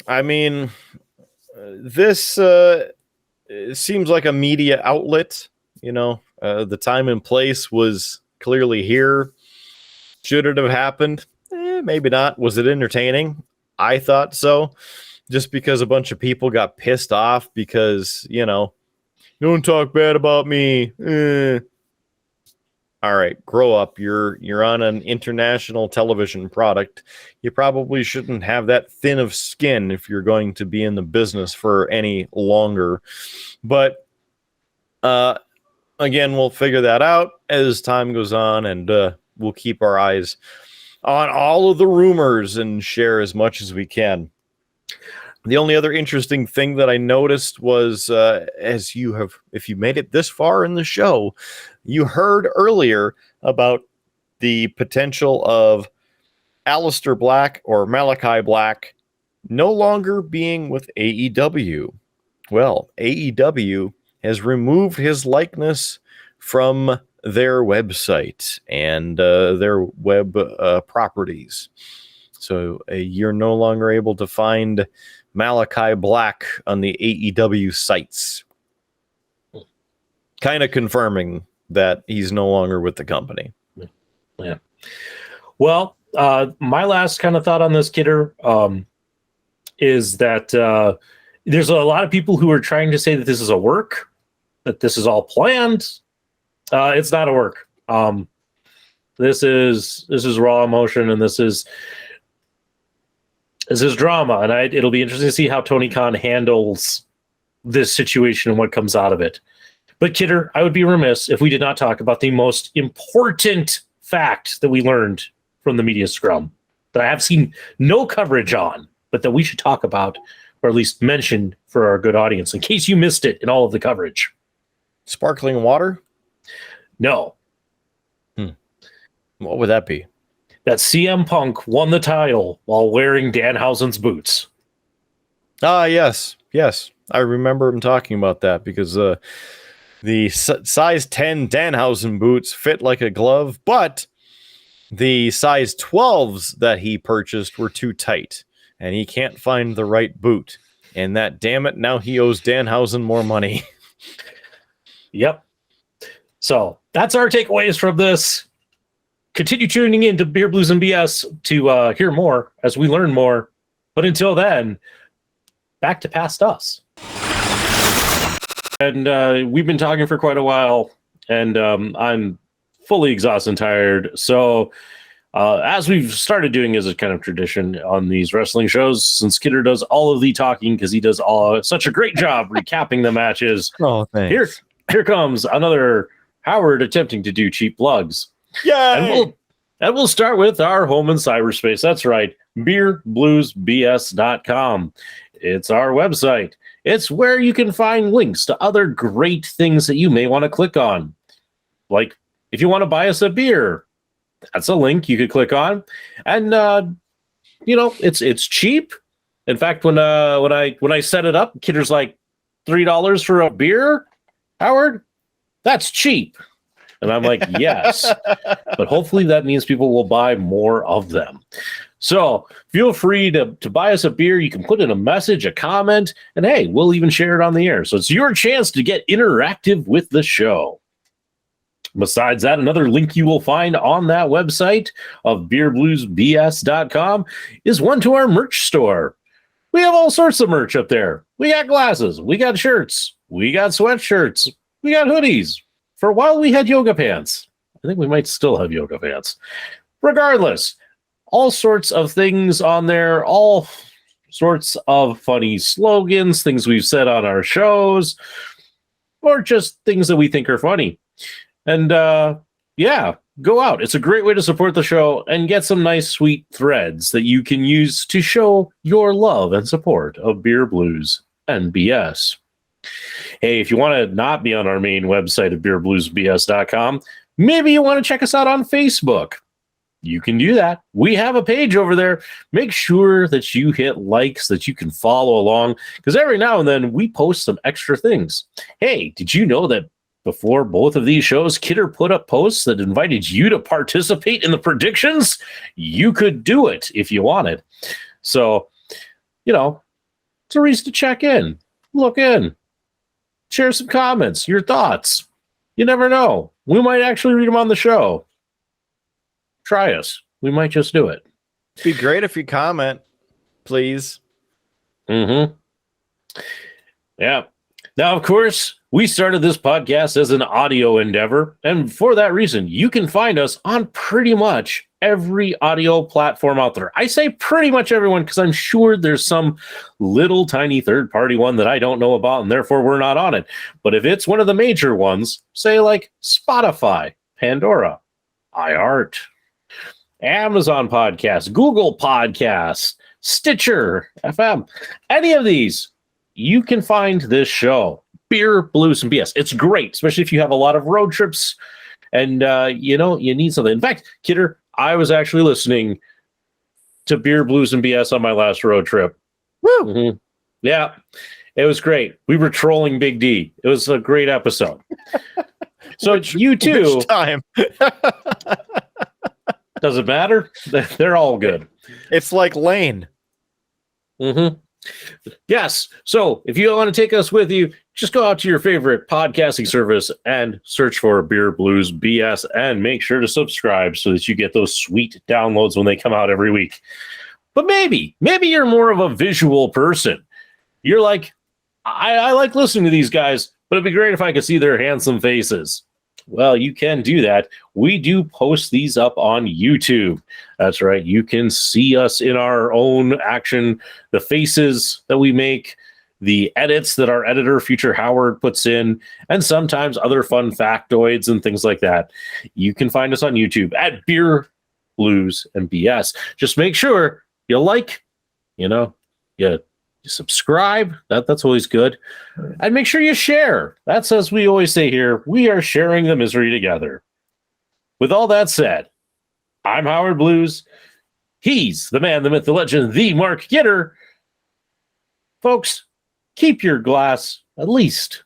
I mean, this seems like a media outlet. The time and place was clearly here. Should it have happened? Maybe not. Was it entertaining? I thought so. Just because a bunch of people got pissed off because, don't talk bad about me. All right, grow up. You're on an international television product. You probably shouldn't have that thin of skin if you're going to be in the business for any longer. But again, we'll figure that out as time goes on, and we'll keep our eyes on all of the rumors and share as much as we can. The only other interesting thing that I noticed was, if you made it this far in the show, you heard earlier about the potential of Aleister Black or Malachi Black no longer being with AEW. Well, AEW has removed his likeness from their website and their web properties. So you're no longer able to find Malachi Black on the AEW sites. Kind of confirming that he's no longer with the company. Yeah. Well, my last kind of thought on this, Kidder, is that there's a lot of people who are trying to say that this is a work, that this is all planned, It's not a work. This is raw emotion, and this is drama, and it'll be interesting to see how Tony Khan handles this situation and what comes out of it. But Kidder, I would be remiss if we did not talk about the most important fact that we learned from the media scrum that I have seen no coverage on, but that we should talk about, or at least mention for our good audience in case you missed it in all of the coverage. Sparkling water? No. What would that be? That CM Punk won the title while wearing Danhausen's boots. Ah, yes. I remember him talking about that because the size 10 Danhausen boots fit like a glove, but the size 12s that he purchased were too tight, and he can't find the right boot. And that, damn it, now he owes Danhausen more money. Yep. So that's our takeaways from this. Continue tuning in to Beer Blues and BS to hear more as we learn more. But until then, back to Past Us. And we've been talking for quite a while, and I'm fully exhausted and tired. So as we've started doing as a kind of tradition on these wrestling shows, since Kidder does all of the talking because he does such a great job recapping the matches. Oh, thanks. Here comes another Howard attempting to do cheap plugs. Yay! And we'll start with our home in cyberspace. That's right, beerbluesbs.com. It's our website. It's where you can find links to other great things that you may want to click on. Like if you want to buy us a beer, that's a link you could click on. And it's cheap. In fact, when I set it up, Kidder's like $3 for a beer. Howard, that's cheap. And I'm like, yes, but hopefully that means people will buy more of them. So feel free to buy us a beer. You can put in a message, a comment, and hey, we'll even share it on the air. So it's your chance to get interactive with the show. Besides that, another link you will find on that website of beerbluesbs.com is one to our merch store. We have all sorts of merch up there. We got glasses, we got shirts, we got sweatshirts, we got hoodies. For a while, we had yoga pants. I think we might still have yoga pants. Regardless, all sorts of things on there, all sorts of funny slogans, things we've said on our shows, or just things that we think are funny. And go out. It's a great way to support the show and get some nice, sweet threads that you can use to show your love and support of Beer Blues and BS. Hey, if you want to not be on our main website of beerbluesbs.com, maybe you want to check us out on Facebook. You can do that. We have a page over there. Make sure that you hit likes, that you can follow along, because every now and then we post some extra things. Hey, did you know that before both of these shows, Kidder put up posts that invited you to participate in the predictions? You could do it if you wanted. So, it's a reason to check in, look in. Share some comments, your thoughts. You never know. We might actually read them on the show. Try us. We might just do it. It'd be great if you comment, please. Mm-hmm. Yeah. Now, of course, we started this podcast as an audio endeavor, and for that reason, you can find us on pretty much every audio platform out there. I say pretty much everyone because I'm sure there's some little tiny third-party one that I don't know about, and therefore we're not on it. But if it's one of the major ones, say like Spotify, Pandora, iHeart, Amazon Podcasts, Google Podcasts, Stitcher, FM, any of these, you can find this show, Beer, Blues, and BS. It's great, especially if you have a lot of road trips and, you need something. In fact, Kidder, I was actually listening to Beer, Blues, and BS on my last road trip. Woo! Mm-hmm. Yeah, it was great. We were trolling Big D. It was a great episode. So you too. Which time? Does it matter? They're all good. It's like Lane. Mm-hmm. Yes. So if you want to take us with you, just go out to your favorite podcasting service and search for Beer Blues BS and make sure to subscribe so that you get those sweet downloads when they come out every week. But maybe you're more of a visual person. You're like, I like listening to these guys, but it'd be great if I could see their handsome faces. Well, you can do that. We do post these up on YouTube. That's right. You can see us in our own action, the faces that we make, the edits that our editor, Future Howard, puts in, and sometimes other fun factoids and things like that. You can find us on YouTube at Beer, Blues, and BS. Just make sure you like, you subscribe. That's always good. And make sure you share. That's, as we always say here, we are sharing the misery together. With all that said, I'm Howard Blues. He's the man, the myth, the legend, the Mark Gitter. Folks, keep your glass at least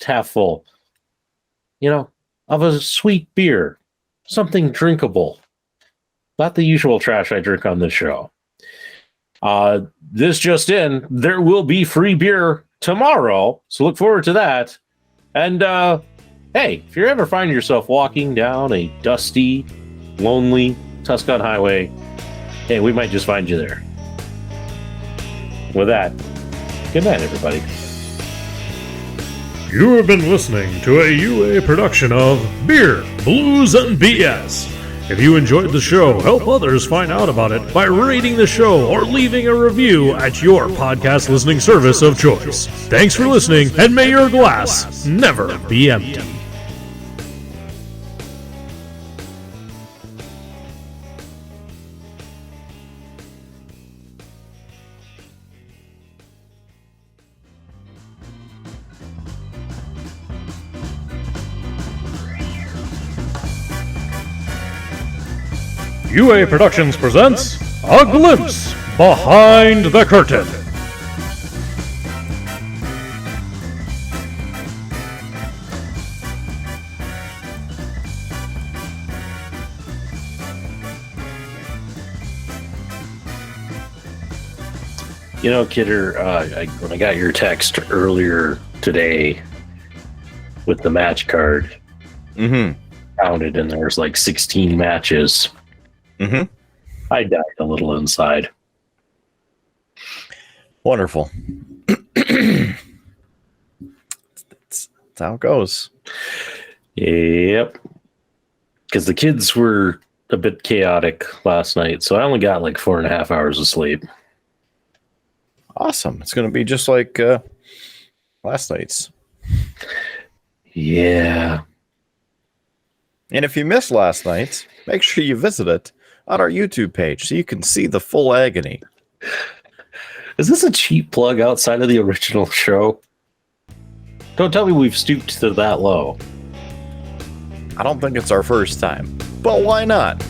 half full, of a sweet beer, something drinkable. Not the usual trash I drink on this show. This just in, there will be free beer tomorrow, so look forward to that. And hey, if you ever find yourself walking down a dusty, lonely Tuscan highway, hey, we might just find you there. With that, good night, everybody. You have been listening to a UA production of Beer, Blues, and BS. If you enjoyed the show, help others find out about it by rating the show or leaving a review at your podcast listening service of choice. Thanks for listening, and may your glass never be empty. UA Productions presents A Glimpse Behind the Curtain. Kidder, when I got your text earlier today with the match card, counted, and there was like 16 matches. I died a little inside. Wonderful. That's how it goes. Yep. Because the kids were a bit chaotic last night, so I only got like 4.5 hours of sleep. Awesome. It's going to be just like last night's. Yeah. And if you missed last night's, make sure you visit it on our YouTube page so you can see the full agony. Is this a cheap plug outside of the original show? Don't tell me we've stooped to that low. I don't think it's our first time, but why not?